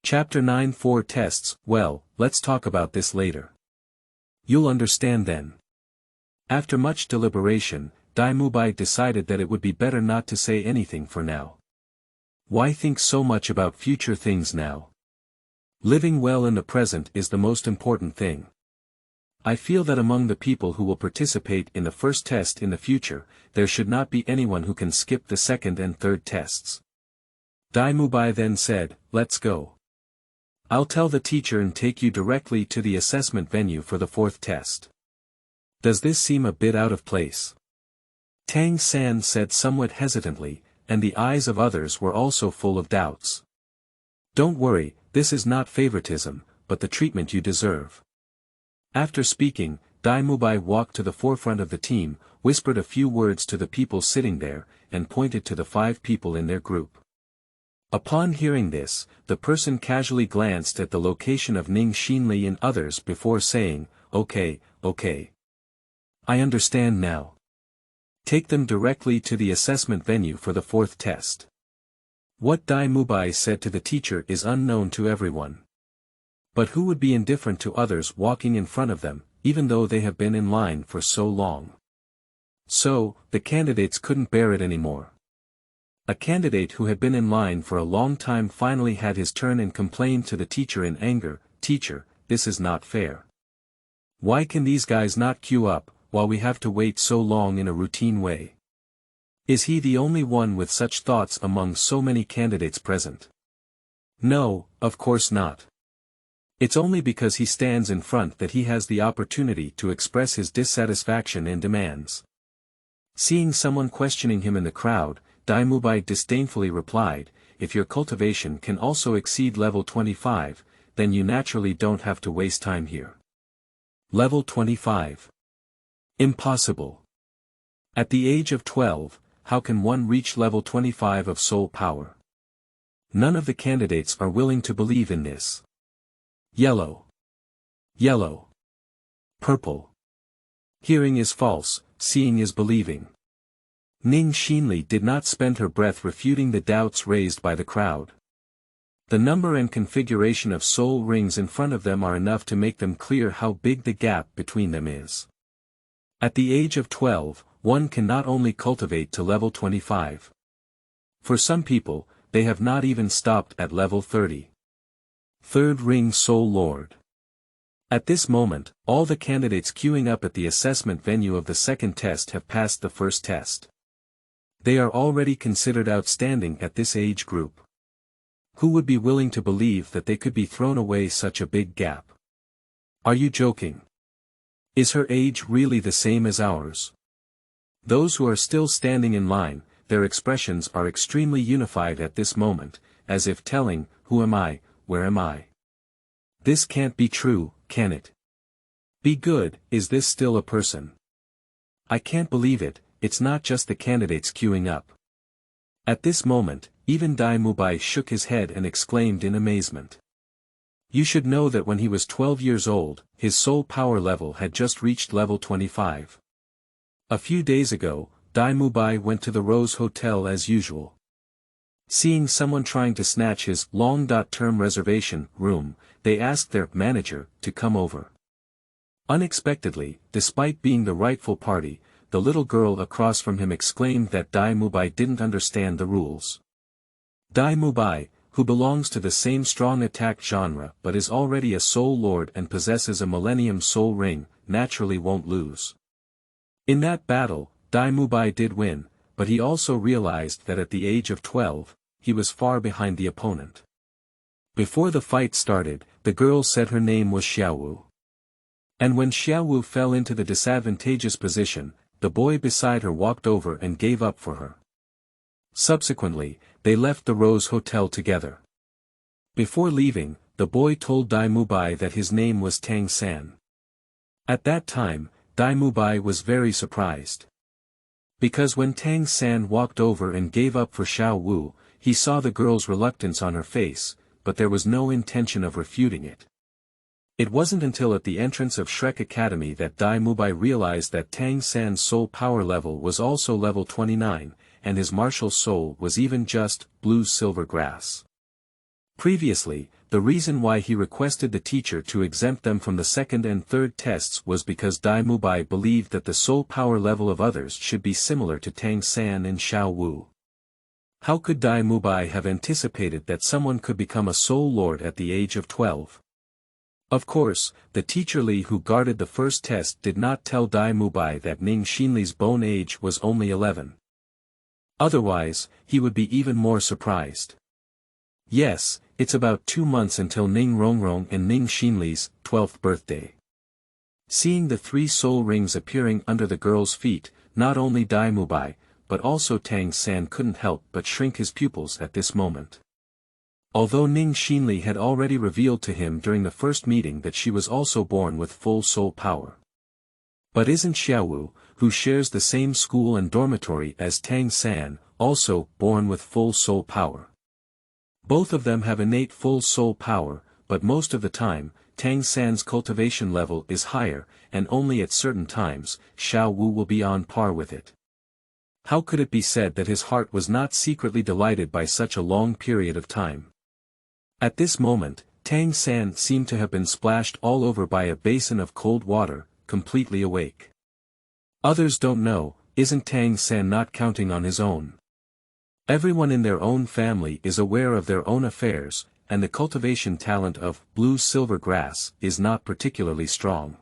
Chapter 9 4 Tests. Well, let's talk about this later. You'll understand then. After much deliberation, Dai Mubai decided that it would be better not to say anything for now. Why think so much about future things now? Living well in the present is the most important thing. I feel that among the people who will participate in the first test in the future, there should not be anyone who can skip the second and third tests. Dai Mubai then said, let's go. I'll tell the teacher and take you directly to the assessment venue for the 4th test. Does this seem a bit out of place? Tang San said somewhat hesitantly, and the eyes of others were also full of doubts. Don't worry, this is not favoritism, but the treatment you deserve. After speaking, Dai Mubai walked to the forefront of the team, whispered a few words to the people sitting there, and pointed to the 5 people in their group. Upon hearing this, the person casually glanced at the location of Ning Xinli and others before saying, "Okay, okay. I understand now. Take them directly to the assessment venue for the fourth test." What Dai Mubai said to the teacher is unknown to everyone. But who would be indifferent to others walking in front of them, even though they have been in line for so long? So, the candidates couldn't bear it anymore. A candidate who had been in line for a long time finally had his turn and complained to the teacher in anger, "Teacher, this is not fair. Why can these guys not queue up, while we have to wait so long in a routine way? Is he the only one with such thoughts among so many candidates present? No, of course not. It's only because he stands in front that he has the opportunity to express his dissatisfaction and demands." Seeing someone questioning him in the crowd, Dai Mubai disdainfully replied, "If your cultivation can also exceed level 25, then you naturally don't have to waste time here." Level 25. Impossible. At the age of 12, how can one reach level 25 of soul power? None of the candidates are willing to believe in this. Yellow. Yellow. Purple. Hearing is false, seeing is believing. Ning Xinli did not spend her breath refuting the doubts raised by the crowd. The number and configuration of soul rings in front of them are enough to make them clear how big the gap between them is. At the age of 12, one can not only cultivate to level 25. For some people, they have not even stopped at level 30. Third ring Soul Lord. At this moment, all the candidates queuing up at the assessment venue of the second test have passed the first test. They are already considered outstanding at this age group. Who would be willing to believe that they could be thrown away such a big gap? Are you joking? Is her age really the same as ours? Those who are still standing in line, their expressions are extremely unified at this moment, as if telling, "Who am I, where am I? This can't be true, can it? Be good, is this still a person? I can't believe it, it's not just the candidates queuing up." At this moment, even Dai Mubai shook his head and exclaimed in amazement. You should know that when he was 12 years old, his soul power level had just reached level 25. A few days ago, Dai Mubai went to the Rose Hotel as usual. Seeing someone trying to snatch his long-term reservation room, they asked their manager to come over. Unexpectedly, despite being the rightful party, the little girl across from him exclaimed that Dai Mubai didn't understand the rules. Dai Mubai, who belongs to the same strong attack genre but is already a soul lord and possesses a millennium soul ring, naturally won't lose. In that battle, Dai Mubai did win, but he also realized that at the age of 12, he was far behind the opponent. Before the fight started, the girl said her name was Xiaowu. And when Xiaowu fell into the disadvantageous position, the boy beside her walked over and gave up for her. Subsequently, they left the Rose Hotel together. Before leaving, the boy told Dai Mubai that his name was Tang San. At that time, Dai Mubai was very surprised. Because when Tang San walked over and gave up for Xiao Wu, he saw the girl's reluctance on her face, but there was no intention of refuting it. It wasn't until at the entrance of Shrek Academy that Dai Mubai realized that Tang San's soul power level was also level 29, and his martial soul was even just blue-silver grass. Previously, the reason why he requested the teacher to exempt them from the second and third tests was because Dai Mubai believed that the soul power level of others should be similar to Tang San and Xiao Wu. How could Dai Mubai have anticipated that someone could become a soul lord at the age of 12? Of course, the teacher Li who guarded the first test did not tell Dai Mubai that Ning Xinli's bone age was only 11. Otherwise, he would be even more surprised. Yes, it's about 2 months until Ning Rongrong and Ning Xinli's 12th birthday. Seeing the 3 soul rings appearing under the girl's feet, not only Dai Mubai, but also Tang San couldn't help but shrink his pupils at this moment. Although Ning Xinli had already revealed to him during the first meeting that she was also born with full soul power. But isn't Xiaowu, who shares the same school and dormitory as Tang San, also born with full soul power? Both of them have innate full soul power, but most of the time, Tang San's cultivation level is higher, and only at certain times, Xiao Wu will be on par with it. How could it be said that his heart was not secretly delighted by such a long period of time? At this moment, Tang San seemed to have been splashed all over by a basin of cold water, completely awake. Others don't know, isn't Tang San not counting on his own? Everyone in their own family is aware of their own affairs, and the cultivation talent of blue-silver grass is not particularly strong.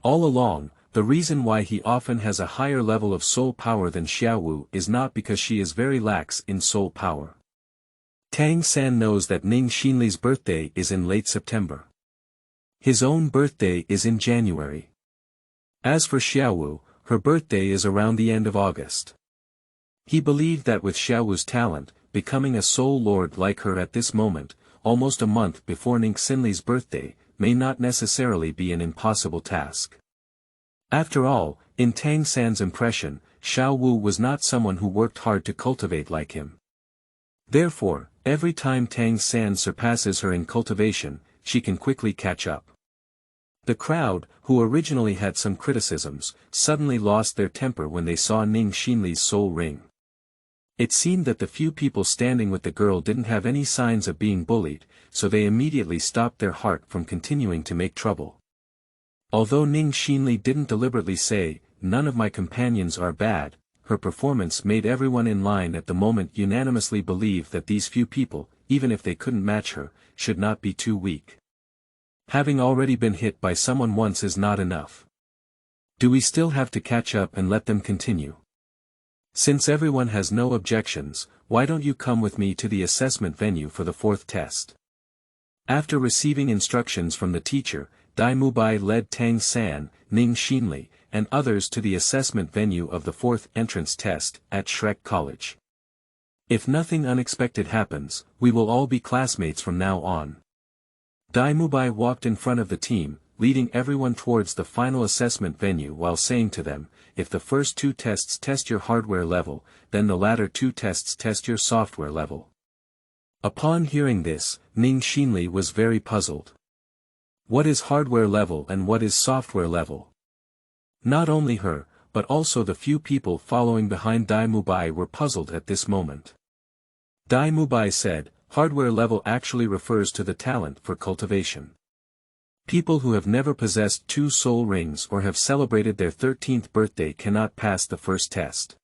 All along, the reason why he often has a higher level of soul power than Xiaowu is not because she is very lax in soul power. Tang San knows that Ning Xinli's birthday is in late September. His own birthday is in January. As for Xiaowu, her birthday is around the end of August. He believed that with Xiaowu's talent, becoming a soul lord like her at this moment, almost a month before Ning Xinli's birthday, may not necessarily be an impossible task. After all, in Tang San's impression, Xiao Wu was not someone who worked hard to cultivate like him. Therefore, every time Tang San surpasses her in cultivation, she can quickly catch up. The crowd, who originally had some criticisms, suddenly lost their temper when they saw Ning Xinli's soul ring. It seemed that the few people standing with the girl didn't have any signs of being bullied, so they immediately stopped their heart from continuing to make trouble. Although Ning Xinli didn't deliberately say, "None of my companions are bad," her performance made everyone in line at the moment unanimously believe that these few people, even if they couldn't match her, should not be too weak. Having already been hit by someone once is not enough. Do we still have to catch up and let them continue? Since everyone has no objections, why don't you come with me to the assessment venue for the fourth test? After receiving instructions from the teacher, Dai Mubai led Tang San, Ning Xinli, and others to the assessment venue of the fourth entrance test at Shrek College. If nothing unexpected happens, we will all be classmates from now on. Dai Mubai walked in front of the team, leading everyone towards the final assessment venue while saying to them, if the first two tests test your hardware level, then the latter two tests test your software level. Upon hearing this, Ning Xinli was very puzzled. What is hardware level and what is software level? Not only her, but also the few people following behind Dai Mubai were puzzled at this moment. Dai Mubai said, hardware level actually refers to the talent for cultivation. People who have never possessed 2 soul rings or have celebrated their 13th birthday cannot pass the first test.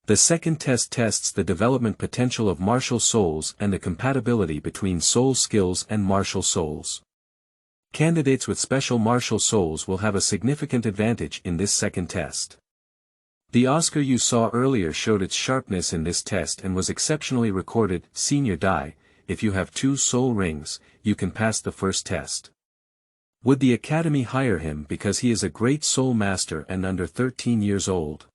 The second test tests the development potential of martial souls and the compatibility between soul skills and martial souls. Candidates with special martial souls will have a significant advantage in this second test. The Oscar you saw earlier showed its sharpness in this test and was exceptionally recorded. Senior Dai, if you have 2 soul rings, you can pass the first test. Would the Academy hire him because he is a great soul master and under 13 years old?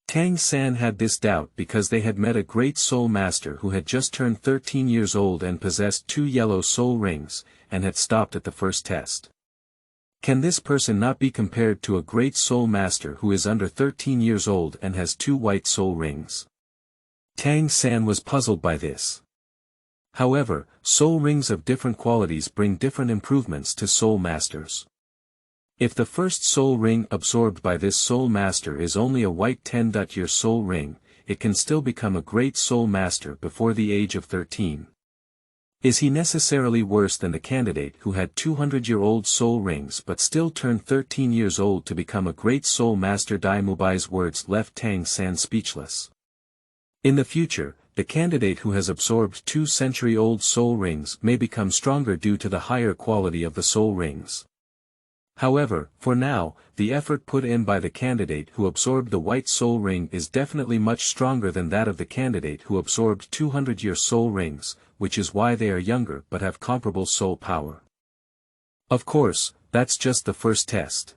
Tang San had this doubt because they had met a great soul master who had just turned 13 years old and possessed 2 yellow soul rings, and had stopped at the first test. Can this person not be compared to a great soul master who is under 13 years old and has 2 white soul rings? Tang San was puzzled by this. However, soul rings of different qualities bring different improvements to soul masters. If the first soul ring absorbed by this soul master is only a white 10-year soul ring, it can still become a great soul master before the age of 13. Is he necessarily worse than the candidate who had 200-year-old soul rings but still turned 13 years old to become a great soul master? Dai Mubai's words left Tang San speechless. In the future, the candidate who has absorbed 2-century-old soul rings may become stronger due to the higher quality of the soul rings. However, for now, the effort put in by the candidate who absorbed the white soul ring is definitely much stronger than that of the candidate who absorbed 200-year soul rings, which is why they are younger but have comparable soul power. Of course, that's just the first test.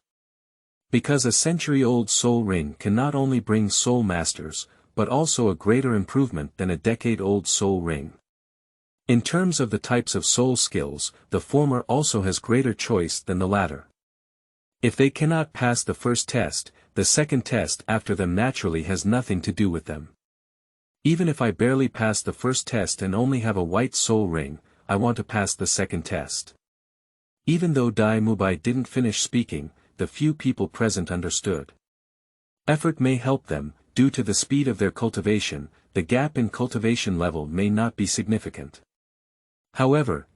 Because a century-old soul ring can not only bring soul masters, but also a greater improvement than a decade-old soul ring. In terms of the types of soul skills, the former also has greater choice than the latter. If they cannot pass the first test, the second test after them naturally has nothing to do with them. Even if I barely pass the first test and only have a white soul ring, I want to pass the second test. Even though Dai Mubai didn't finish speaking, the few people present understood. Effort may help them, due to the speed of their cultivation, the gap in cultivation level may not be significant. However,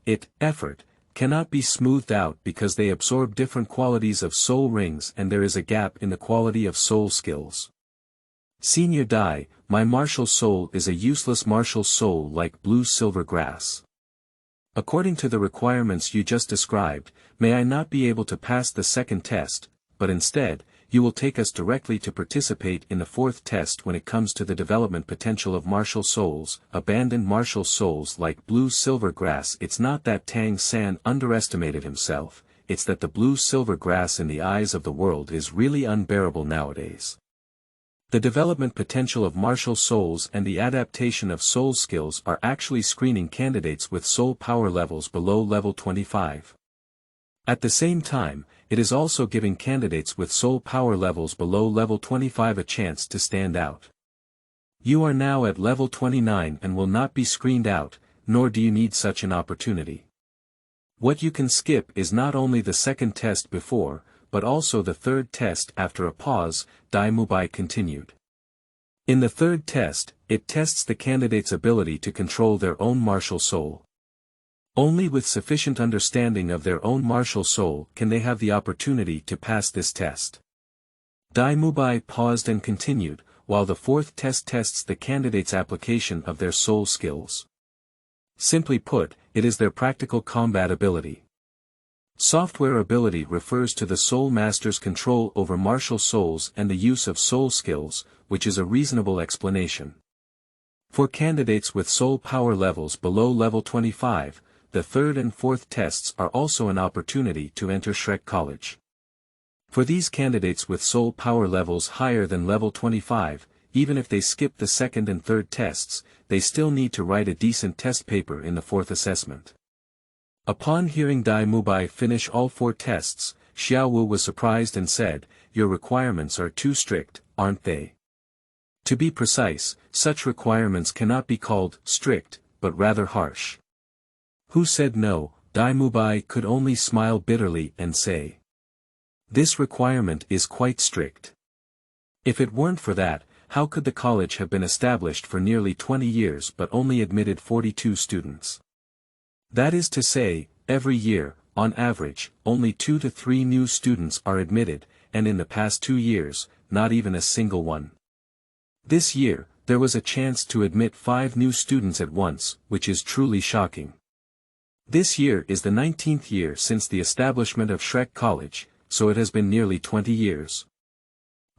effort, cannot be smoothed out because they absorb different qualities of soul rings and there is a gap in the quality of soul skills. Senior Dai, my martial soul is a useless martial soul like blue-silver grass. According to the requirements you just described, may I not be able to pass the second test, but instead, you will take us directly to participate in the fourth test when it comes to the development potential of martial souls, abandoned martial souls like blue-silver grass. It's not that Tang San underestimated himself, it's that the blue-silver grass in the eyes of the world is really unbearable nowadays. The development potential of martial souls and the adaptation of soul skills are actually screening candidates with soul power levels below level 25. At the same time, it is also giving candidates with soul power levels below level 25 a chance to stand out. You are now at level 29 and will not be screened out, nor do you need such an opportunity. What you can skip is not only the second test before, but also the third test. After a pause, Dai Mubai continued. In the third test, it tests the candidate's ability to control their own martial soul. Only with sufficient understanding of their own martial soul can they have the opportunity to pass this test. Dai Mubai paused and continued, while the fourth test tests the candidate's application of their soul skills. Simply put, it is their practical combat ability. Software ability refers to the soul master's control over martial souls and the use of soul skills, which is a reasonable explanation. For candidates with soul power levels below level 25, the third and fourth tests are also an opportunity to enter Shrek College. For these candidates with soul power levels higher than level 25, even if they skip the second and third tests, they still need to write a decent test paper in the fourth assessment. Upon hearing Dai Mubai finish all four tests, Xiaowu was surprised and said, "Your requirements are too strict, aren't they?" To be precise, such requirements cannot be called strict, but rather harsh. Who said no? Dai Mubai could only smile bitterly and say. This requirement is quite strict. If it weren't for that, how could the college have been established for nearly 20 years but only admitted 42 students? That is to say, every year, on average, only 2 to 3 new students are admitted, and in the past 2 years, not even a single one. This year, there was a chance to admit 5 new students at once, which is truly shocking. This year is the 19th year since the establishment of Shrek College, so it has been nearly 20 years.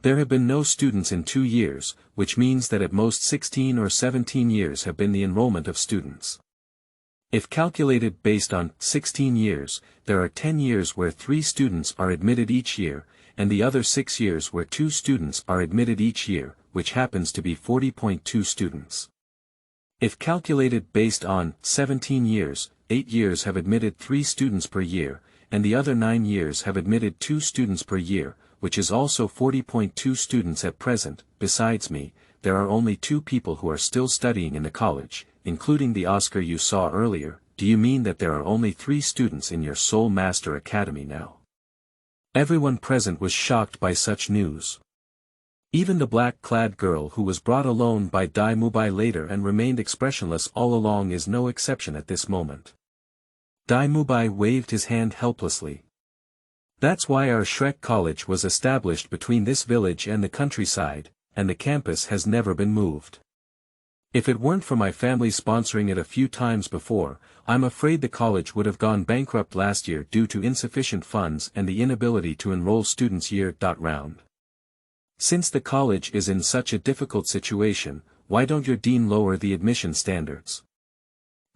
There have been no students in 2 years, which means that at most 16 or 17 years have been the enrollment of students. If calculated based on 16 years, there are 10 years where 3 students are admitted each year, and the other 6 years where 2 students are admitted each year, which happens to be 40.2 students. If calculated based on 17 years, 8 years have admitted 3 students per year, and the other 9 years have admitted 2 students per year, which is also 40.2 students at present. Besides me, there are only 2 people who are still studying in the college, including the Oscar you saw earlier. Do you mean that there are only 3 students in your Soul Master Academy now? Everyone present was shocked by such news. Even the black-clad girl who was brought alone by Dai Mubai later and remained expressionless all along is no exception at this moment. Dai Mubai waved his hand helplessly. That's why our Shrek College was established between this village and the countryside, and the campus has never been moved. If it weren't for my family sponsoring it a few times before, I'm afraid the college would have gone bankrupt last year due to insufficient funds and the inability to enroll students year-round. Since the college is in such a difficult situation, why don't your dean lower the admission standards?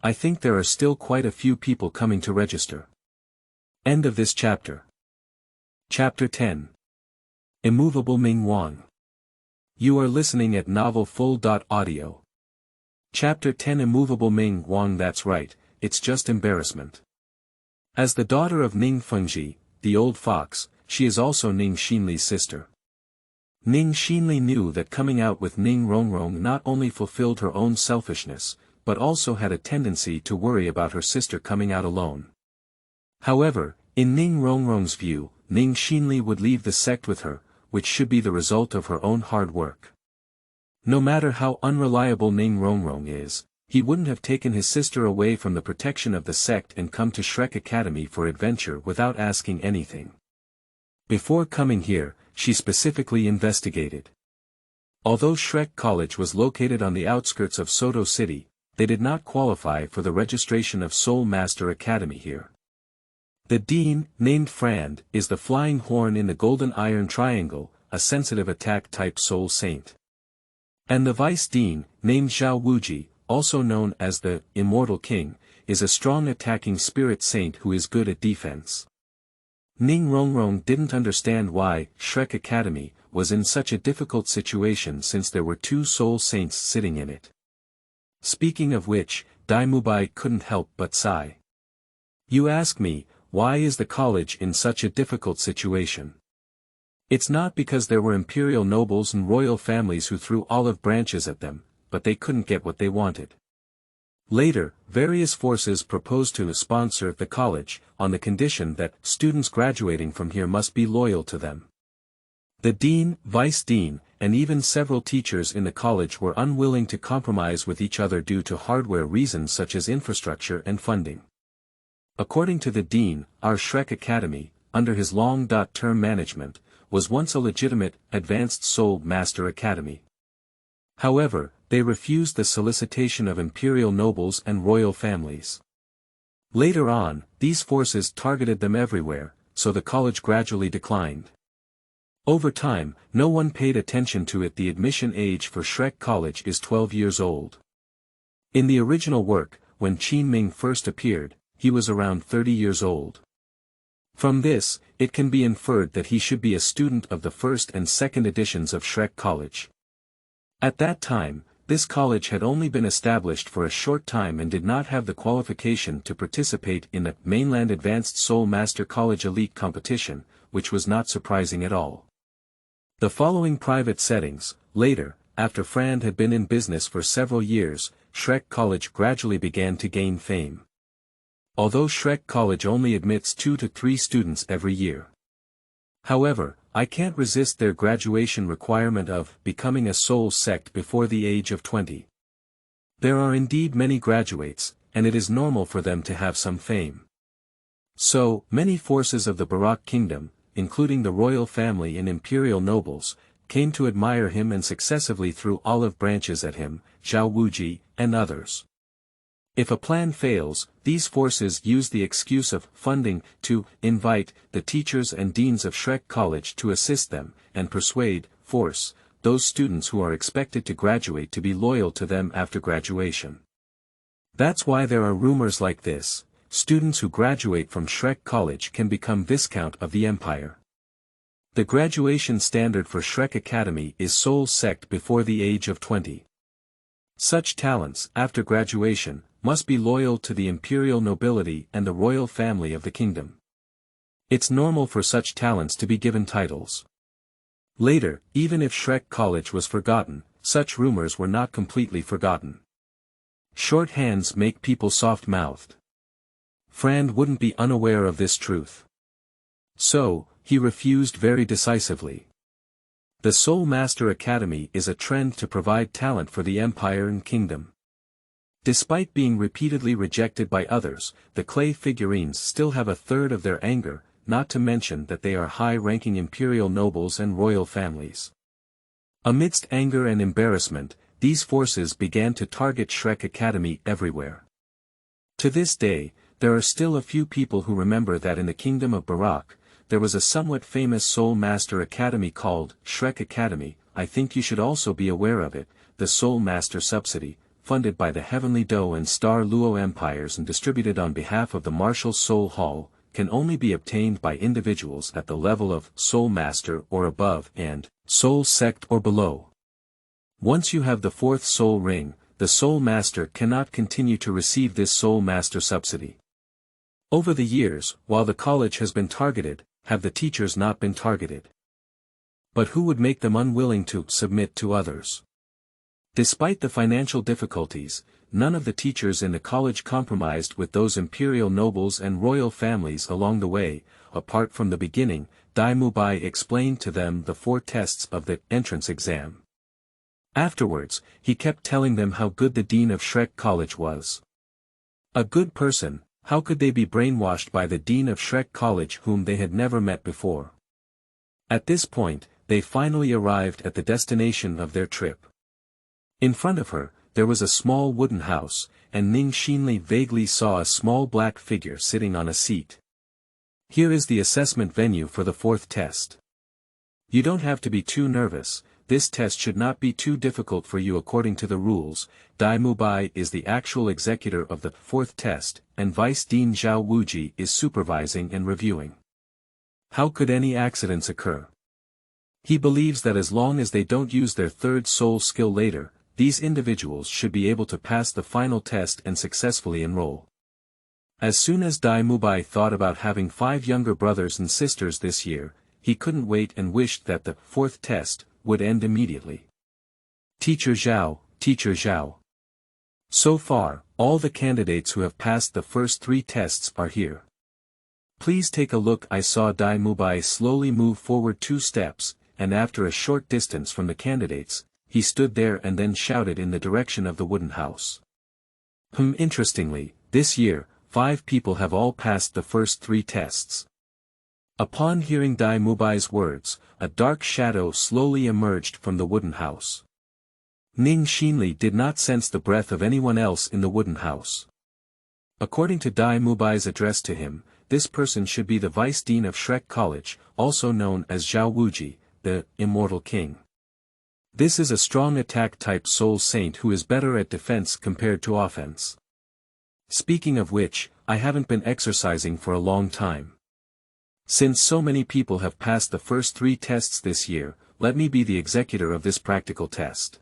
I think there are still quite a few people coming to register. End of this chapter. Chapter 10. Immovable Ming Wang. You are listening at novelfull.audio. Chapter 10 Immovable Ming Wang. That's right, it's just embarrassment. As the daughter of Ning Fengji, the old fox, she is also Ning Xinli's sister. Ning Xinli knew that coming out with Ning Rongrong not only fulfilled her own selfishness, but also had a tendency to worry about her sister coming out alone. However, in Ning Rongrong's view, Ning Xinli would leave the sect with her, which should be the result of her own hard work. No matter how unreliable Ning Rongrong is, he wouldn't have taken his sister away from the protection of the sect and come to Shrek Academy for adventure without asking anything. Before coming here, she specifically investigated. Although Shrek College was located on the outskirts of Soto City, they did not qualify for the registration of Soul Master Academy here. The dean, named Frand, is the flying horn in the Golden Iron Triangle, a sensitive attack-type soul saint. And the vice dean, named Zhao Wuji, also known as the Immortal King, is a strong attacking spirit saint who is good at defense. Ning Rongrong didn't understand why Shrek Academy was in such a difficult situation since there were two soul saints sitting in it. Speaking of which, Dai Mubai couldn't help but sigh. You ask me, why is the college in such a difficult situation? It's not because there were imperial nobles and royal families who threw olive branches at them, but they couldn't get what they wanted. Later, various forces proposed to sponsor the college, on the condition that students graduating from here must be loyal to them. The dean, vice dean, and even several teachers in the college were unwilling to compromise with each other due to hardware reasons such as infrastructure and funding. According to the dean, our Shrek Academy, under his long-term management, was once a legitimate, advanced Soul Master Academy. However, they refused the solicitation of imperial nobles and royal families. Later on, these forces targeted them everywhere, so the college gradually declined. Over time, no one paid attention to it. The admission age for Shrek College is 12 years old. In the original work, when Qin Ming first appeared, he was around 30 years old. From this, it can be inferred that he should be a student of the first and second editions of Shrek College. At that time, this college had only been established for a short time and did not have the qualification to participate in the mainland Advanced Soul Master College Elite competition, which was not surprising at all. The following private settings, later, after Frand had been in business for several years, Shrek College gradually began to gain fame. Although Shrek College only admits 2 to 3 students every year. However, I can't resist their graduation requirement of becoming a soul sect before the age of 20. There are indeed many graduates, and it is normal for them to have some fame. So, many forces of the Barak kingdom, including the royal family and imperial nobles, came to admire him and successively threw olive branches at him, Zhao Wuji, and others. If a plan fails, these forces use the excuse of funding to invite the teachers and deans of Shrek College to assist them, and force those students who are expected to graduate to be loyal to them after graduation. That's why there are rumors like this: students who graduate from Shrek College can become Viscount of the Empire. The graduation standard for Shrek Academy is Soul Sect before the age of 20. Such talents, after graduation, must be loyal to the imperial nobility and the royal family of the kingdom. It's normal for such talents to be given titles. Later, even if Shrek College was forgotten, such rumors were not completely forgotten. Short hands make people soft-mouthed. Frand wouldn't be unaware of this truth. So, he refused very decisively. The Soul Master Academy is a trend to provide talent for the empire and kingdom. Despite being repeatedly rejected by others, the clay figurines still have a third of their anger, not to mention that they are high-ranking imperial nobles and royal families. Amidst anger and embarrassment, these forces began to target Shrek Academy everywhere. To this day, there are still a few people who remember that in the Kingdom of Barak, there was a somewhat famous Soul Master Academy called Shrek Academy. I think you should also be aware of it. The Soul Master subsidy, funded by the Heavenly Do and Star Luo empires and distributed on behalf of the Martial Soul Hall, can only be obtained by individuals at the level of Soul Master or above and Soul Sect or below. Once you have the 4th Soul Ring, the Soul Master cannot continue to receive this Soul Master subsidy. Over the years, while the college has been targeted, have the teachers not been targeted? But who would make them unwilling to submit to others? Despite the financial difficulties, none of the teachers in the college compromised with those imperial nobles and royal families along the way. Apart from the beginning, Dai Mubai explained to them the 4 tests of the entrance exam. Afterwards, he kept telling them how good the dean of Shrek College was. A good person, how could they be brainwashed by the dean of Shrek College whom they had never met before? At this point, they finally arrived at the destination of their trip. In front of her, there was a small wooden house, and Ming Xinli vaguely saw a small black figure sitting on a seat. Here is the assessment venue for the 4th test. You don't have to be too nervous, this test should not be too difficult for you according to the rules. Dai Mubai is the actual executor of the 4th test, and Vice Dean Zhao Wuji is supervising and reviewing. How could any accidents occur? He believes that as long as they don't use their 3rd soul skill later, these individuals should be able to pass the final test and successfully enroll. As soon as Dai Mubai thought about having 5 younger brothers and sisters this year, he couldn't wait and wished that the 4th test would end immediately. Teacher Zhao, Teacher Zhao. So far, all the candidates who have passed the first 3 tests are here. Please take a look. I saw Dai Mubai slowly move forward 2 steps, and after a short distance from the candidates, he stood there and then shouted in the direction of the wooden house. Interestingly, this year, 5 people have all passed the first 3 tests. Upon hearing Dai Mubai's words, a dark shadow slowly emerged from the wooden house. Ming Xinli did not sense the breath of anyone else in the wooden house. According to Dai Mubai's address to him, this person should be the Vice Dean of Shrek College, also known as Zhao Wuji, the Immortal King. This is a strong attack-type soul saint who is better at defense compared to offense. Speaking of which, I haven't been exercising for a long time. Since so many people have passed the first 3 tests this year, let me be the executor of this practical test.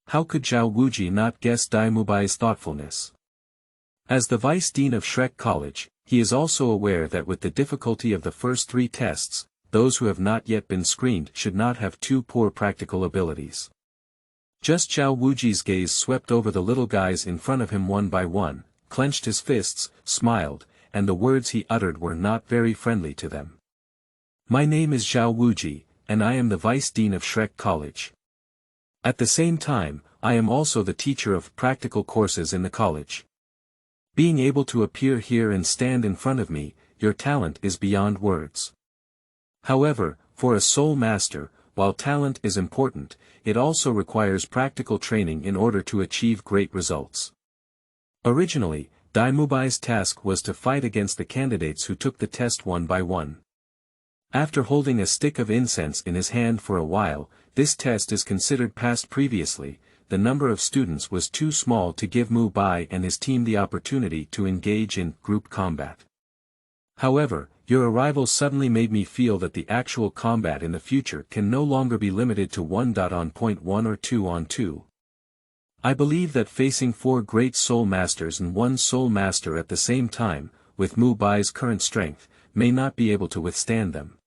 How could Zhao Wuji not guess Dai Mubai's thoughtfulness? As the Vice Dean of Shrek College, he is also aware that with the difficulty of the first 3 tests, those who have not yet been screened should not have too poor practical abilities. Just Zhao Wuji's gaze swept over the little guys in front of him one by one, clenched his fists, smiled, and the words he uttered were not very friendly to them. My name is Zhao Wuji, and I am the Vice Dean of Shrek College. At the same time, I am also the teacher of practical courses in the college. Being able to appear here and stand in front of me, your talent is beyond words. However, for a soul master, while talent is important, it also requires practical training in order to achieve great results. Originally, Dai Mubai's task was to fight against the candidates who took the test one by one. After holding a stick of incense in his hand for a while, this test is considered passed. Previously, the number of students was too small to give Mubai and his team the opportunity to engage in group combat. However, your arrival suddenly made me feel that the actual combat in the future can no longer be limited to 1.1 or 2-on-2. I believe that facing 4 great soul masters and 1 soul master at the same time, with Mubai's current strength, may not be able to withstand them.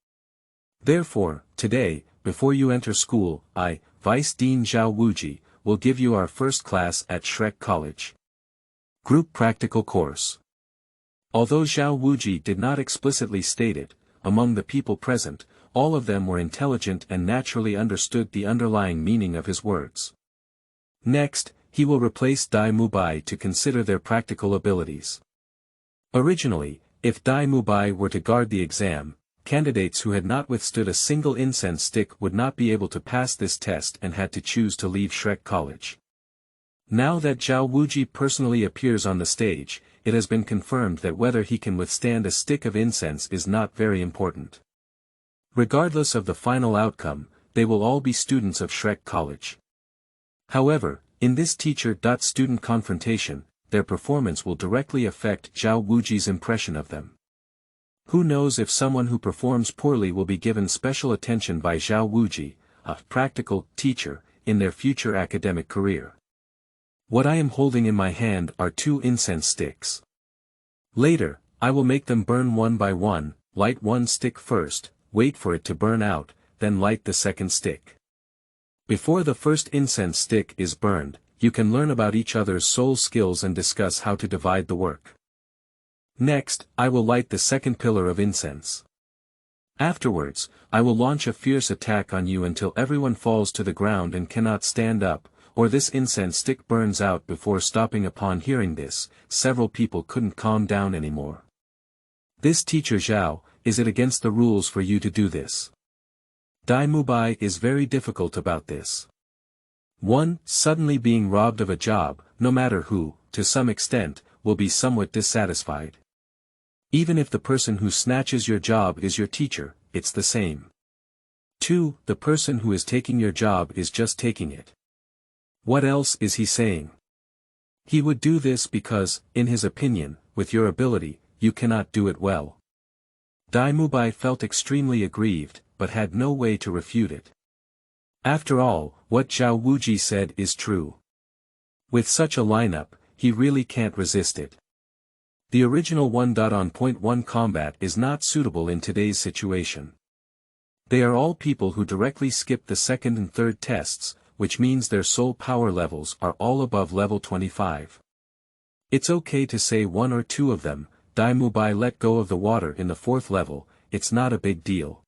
Therefore, today, before you enter school, I, Vice Dean Zhao Wuji, will give you our first class at Shrek College. Group Practical Course. Although Zhao Wuji did not explicitly state it, among the people present, all of them were intelligent and naturally understood the underlying meaning of his words. Next, he will replace Dai Mubai to consider their practical abilities. Originally, if Dai Mubai were to guard the exam, candidates who had not withstood a single incense stick would not be able to pass this test and had to choose to leave Shrek College. Now that Zhao Wuji personally appears on the stage, it has been confirmed that whether he can withstand a stick of incense is not very important. Regardless of the final outcome, they will all be students of Shrek College. However, in this teacher-student confrontation, their performance will directly affect Zhao Wuji's impression of them. Who knows if someone who performs poorly will be given special attention by Zhao Wuji, a practical teacher, in their future academic career. What I am holding in my hand are 2 incense sticks. Later, I will make them burn one by one, light one stick first, wait for it to burn out, then light the second stick. Before the first incense stick is burned, you can learn about each other's soul skills and discuss how to divide the work. Next, I will light the second pillar of incense. Afterwards, I will launch a fierce attack on you until everyone falls to the ground and cannot stand up, or this incense stick burns out before stopping. Upon hearing this, several people couldn't calm down anymore. This teacher Zhuo, is it against the rules for you to do this? Dai Mubai is very difficult about this. 1. Suddenly being robbed of a job, no matter who, to some extent, will be somewhat dissatisfied. Even if the person who snatches your job is your teacher, it's the same. 2. The person who is taking your job is just taking it. What else is he saying? He would do this because, in his opinion, with your ability, you cannot do it well. Dai Mubai felt extremely aggrieved, but had no way to refute it. After all, what Zhao Wuji said is true. With such a lineup, he really can't resist it. The original 1.1 combat is not suitable in today's situation. They are all people who directly skip the second and third tests, which means their soul power levels are all above level 25. It's okay to say one or two of them, Dai Mubai let go of the water in the fourth level, it's not a big deal.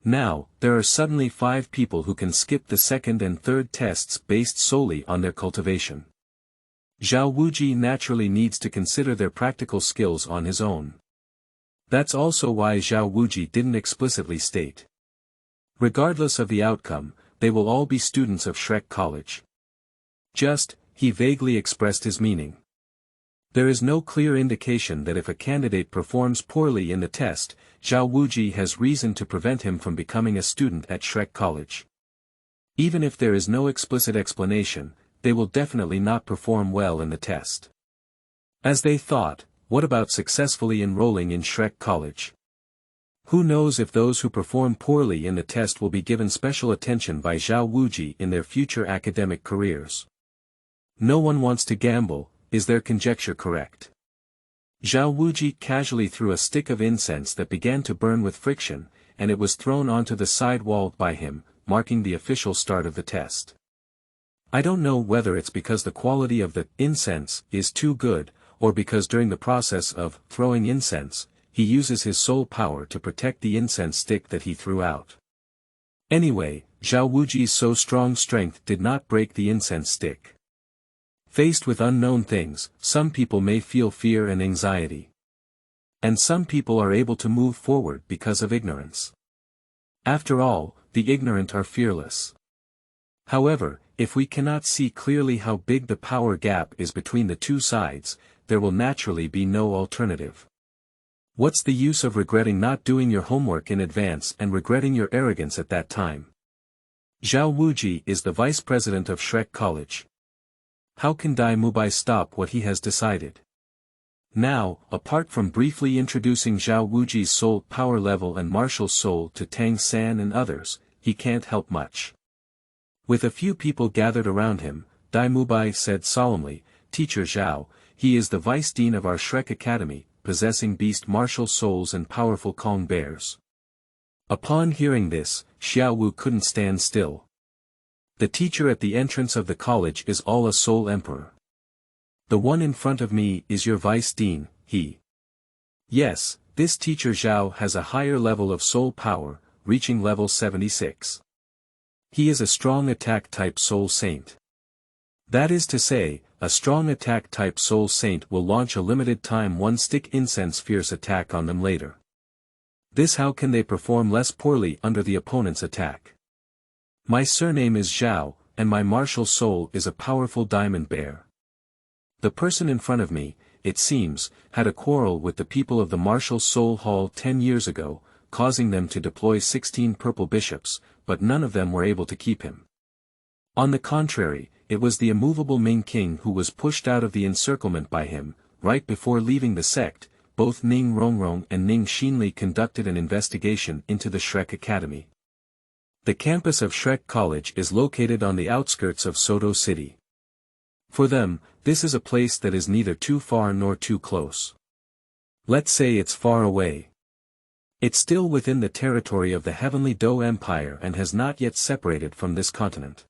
Now, there are suddenly 5 people who can skip the second and third tests based solely on their cultivation. Zhao Wuji naturally needs to consider their practical skills on his own. That's also why Zhao Wuji didn't explicitly state. Regardless of the outcome, they will all be students of Shrek College. He vaguely expressed his meaning. There is no clear indication that if a candidate performs poorly in the test, Zhao Wuji has reason to prevent him from becoming a student at Shrek College. Even if there is no explicit explanation, they will definitely not perform well in the test. As they thought, what about successfully enrolling in Shrek College? Who knows if those who perform poorly in the test will be given special attention by Zhao Wuji in their future academic careers. No one wants to gamble, is their conjecture correct? Zhao Wuji casually threw a stick of incense that began to burn with friction, and it was thrown onto the side wall by him, marking the official start of the test. I don't know whether it's because the quality of the incense is too good, or because during the process of throwing incense, he uses his soul power to protect the incense stick that he threw out. Anyway, Zhao Wuji's so strong strength did not break the incense stick. Faced with unknown things, some people may feel fear and anxiety. And some people are able to move forward because of ignorance. After all, the ignorant are fearless. However, if we cannot see clearly how big the power gap is between the two sides, there will naturally be no alternative. What's the use of regretting not doing your homework in advance and regretting your arrogance at that time? Zhao Wuji is the vice president of Shrek College. How can Dai Mubai stop what he has decided? Now, apart from briefly introducing Zhao Wuji's soul power level and martial soul to Tang San and others, he can't help much. With a few people gathered around him, Dai Mubai said solemnly, "Teacher Zhao, he is the vice dean of our Shrek Academy, possessing beast martial souls and powerful Kong bears." Upon hearing this, Xiao Wu couldn't stand still. The teacher at the entrance of the college is all a soul emperor. The one in front of me is your vice dean, he. Yes, this teacher Zhao has a higher level of soul power, reaching level 76. He is a strong attack type soul saint. That is to say, a strong attack type soul saint will launch a limited time one-stick incense fierce attack on them later. This how can they perform less poorly under the opponent's attack? My surname is Zhao, and my martial soul is a powerful diamond bear. The person in front of me, it seems, had a quarrel with the people of the Martial Soul Hall 10 years ago, causing them to deploy 16 purple bishops, but none of them were able to keep him. On the contrary, it was the immovable Ming King who was pushed out of the encirclement by him. Right before leaving the sect, both Ning Rongrong and Ning Xinli conducted an investigation into the Shrek Academy. The campus of Shrek College is located on the outskirts of Soto City. For them, this is a place that is neither too far nor too close. Let's say it's far away. It's still within the territory of the Heavenly Dou Empire and has not yet separated from this continent.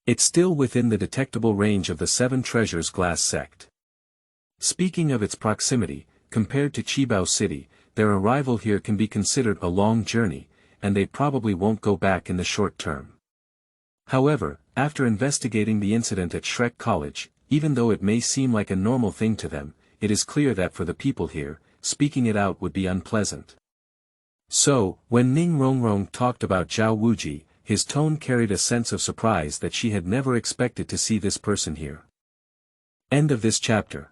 It's still within the detectable range of the Seven Treasures Glass sect. Speaking of its proximity, compared to Qibao City, their arrival here can be considered a long journey, and they probably won't go back in the short term. However, after investigating the incident at Shrek College, even though it may seem like a normal thing to them, it is clear that for the people here, speaking it out would be unpleasant. So, when Ning Rongrong talked about Zhao Wuji, his tone carried a sense of surprise that she had never expected to see this person here. End of this chapter.